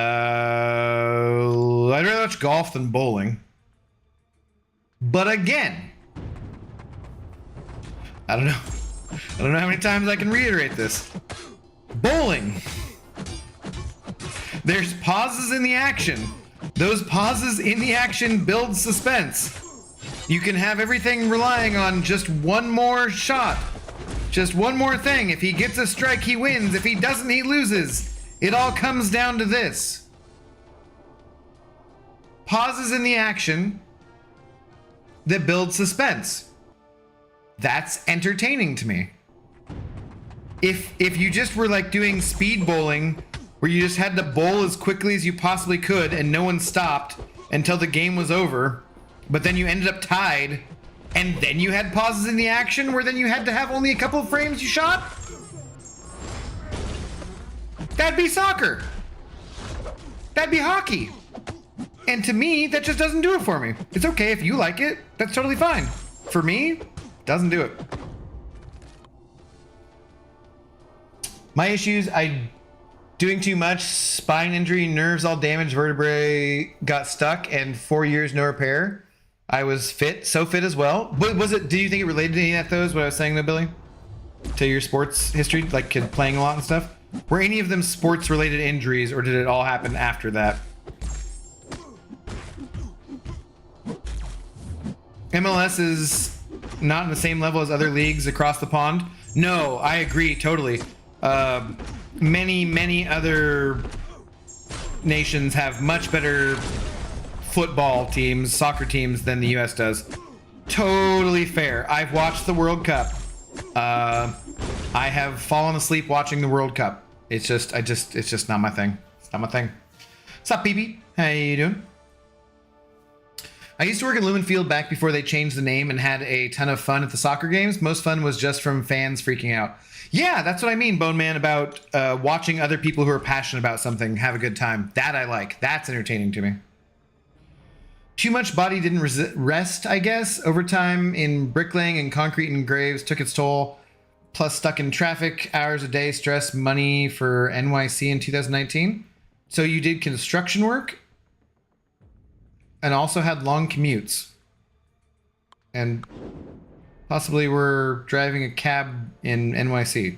rather watch golf than bowling. But again, I don't know. I don't know how many times I can reiterate this. Bowling. There's pauses in the action. Those pauses in the action build suspense. You can have everything relying on just one more shot. Just one more thing. If he gets a strike, he wins. If he doesn't, he loses. It all comes down to this. Pauses in the action that build suspense. That's entertaining to me. If you just were like doing speed bowling, where you just had to bowl as quickly as you possibly could and no one stopped until the game was over, but then you ended up tied, and then you had pauses in the action where then you had to have only a couple of frames you shot? That'd be soccer. That'd be hockey. And to me, that just doesn't do it for me. It's okay if you like it. That's totally fine. For me, doesn't do it. My issues, doing too much, spine injury, nerves all damaged, vertebrae got stuck, and 4 years no repair. I was fit, so fit as well. But do you think it related to any of those, what I was saying though, Billy? To your sports history, like playing a lot and stuff? Were any of them sports related injuries, or did it all happen after that? MLS is not in the same level as other leagues across the pond. No, I agree totally. Many other nations have much better football teams, soccer teams than the US does. Totally fair. I've watched the World Cup. I have fallen asleep watching the World Cup. It's just not my thing. It's not my thing. What's up, BB? How you doing? I used to work at Lumen Field back before they changed the name and had a ton of fun at the soccer games. Most fun was just from fans freaking out. Yeah, that's what I mean, Bone Man, about watching other people who are passionate about something have a good time. That I like. That's entertaining to me. Too much body didn't rest, I guess. Overtime in bricklaying and concrete and graves took its toll. Plus stuck in traffic, hours a day, stress, money for NYC in 2019. So you did construction work and also had long commutes. And possibly were driving a cab in NYC.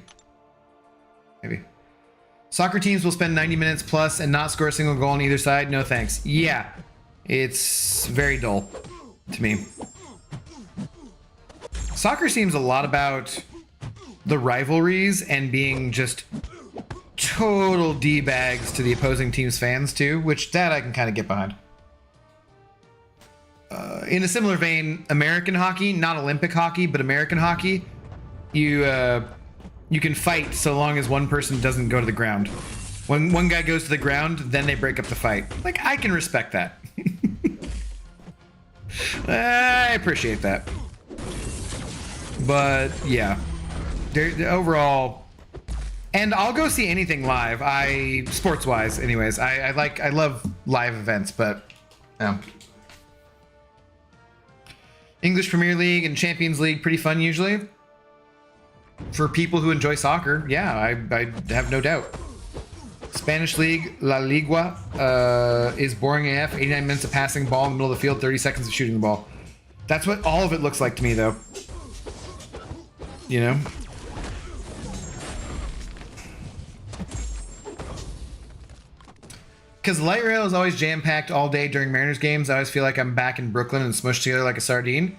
Maybe. Soccer teams will spend 90 minutes plus and not score a single goal on either side. No thanks. Yeah, it's very dull to me. Soccer seems a lot about the rivalries and being just total D-bags to the opposing team's fans too, which that I can kind of get behind. In a similar vein, American hockey, not Olympic hockey, but American hockey, you can fight so long as one person doesn't go to the ground. When one guy goes to the ground, then they break up the fight. Like, I can respect that. I appreciate that. But yeah, overall, and I'll go see anything live. Sports wise, anyways. I love live events, but yeah. English Premier League and Champions League, pretty fun usually. For people who enjoy soccer, yeah, I have no doubt. Spanish League, La Liga, is boring AF. 89 minutes of passing ball in the middle of the field, 30 seconds of shooting the ball. That's what all of it looks like to me, though. You know? Because light rail is always jam-packed all day during Mariners games. I always feel like I'm back in Brooklyn and smushed together like a sardine.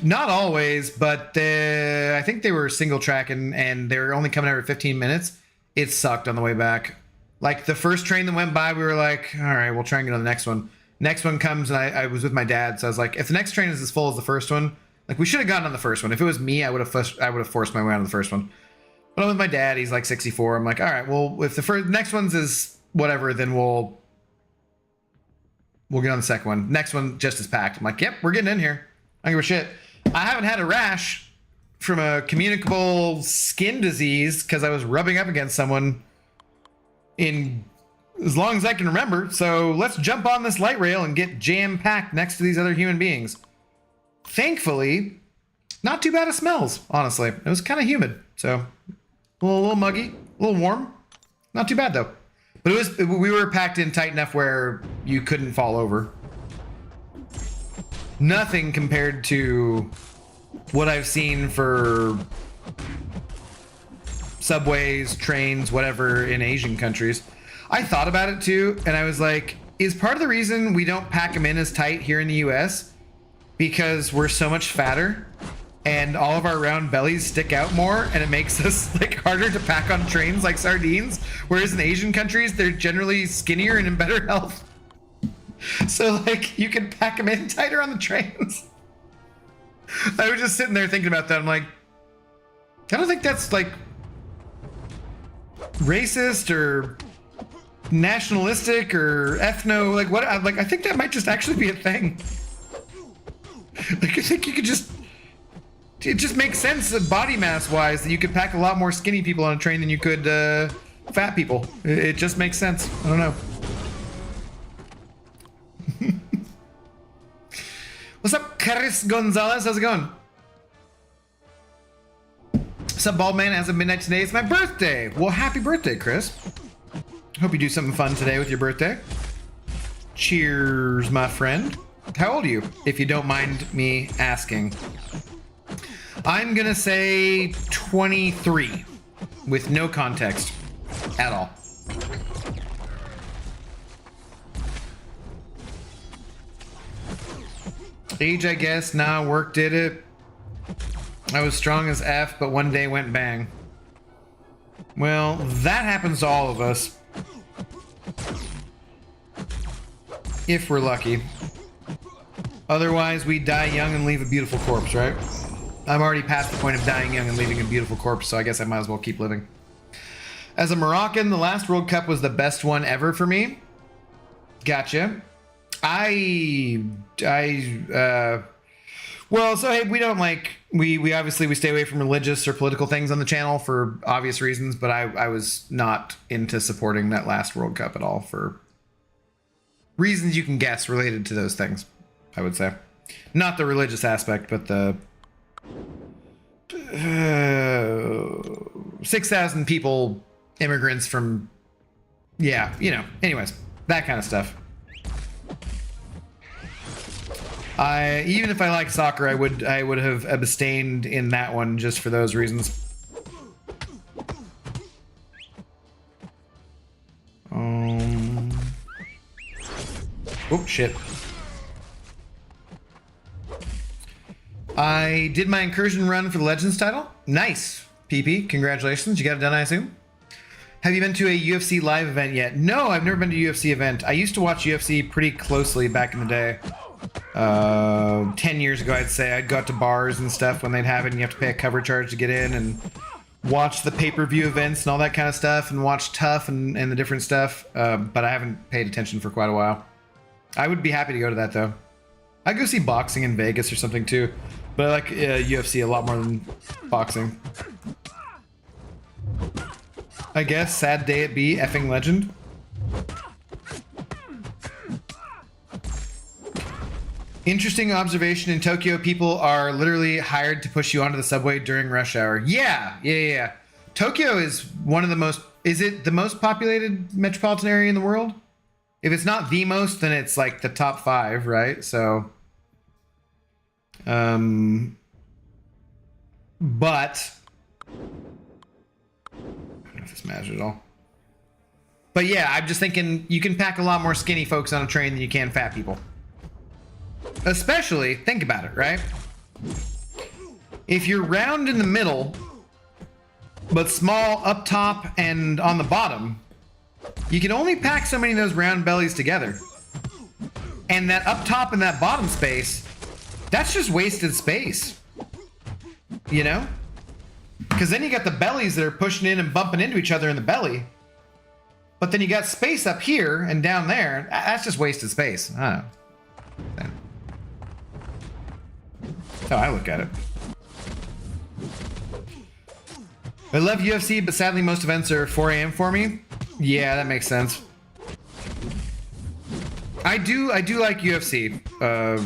Not always, but I think they were single track and they were only coming every 15 minutes. It sucked on the way back. Like the first train that went by, we were like, all right, we'll try and get on the next one. Next one comes, and I was with my dad, so I was like, if the next train is as full as the first one, like we should have gotten on the first one. If it was me, I would have forced my way on the first one. But I'm with my dad. He's like 64. I'm like, all right, well, if the next one's is whatever, then we'll get on the second one. Next one just as packed. I'm like, yep, we're getting in here. I don't give a shit. I haven't had a rash from a communicable skin disease because I was rubbing up against someone in as long as I can remember. So let's jump on this light rail and get jam-packed next to these other human beings. Thankfully, not too bad of smells, honestly. It was kind of humid, so a little muggy, a little warm. Not too bad, though. But we were packed in tight enough where you couldn't fall over. nothing compared to what I've seen for subways, trains, whatever in Asian countries. I thought about it too, and I was like, is part of the reason we don't pack them in as tight here in the US because we're so much fatter and all of our round bellies stick out more, and it makes us like harder to pack on trains like sardines, whereas in Asian countries they're generally skinnier and in better health. So like you can pack them in tighter on the trains. I was just sitting there thinking about that. I'm like, I don't think that's like racist or nationalistic or ethno, like what, like I think that might just actually be a thing. Like I think you could just, it just makes sense body mass wise that you could pack a lot more skinny people on a train than you could fat people. It just makes sense. I don't know. What's up, Chris Gonzalez? How's it going? What's up, bald man? As of midnight today, it's my birthday. Well, happy birthday, Chris. Hope you do something fun today with your birthday. Cheers, my friend. How old are you, if you don't mind me asking? I'm gonna say 23, with no context at all. Age, I guess. Nah, work did it. I was strong as F, but one day went bang. Well, that happens to all of us. If we're lucky. Otherwise, we die young and leave a beautiful corpse, right? I'm already past the point of dying young and leaving a beautiful corpse, so I guess I might as well keep living. As a Moroccan, the last World Cup was the best one ever for me. Gotcha. Well, so hey, we don't like, we obviously we stay away from religious or political things on the channel for obvious reasons, but I was not into supporting that last World Cup at all for reasons you can guess related to those things, I would say. Not the religious aspect, but the 6,000 people, immigrants from, yeah, you know, anyways, that kind of stuff. Even if I like soccer, I would have abstained in that one just for those reasons. Oh shit. I did my incursion run for the Legends title. Nice, PP. Congratulations. You got it done, I assume. Have you been to a UFC live event yet? No, I've never been to a UFC event. I used to watch UFC pretty closely back in the day. 10 years ago, I'd say. I'd go out to bars and stuff when they'd have it, and you have to pay a cover charge to get in, and watch the pay-per-view events and all that kind of stuff, and watch Tough and the different stuff. But I haven't paid attention for quite a while. I would be happy to go to that, though. I'd go see boxing in Vegas or something, too. But I like UFC a lot more than boxing. I guess, sad day it be, effing legend. Interesting observation. In Tokyo, people are literally hired to push you onto the subway during rush hour. Yeah. Tokyo is one of the most, is it the most populated metropolitan area in the world? If it's not the most, then it's like the top 5, right? So, but I don't know if this matters at all. But yeah, I'm just thinking you can pack a lot more skinny folks on a train than you can fat people. Especially, think about it, right? If you're round in the middle, but small up top and on the bottom, you can only pack so many of those round bellies together. And that up top and that bottom space, that's just wasted space. You know? Because then you got the bellies that are pushing in and bumping into each other in the belly. But then you got space up here and down there. That's just wasted space. I don't know. That's how I look at it. I love UFC, but sadly most events are 4 a.m. for me. Yeah, that makes sense. I do like UFC.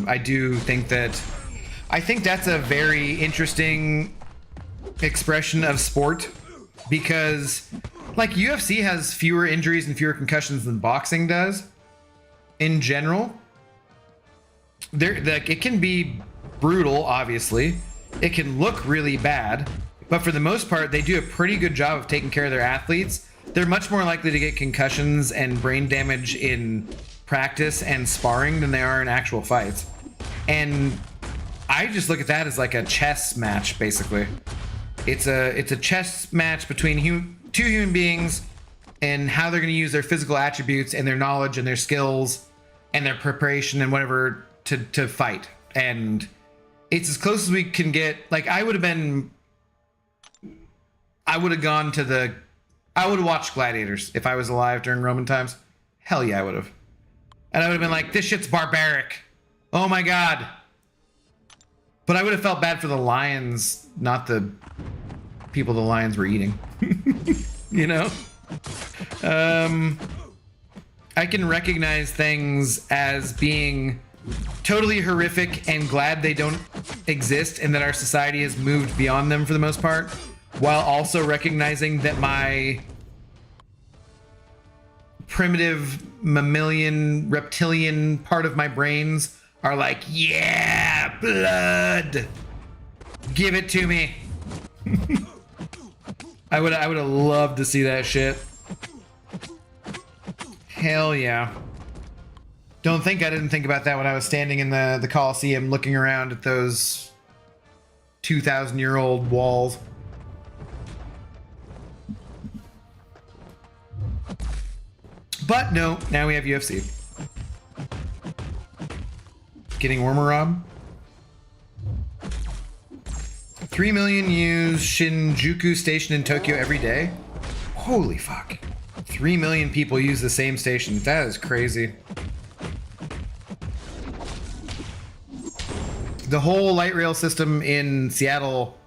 I do think that's a very interesting expression of sport, because like UFC has fewer injuries and fewer concussions than boxing does in general. like, it can be brutal, obviously. It can look really bad, but for the most part, they do a pretty good job of taking care of their athletes. They're much more likely to get concussions and brain damage in practice and sparring than they are in actual fights. And I just look at that as like a chess match, basically. It's a chess match between two human beings and how they're going to use their physical attributes and their knowledge and their skills and their preparation and whatever to fight. And it's as close as we can get. Like, I would have watched Gladiators if I was alive during Roman times. Hell yeah, I would have. And I would have been like, this shit's barbaric. Oh my God. But I would have felt bad for the lions, not the people the lions were eating. You know? I can recognize things as being totally horrific and glad they don't exist and that our society has moved beyond them for the most part, while also recognizing that my primitive mammalian reptilian part of my brains are like, yeah, blood, give it to me. I would have loved to see that shit. Hell yeah. Don't think I didn't think about that when I was standing in the Coliseum looking around at those 2,000-year-old walls. But no, now we have UFC. Getting warmer, Rob? 3 million use Shinjuku Station in Tokyo every day? Holy fuck. 3 million people use the same station. That is crazy. The whole light rail system in Seattle,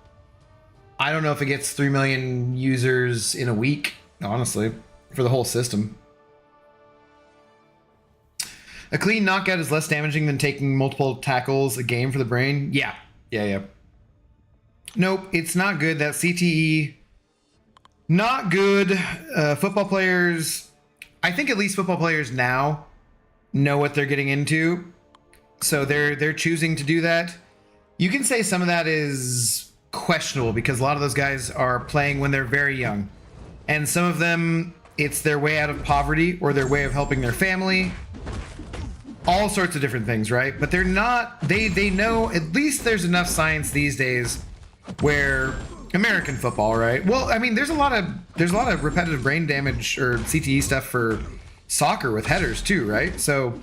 I don't know if it gets 3 million users in a week, honestly, for the whole system. A clean knockout is less damaging than taking multiple tackles a game for the brain. Yeah. Nope, it's not good. That CTE, not good. Football players, I think at least football players now know what they're getting into, so they're choosing to do that. You can say some of that is questionable because a lot of those guys are playing when they're very young, and some of them, it's their way out of poverty or their way of helping their family. All sorts of different things, right? But they're not, they know, at least there's enough science these days where American football, right? Well, I mean, there's a lot of repetitive brain damage or CTE stuff for soccer with headers too, right? So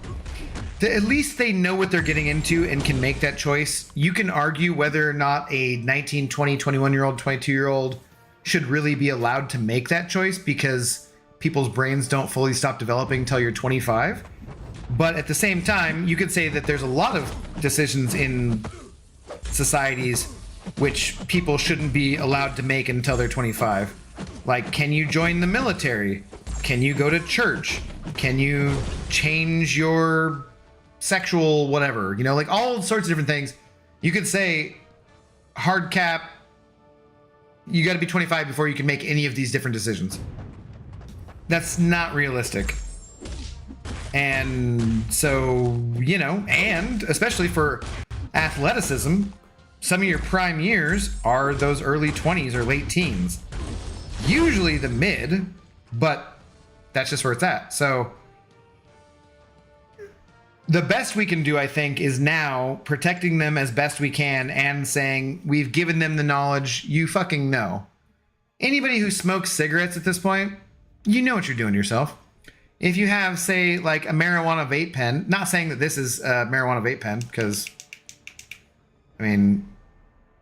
at least they know what they're getting into and can make that choice. You can argue whether or not a 19, 20, 21-year-old, 22-year-old should really be allowed to make that choice because people's brains don't fully stop developing until you're 25. But at the same time, you could say that there's a lot of decisions in societies which people shouldn't be allowed to make until they're 25. Like, can you join the military? Can you go to church? Can you change your sexual whatever? You know, like all sorts of different things. You could say hard cap, you got to be 25 before you can make any of these different decisions. That's not realistic. And so, you know, and especially for athleticism, some of your prime years are those early 20s or late teens. Usually the mid, but that's just where it's at. So the best we can do, I think, is now protecting them as best we can and saying, we've given them the knowledge, you fucking know. Anybody who smokes cigarettes at this point, you know what you're doing to yourself. If you have, say, like a marijuana vape pen, not saying that this is a marijuana vape pen, because, I mean,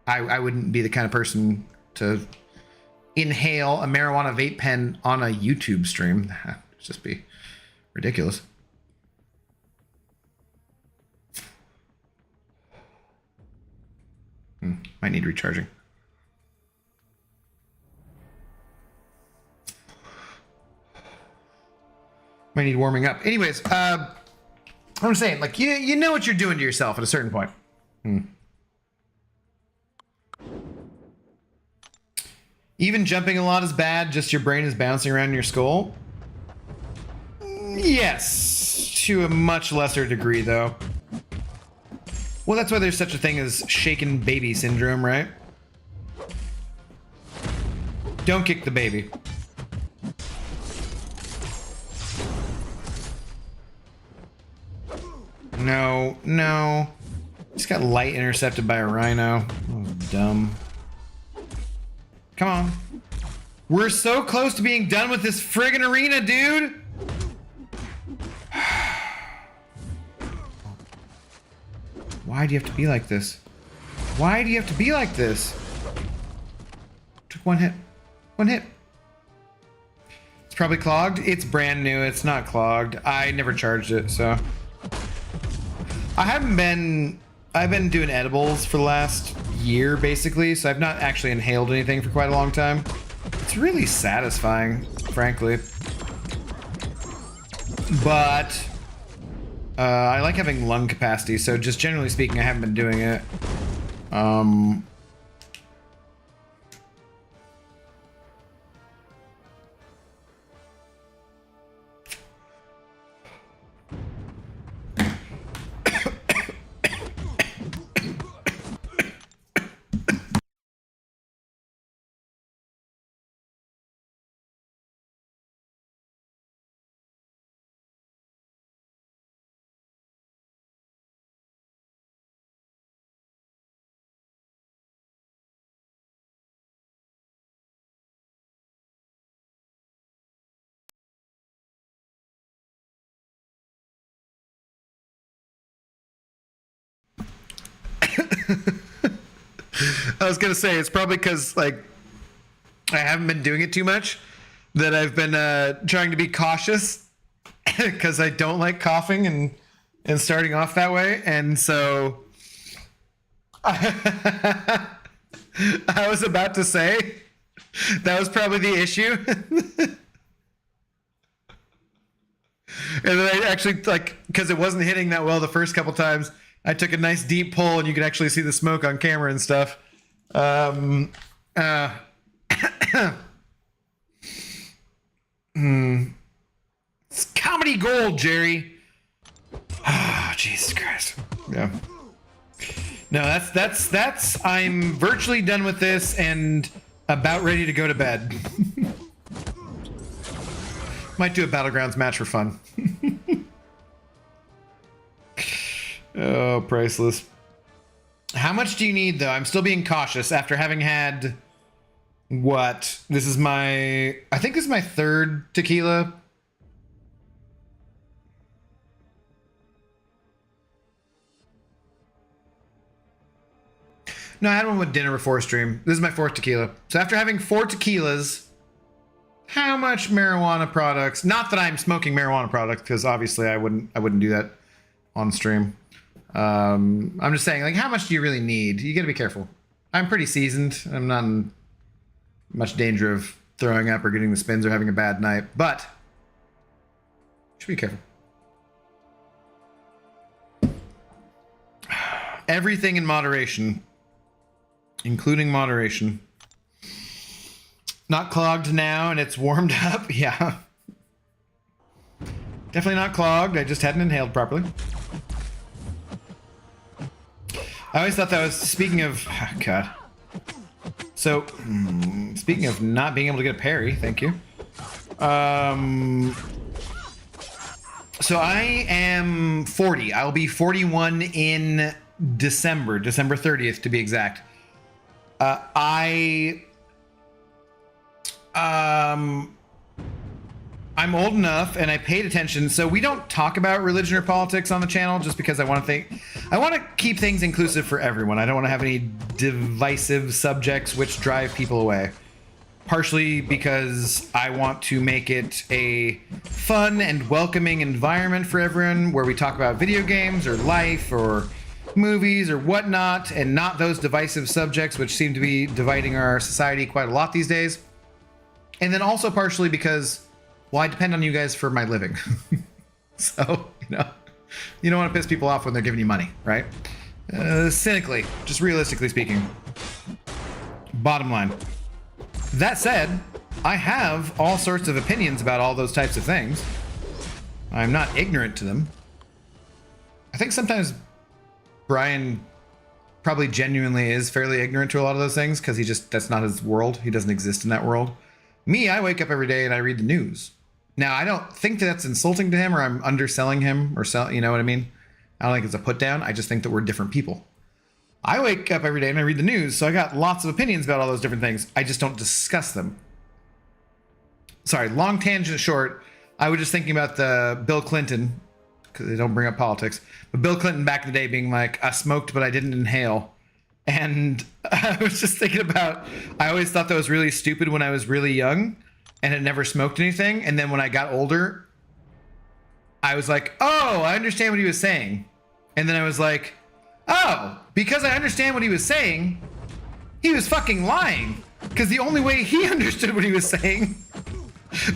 I wouldn't be the kind of person to inhale a marijuana vape pen on a YouTube stream. It'd just be ridiculous. Might need recharging. Might need warming up. Anyways, I'm saying, like, you know what you're doing to yourself at a certain point. Even jumping a lot is bad, just your brain is bouncing around your skull? Yes, to a much lesser degree, though. Well, that's why there's such a thing as shaken baby syndrome, right? Don't kick the baby. No, no. Just got light intercepted by a rhino. Oh, dumb. Come on. We're so close to being done with this friggin' arena, dude! Why do you have to be like this? Why do you have to be like this? Took one hit. One hit. It's probably clogged. It's brand new. It's not clogged. I never charged it, so. I've been doing edibles for the last year, basically, so I've not actually inhaled anything for quite a long time. It's really satisfying, frankly. But I like having lung capacity, so just generally speaking, I haven't been doing it. I was gonna say, it's probably because, like, I haven't been doing it too much that I've been trying to be cautious because I don't like coughing and starting off that way, and so I was about to say that was probably the issue. And then I actually, like, because it wasn't hitting that well the first couple times, I took a nice deep pull and you could actually see the smoke on camera and stuff. It's comedy gold, Jerry. Oh, Jesus Christ. Yeah. No, that's I'm virtually done with this and about ready to go to bed. Might do a Battlegrounds match for fun. Oh, priceless. How much do you need, though? I'm still being cautious after having had... What? This is my... I think this is my third tequila. No, I had one with dinner before stream. This is my fourth tequila. So after having 4 tequilas... How much marijuana products? Not that I'm smoking marijuana products, because obviously I wouldn't do that on stream. I'm just saying, like, how much do you really need? You gotta be careful. I'm pretty seasoned. I'm not in much danger of throwing up or getting the spins or having a bad night, but should be careful. Everything in moderation, including moderation. Not clogged now, and it's warmed up. Yeah. Definitely not clogged. I just hadn't inhaled properly. I always thought that was, speaking of, oh God. So, speaking of not being able to get a parry, thank you. So I am 40. I'll be 41 in December 30th to be exact. I'm old enough and I paid attention, so we don't talk about religion or politics on the channel just because I want to keep things inclusive for everyone. I don't want to have any divisive subjects which drive people away. Partially because I want to make it a fun and welcoming environment for everyone where we talk about video games or life or movies or whatnot, and not those divisive subjects which seem to be dividing our society quite a lot these days. And then also partially because, well, I depend on you guys for my living. So, you don't want to piss people off when they're giving you money, right? Cynically, just realistically speaking. Bottom line. That said, I have all sorts of opinions about all those types of things. I'm not ignorant to them. I think sometimes Brian probably genuinely is fairly ignorant to a lot of those things because that's not his world. He doesn't exist in that world. Me, I wake up every day and I read the news. Now, I don't think that's insulting to him or I'm underselling him or you know what I mean? I don't think it's a put down. I just think that we're different people. I wake up every day and I read the news, so I got lots of opinions about all those different things. I just don't discuss them. Sorry, long tangent short. I was just thinking about the Bill Clinton, because they don't bring up politics, but Bill Clinton back in the day being like, I smoked, but I didn't inhale. And I was just thinking about, I always thought that was really stupid when I was really young and had never smoked anything. And then when I got older, I was like, oh, I understand what he was saying. And then I was like, oh, because I understand what he was saying, he was fucking lying. Because the only way he understood what he was saying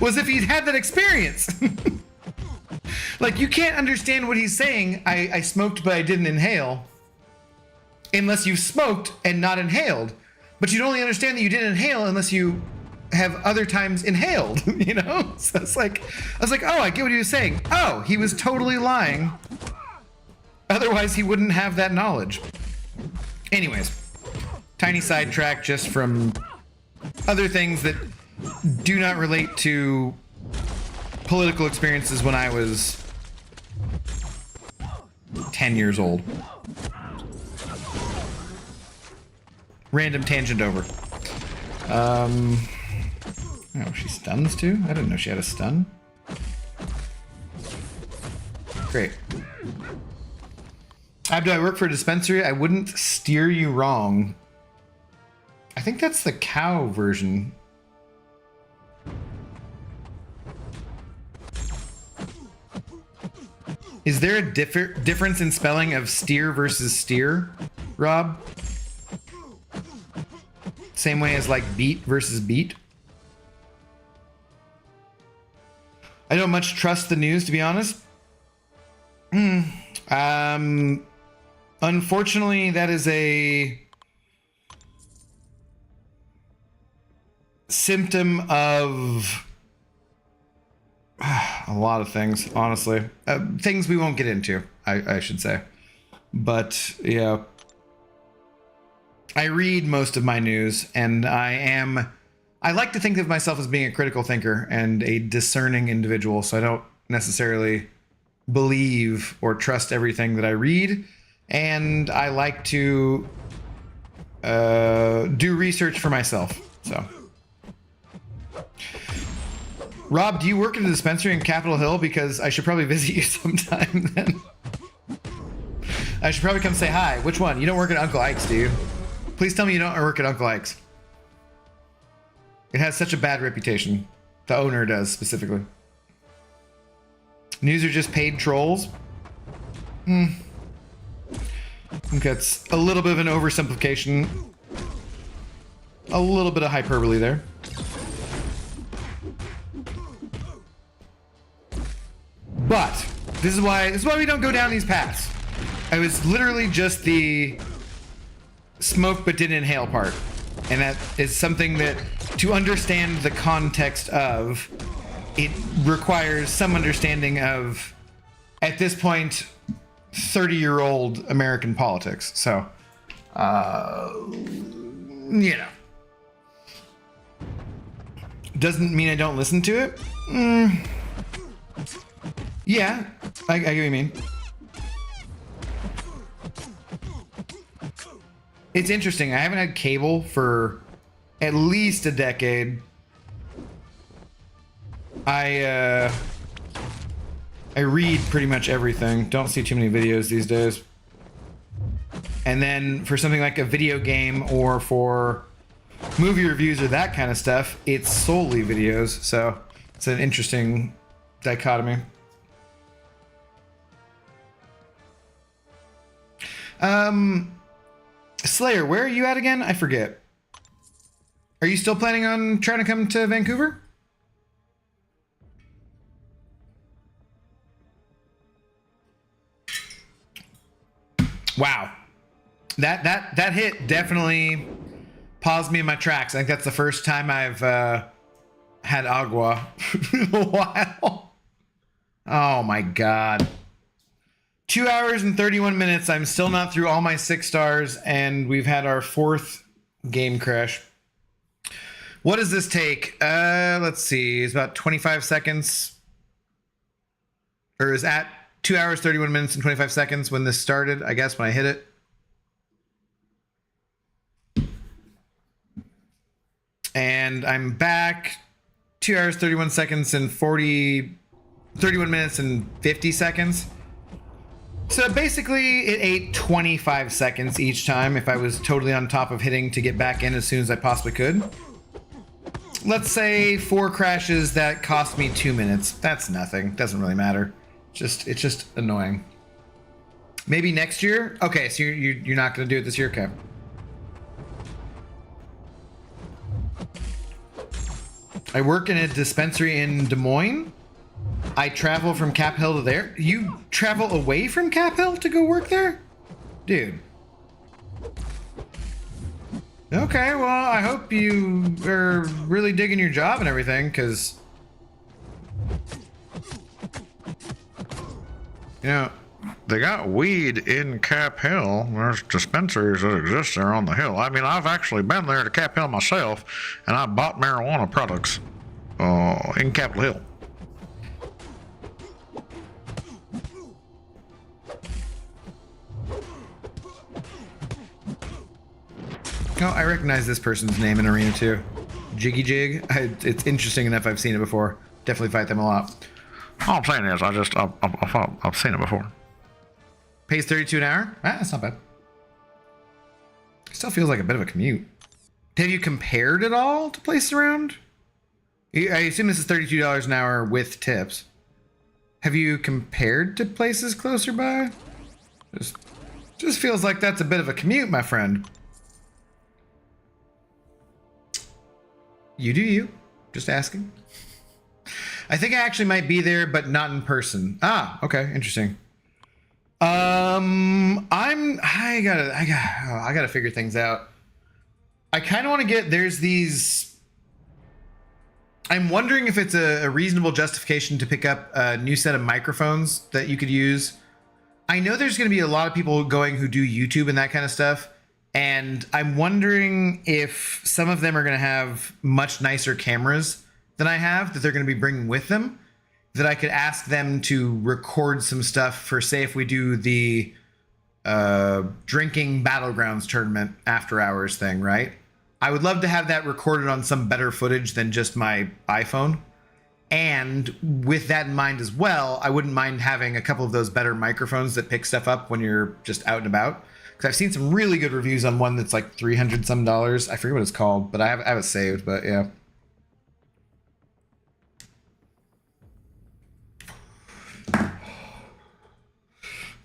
was if he'd had that experience. Like, you can't understand what he's saying, I smoked but I didn't inhale, unless you smoked and not inhaled. But you'd only understand that you didn't inhale unless you have other times inhaled, you know? So it's like, I was like, oh, I get what he was saying. Oh, he was totally lying. Otherwise, he wouldn't have that knowledge. Anyways, tiny sidetrack just from other things that do not relate to political experiences when I was 10 years old. Random tangent over. Oh, she stuns too? I didn't know she had a stun. Great. Do I work for a dispensary? I wouldn't steer you wrong. I think that's the cow version. Is there a difference in spelling of steer versus steer, Rob? Same way as like beat versus beat? I don't much trust the news, to be honest. Unfortunately, that is a symptom of a lot of things, honestly. Things we won't get into, I should say. But, yeah. I read most of my news, and I like to think of myself as being a critical thinker and a discerning individual, so I don't necessarily believe or trust everything that I read. And I like to do research for myself, so. Rob, do you work at a dispensary in Capitol Hill? Because I should probably visit you sometime then. I should probably come say hi. Which one? You don't work at Uncle Ike's, do you? Please tell me you don't work at Uncle Ike's. It has such a bad reputation. The owner does, specifically. News are just paid trolls? I think that's a little bit of an oversimplification. A little bit of hyperbole there. But this is why we don't go down these paths. I was literally just the smoke but didn't inhale part. And that is something that, to understand the context of, it requires some understanding of, at this point, 30-year-old American politics. So, you know. Doesn't mean I don't listen to it. Yeah, I get what you mean. It's interesting. I haven't had cable for at least a decade. I read pretty much everything. Don't see too many videos these days. And then for something like a video game or for movie reviews or that kind of stuff, it's solely videos. So it's an interesting dichotomy. Slayer, where are you at again? I forget. Are you still planning on trying to come to Vancouver? Wow. That hit definitely paused me in my tracks. I think that's the first time I've had agua in a while. Oh my God. 2 hours and 31 minutes. I'm still not through all my 6 stars, and we've had our 4th game crash. What does this take? Let's see. It's about 25 seconds. Or is at 2 hours, 31 minutes, and 25 seconds when this started, I guess, when I hit it. And I'm back 2 hours, 31 seconds, and 31 minutes and 50 seconds. So basically, it ate 25 seconds each time if I was totally on top of hitting to get back in as soon as I possibly could. Let's say 4 crashes that cost me 2 minutes. That's nothing. Doesn't really matter. It's just annoying. Maybe next year? Okay, so you're not going to do it this year, okay. I work in a dispensary in Des Moines. I travel from Cap Hill to there. You travel away from Cap Hill to go work there? Dude. Okay, well, I hope you are really digging your job and everything, because... You know, they got weed in Cap Hill. There's dispensaries that exist there on the hill. I mean, I've actually been there to Cap Hill myself, and I bought marijuana products in Capitol Hill. Oh, I recognize this person's name in Arena 2. Jiggy Jig. It's interesting enough I've seen it before. Definitely fight them a lot. All I'm saying is, I've seen it before. Pays 32 an hour? Ah, that's not bad. Still feels like a bit of a commute. Have you compared it all to places around? I assume this is $32 an hour with tips. Have you compared to places closer by? Just feels like that's a bit of a commute, my friend. You do you. Just asking. I think I actually might be there, but not in person. Ah, okay, interesting. I gotta figure things out. I kind of want to get, there's these, I'm wondering if it's a reasonable justification to pick up a new set of microphones that you could use. I know there's going to be a lot of people going who do YouTube and that kind of stuff. And I'm wondering if some of them are going to have much nicer cameras than I have that they're going to be bringing with them, that I could ask them to record some stuff for, say, if we do the drinking battlegrounds tournament after hours thing, right? I would love to have that recorded on some better footage than just my iPhone. And with that in mind as well, I wouldn't mind having a couple of those better microphones that pick stuff up when you're just out and about. Because I've seen some really good reviews on one that's like $300 some. I forget what it's called, but I have it saved, but yeah.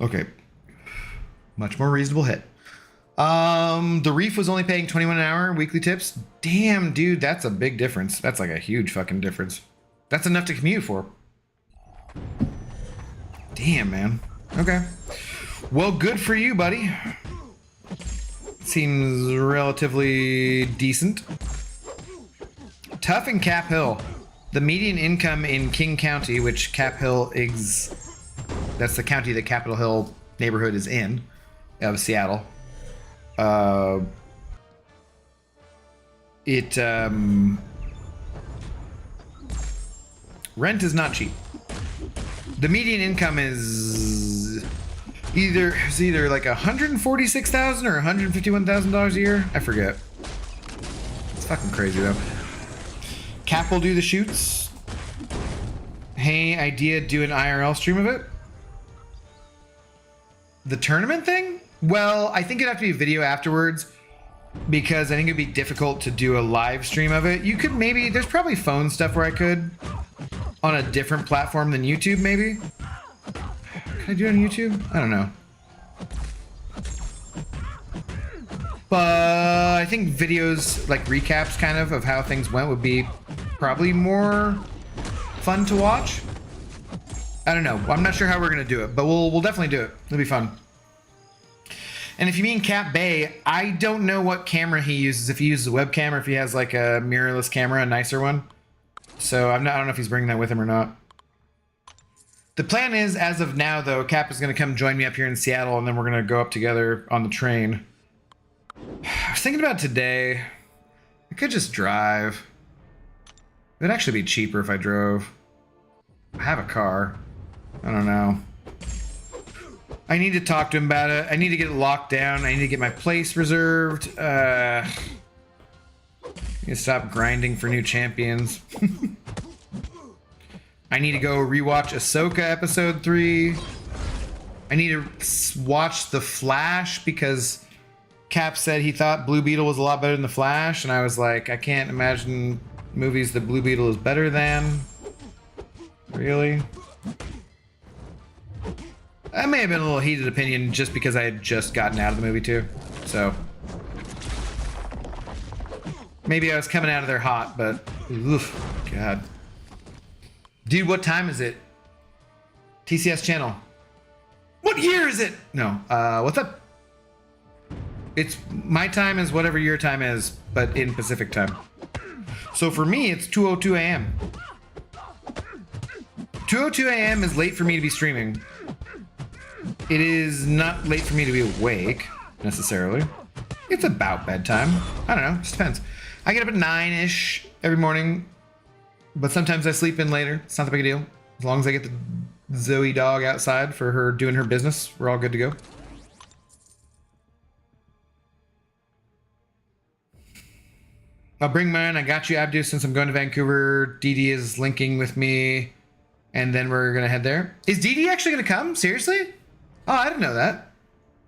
Okay. Much more reasonable hit. The Reef was only paying 21 an hour weekly tips. Damn, dude, that's a big difference. That's like a huge fucking difference. That's enough to commute for. Damn, man. Okay. Well, good for you, buddy. Seems relatively decent. Tough in Cap Hill. The median income in King County, which Cap Hill is... That's the county that Capitol Hill neighborhood is in, of Seattle. Rent is not cheap. The median income is either like $146,000 or $151,000 a year. I forget. It's fucking crazy though. Cap will do the shoots. Hey, idea, do an IRL stream of it. The tournament thing? Well, I think it'd have to be a video afterwards because I think it'd be difficult to do a live stream of it. You could maybe, there's probably phone stuff where I could on a different platform than YouTube, maybe. Can I do it on YouTube? I don't know. But I think videos, like recaps kind of how things went would be probably more fun to watch. I don't know. I'm not sure how we're going to do it, but we'll definitely do it. It'll be fun. And if you mean Cap Bay, I don't know what camera he uses. If he uses a webcam or if he has like a mirrorless camera, a nicer one. So I don't know if he's bringing that with him or not. The plan is, as of now, though, Cap is going to come join me up here in Seattle, and then we're going to go up together on the train. I was thinking about today. I could just drive. It would actually be cheaper if I drove. I have a car. I don't know. I need to talk to him about it. I need to get it locked down. I need to get my place reserved. I need to stop grinding for new champions. I need to go rewatch Ahsoka episode 3. I need to watch The Flash because Cap said he thought Blue Beetle was a lot better than The Flash, and I was like, I can't imagine movies that Blue Beetle is better than. Really? That may have been a little heated opinion just because I had just gotten out of the movie too. So maybe I was coming out of there hot, but oof, God. Dude, what time is it? TCS channel. What year is it? No, what's up? It's my time is whatever your time is, but in Pacific time. So for me, it's 2:02 a.m. 2:02 a.m. is late for me to be streaming. It is not late for me to be awake, necessarily. It's about bedtime. I don't know, just depends. I get up at 9-ish every morning, but sometimes I sleep in later. It's not the big deal. As long as I get the Zoe dog outside for her doing her business, we're all good to go. I'll bring mine. I got you, Abdu, since I'm going to Vancouver. DD is linking with me, and then we're going to head there. Is DD actually going to come? Seriously? Oh, I didn't know that.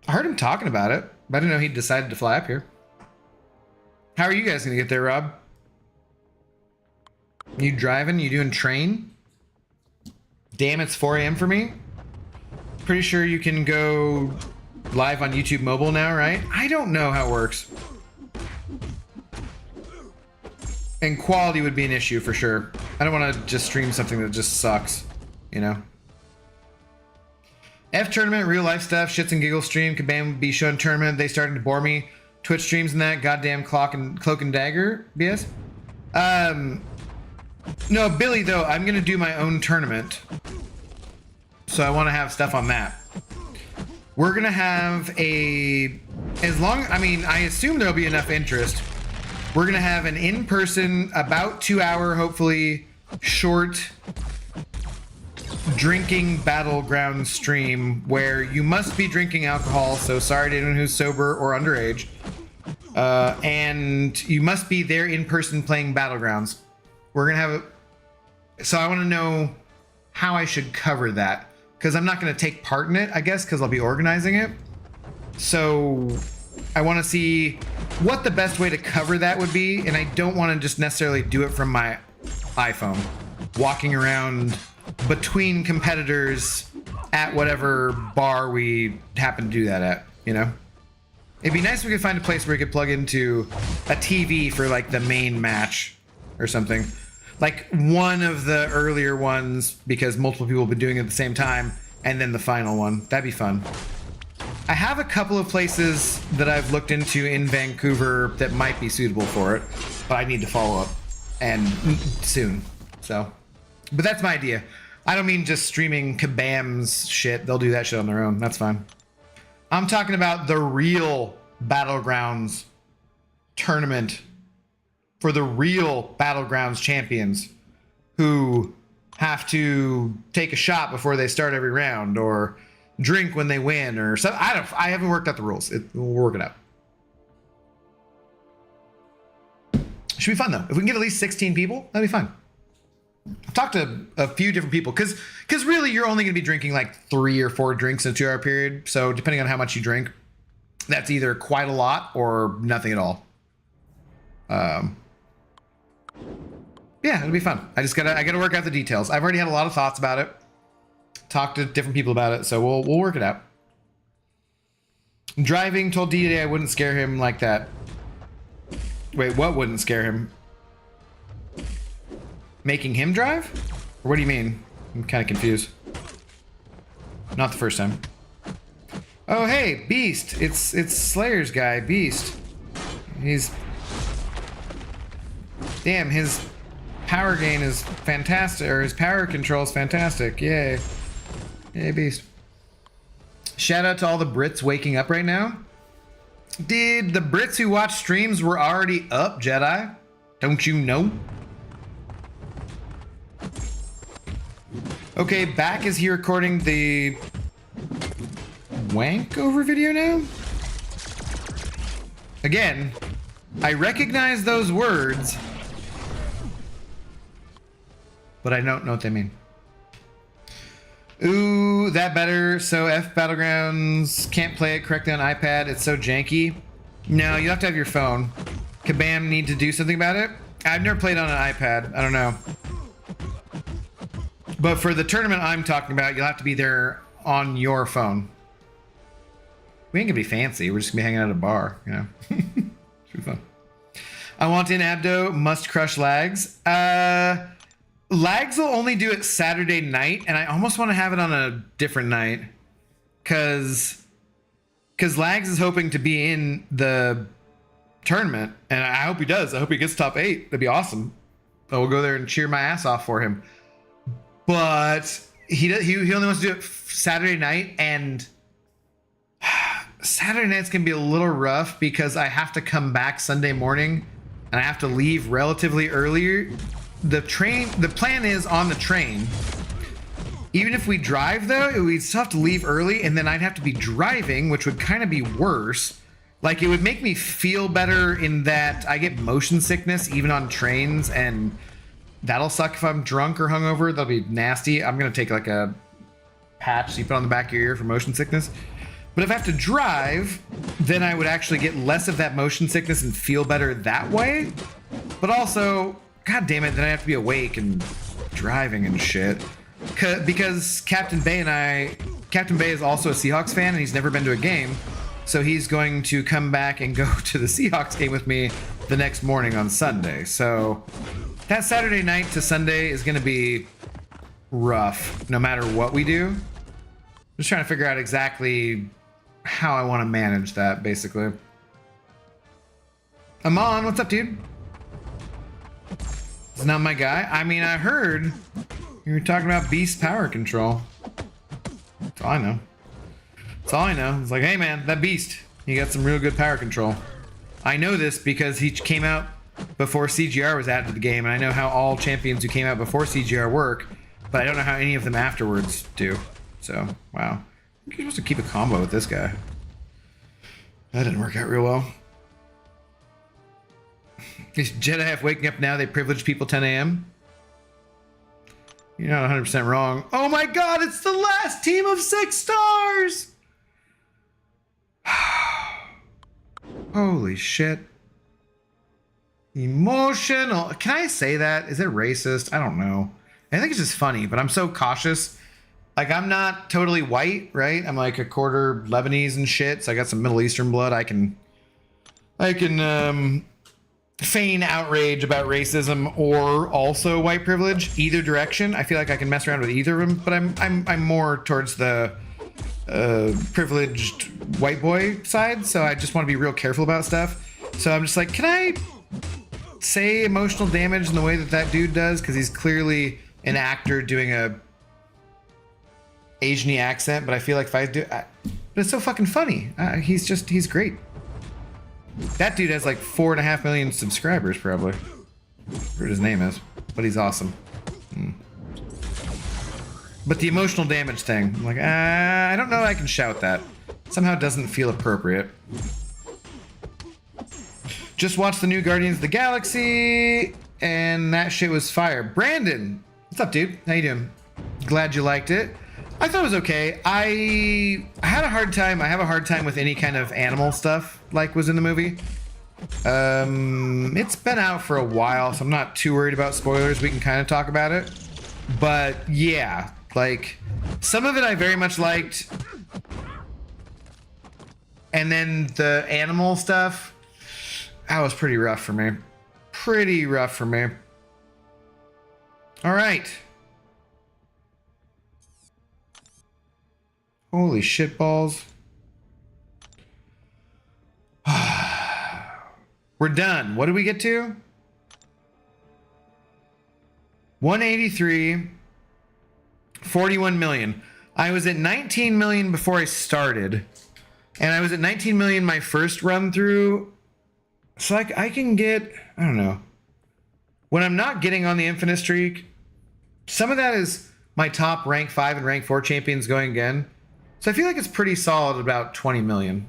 I heard him talking about it, but I didn't know he decided to fly up here. How are you guys going to get there, Rob? You driving? You doing train? Damn, it's 4 a.m. for me. Pretty sure you can go live on YouTube mobile now, right? I don't know how it works. And quality would be an issue for sure. I don't want to just stream something that just sucks, you know? F tournament, real life stuff, shits and giggles stream, Kabam would be showing tournament. They started to bore me. Twitch streams and that, goddamn Cloak and Dagger BS. No, Billy, though, I'm going to do my own tournament. So I want to have stuff on that. We're going to have I assume there'll be enough interest. We're going to have an in-person, about 2-hour, hopefully, short drinking battleground stream where you must be drinking alcohol, so sorry to anyone who's sober or underage. And you must be there in person playing Battlegrounds. We're going to have so I want to know how I should cover that, because I'm not going to take part in it, I guess, because I'll be organizing it. So I want to see what the best way to cover that would be, and I don't want to just necessarily do it from my iPhone, walking around between competitors at whatever bar we happen to do that at, you know? It'd be nice if we could find a place where we could plug into a TV for like the main match or something. Like one of the earlier ones, because multiple people have been doing it at the same time, and then the final one. That'd be fun. I have a couple of places that I've looked into in Vancouver that might be suitable for it, but I need to follow up and soon. So, but that's my idea. I don't mean just streaming Kabam's shit. They'll do that shit on their own. That's fine. I'm talking about the real Battlegrounds tournament for the real Battlegrounds champions who have to take a shot before they start every round or drink when they win or something. I haven't worked out the rules. We'll work it out. Should be fun though. If we can get at least 16 people, that'd be fun. I've talked to a few different people because really you're only going to be drinking like 3 or 4 drinks in a 2-hour period. So depending on how much you drink, that's either quite a lot or nothing at all. Yeah, it'll be fun. I gotta work out the details. I've already had a lot of thoughts about it. Talked to different people about it, so we'll work it out. Driving, told D I wouldn't scare him like that. Wait, what wouldn't scare him? Making him drive? Or what do you mean? I'm kind of confused. Not the first time. Oh, hey, Beast. It's Slayer's guy, Beast. Damn, his power gain is fantastic, or his power control is fantastic. Yay. Hey, Beast. Shout out to all the Brits waking up right now. Did the Brits who watch streams were already up, Jedi? Don't you know? Okay, Back is here recording the wank over video now? Again, I recognize those words, but I don't know what they mean. Ooh, that better. So F Battlegrounds can't play it correctly on iPad. It's so janky. No, you have to have your phone. Kabam need to do something about it. I've never played on an iPad. I don't know. But for the tournament I'm talking about, you'll have to be there on your phone. We ain't gonna be fancy. We're just gonna be hanging out at a bar, you know. Should be fun. I want in Abdo, must crush Lags. Lags will only do it Saturday night, and I almost want to have it on a different night. Cause Lags is hoping to be in the tournament, and I hope he does. I hope he gets top 8. That'd be awesome. I will go there and cheer my ass off for him. But he only wants to do it Saturday night, and Saturday night's gonna be a little rough because I have to come back Sunday morning, and I have to leave relatively earlier. The plan is on the train. Even if we drive though, we'd still have to leave early, and then I'd have to be driving, which would kind of be worse. Like, it would make me feel better in that I get motion sickness even on trains, and that'll suck if I'm drunk or hungover. That'll be nasty. I'm gonna take like a patch you put on the back of your ear for motion sickness. But if I have to drive, then I would actually get less of that motion sickness and feel better that way. But also, god damn it, then I have to be awake and driving and shit. Because Captain Bay is also a Seahawks fan, and he's never been to a game. So he's going to come back and go to the Seahawks game with me the next morning on Sunday. So that Saturday night to Sunday is going to be rough no matter what we do. Just trying to figure out exactly how I want to manage that, basically. Amon, what's up, dude? It's not my guy. I mean, I heard you were talking about Beast power control. That's all I know. That's all I know. It's like, hey man, that Beast, he got some real good power control. I know this because he came out before CGR was added to the game, and I know how all champions who came out before CGR work, but I don't know how any of them afterwards do. So, wow. You're supposed to keep a combo with this guy. That didn't work out real well. Is Jedi half waking up now? They privilege people 10 a.m.? You're not 100% wrong. Oh my god, it's the last team of 6 stars! Holy shit. Emotional. Can I say that? Is it racist? I don't know. I think it's just funny, but I'm so cautious. Like, I'm not totally white, right? I'm like a quarter Lebanese and shit, so I got some Middle Eastern blood. I can feign outrage about racism or also white privilege. Either direction. I feel like I can mess around with either of them, but I'm more towards the privileged white boy side, so I just want to be real careful about stuff. So I'm just like, can I say emotional damage in the way that that dude does? Because he's clearly an actor doing a Asian-y accent, but I feel like if I do, but it's so fucking funny. He's great. That dude has like 4.5 million subscribers, probably. Whatever his name is, but he's awesome. But the emotional damage thing, I'm like, I don't know if I can shout that. Somehow it doesn't feel appropriate. Just watched the new Guardians of the Galaxy, and that shit was fire. Brandon, what's up, dude? How you doing? Glad you liked it. I thought it was okay. I had a hard time. I have a hard time with any kind of animal stuff like was in the movie. It's been out for a while, so I'm not too worried about spoilers. We can kind of talk about it. But yeah, like some of it I very much liked. And then the animal stuff, that was pretty rough for me. Pretty rough for me. All right. Holy shit balls. We're done. What did we get to? 183, 41 million. I was at 19 million before I started, and I was at 19 million my first run through. So like I can get, I don't know. When I'm not getting on the infinite streak, some of that is my top rank 5 and rank 4 champions going again. So I feel like it's pretty solid, about 20 million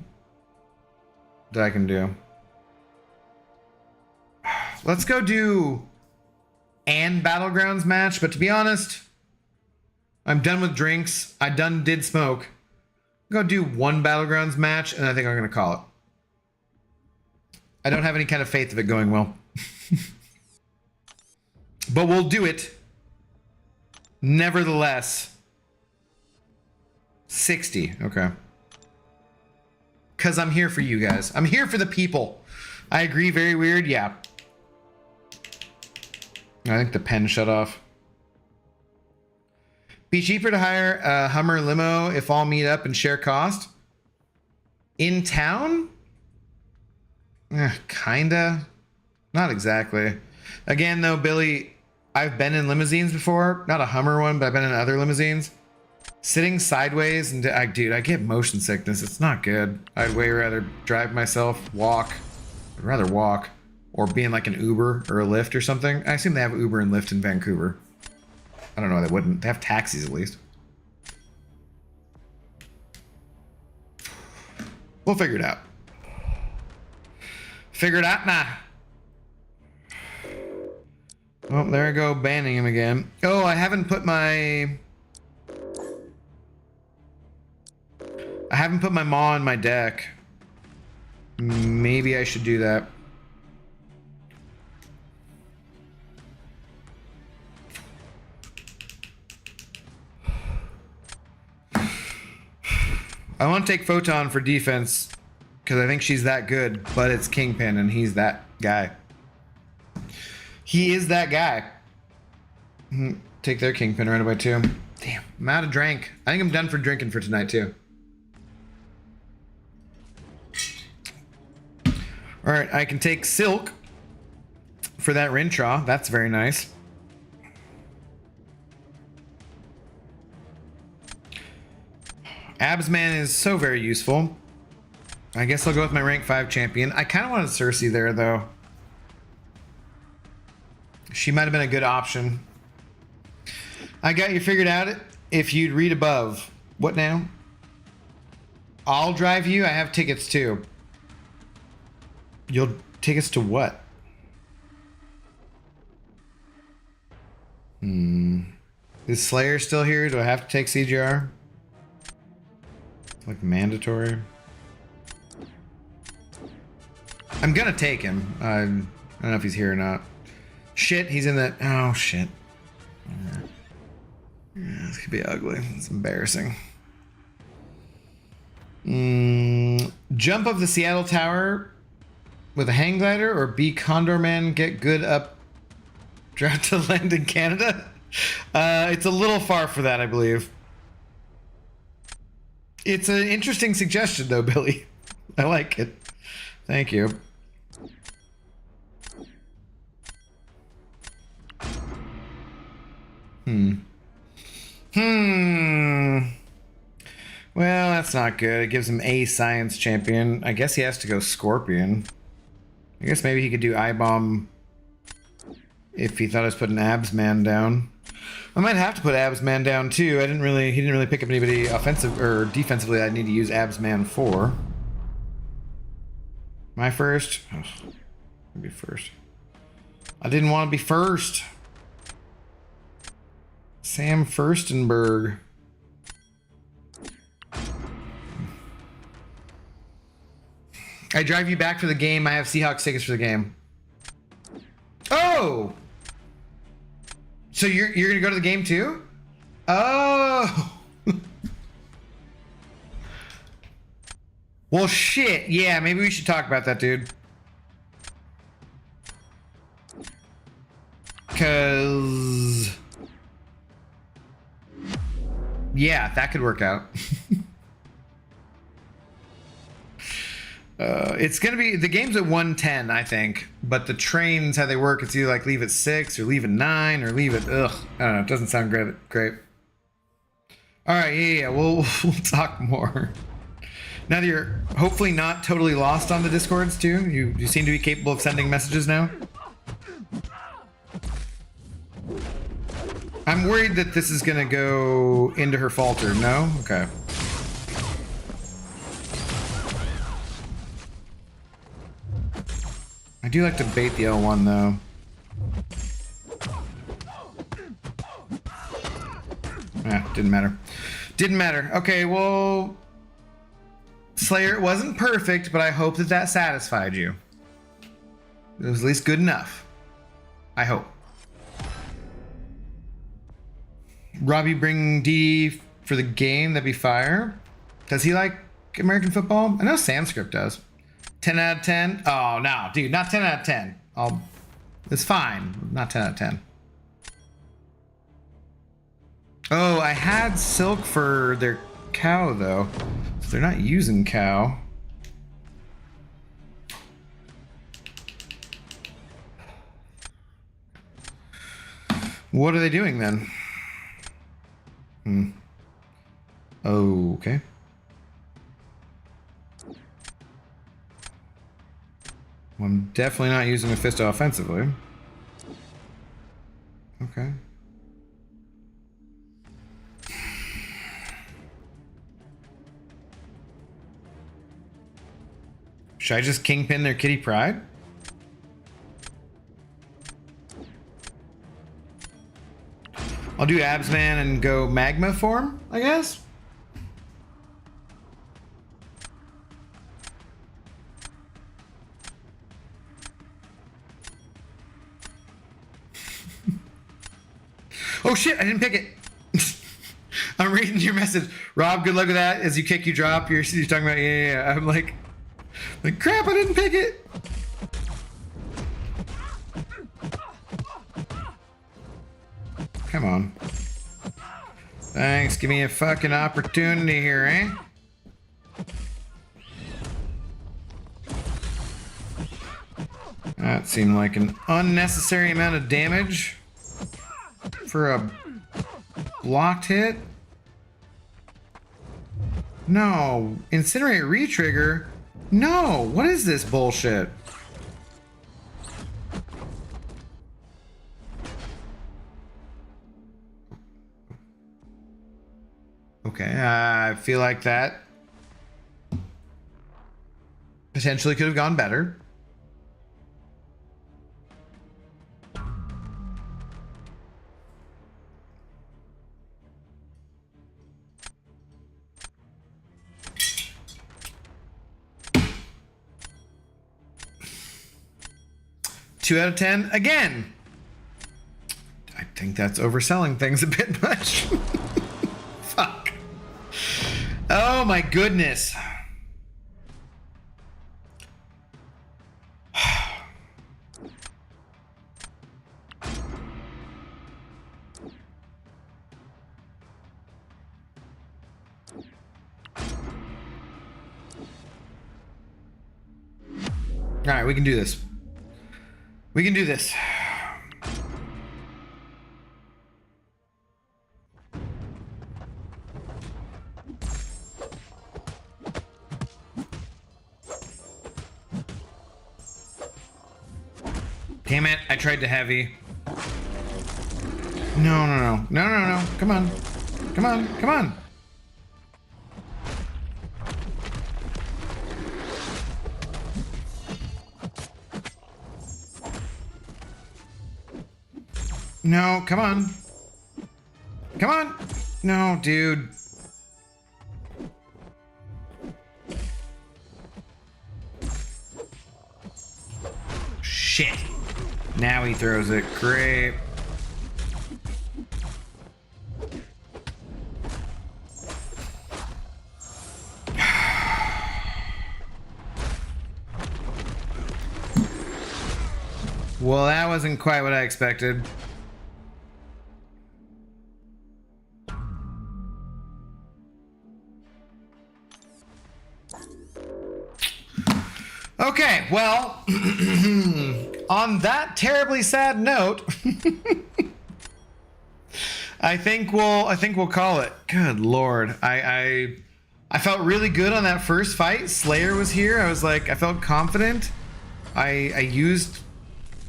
that I can do. Let's go do an Battlegrounds match, but to be honest, I'm done with drinks. I did smoke. I'm gonna do one Battlegrounds match, and I think I'm gonna call it. I don't have any kind of faith of it going well. But we'll do it. Nevertheless. 60. Okay. Because I'm here for you guys. I'm here for the people. I agree. Very weird. Yeah. I think the pen shut off. Be cheaper to hire a Hummer limo if all meet up and share cost. In town? Kinda. Not exactly. Again, though, Billy, I've been in limousines before. Not a Hummer one, but I've been in other limousines. Sitting sideways, and dude, I get motion sickness. It's not good. I'd way rather drive myself, walk. I'd rather walk. Or be in like an Uber or a Lyft or something. I assume they have Uber and Lyft in Vancouver. I don't know why they wouldn't. They have taxis at least. We'll figure it out. Figure it out now. Oh, there I go, banning him again. Oh, I haven't put my Maw in my deck. Maybe I should do that. I want to take Photon for defense because I think she's that good, but it's Kingpin and he's that guy. He is that guy. Take their Kingpin right away too. Damn, I'm out of drink. I think I'm done for drinking for tonight too. All right, I can take Silk for that Rintraw. That's very nice. Absman is so very useful. I guess I'll go with my rank 5 champion. I kind of wanted Cersei there though. She might have been a good option. I got you figured out if you'd read above. What now? I'll drive you. I have tickets too. You'll tickets to what? Is Slayer still here? Do I have to take CGR? Like mandatory? I'm gonna take him. I don't know if he's here or not. Shit, he's in that. Oh shit. Yeah, this could be ugly. It's embarrassing. Jump of the Seattle Tower with a hang glider, or be Condor Man, get good up, draft to land in Canada. It's a little far for that, I believe. It's an interesting suggestion, though, Billy. I like it. Thank you. Well, that's not good. It gives him a science champion. I guess he has to go Scorpion. I guess maybe he could do I-Bomb if he thought I was putting Absman down. I might have to put Absman down too. He didn't really pick up anybody offensive or defensively I need to use Absman for. My first? Oh, maybe first. I didn't want to be first. Sam Furstenberg. I drive you back for the game. I have Seahawks tickets for the game. Oh! So you're gonna go to the game too? Oh! Well, shit. Yeah, maybe we should talk about that, dude. Cause... yeah, that could work out. It's gonna be, the game's at 110, I think, but the trains, how they work, it's either like leave at 6 or leave at 9 or leave at, ugh, I don't know, it doesn't sound great. All right, yeah. We'll talk more. Now that you're hopefully not totally lost on the Discords too, you seem to be capable of sending messages now. I'm worried that this is gonna go into her falter. No? Okay. I do like to bait the L1 though. Yeah, didn't matter. Didn't matter. Okay, well, Slayer, it wasn't perfect, but I hope that that satisfied you. It was at least good enough. I hope. Robbie bring D for the game, that'd be fire. Does he like American football? I know Sanskrit does. 10 out of 10? Oh, no, dude, not 10 out of 10. It's fine, not 10 out of 10. Oh, I had silk for their cow, though. So they're not using cow. What are they doing then? Oh, okay. Well, I'm definitely not using Mephisto offensively. Okay. Should I just kingpin their Kitty Pryde? I'll do Absman and go magma form, I guess. Oh shit, I didn't pick it. I'm reading your message. Rob, good luck with that. As you kick, you drop. You're talking about, yeah. I'm like crap, I didn't pick it. Come on. Thanks, give me a fucking opportunity here, eh? That seemed like an unnecessary amount of damage for a blocked hit. No, incinerate retrigger. No, what is this bullshit? Okay, I feel like that potentially could have gone better. Two out of 10 again. I think that's overselling things a bit much. Fuck. Oh my goodness. All right, we can do this. We can do this. Damn it, I tried to heavy. No. Come on. Come on. No, come on. Come on. No, dude. Shit. Now he throws it. Great. Well, that wasn't quite what I expected. Okay, well, on that terribly sad note, I think we'll call it. Good Lord. I felt really good on that first fight. Slayer was here. I was like, I felt confident. I used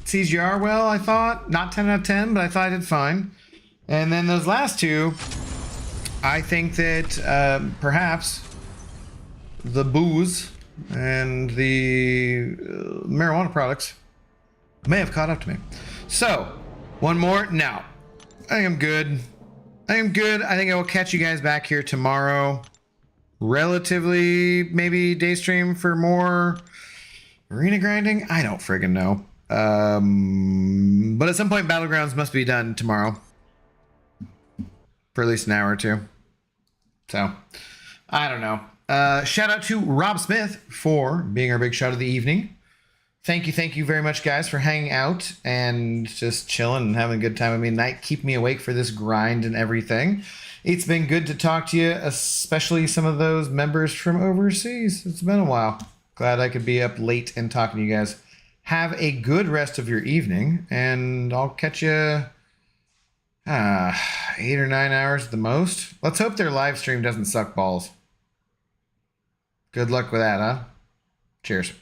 CGR well, I thought. Not 10 out of 10, but I thought I did fine. And then those last two, I think that perhaps the booze and the marijuana products may have caught up to me. So, one more. Now, I think I'm good. I think I will catch you guys back here tomorrow. Relatively, maybe day stream for more arena grinding. I don't friggin' know. But at some point, Battlegrounds must be done tomorrow. For at least an hour or two. So, I don't know. Shout out to Rob Smith for being our big shout of the evening. Thank you very much, guys, for hanging out and just chilling and having a good time with me tonight. Keep me awake for this grind and everything. It's been good to talk to you, especially some of those members from overseas. It's been a while. Glad I could be up late and talking to you guys. Have a good rest of your evening, and I'll catch you 8 or 9 hours at the most. Let's hope their live stream doesn't suck balls. Good luck with that, huh? Cheers.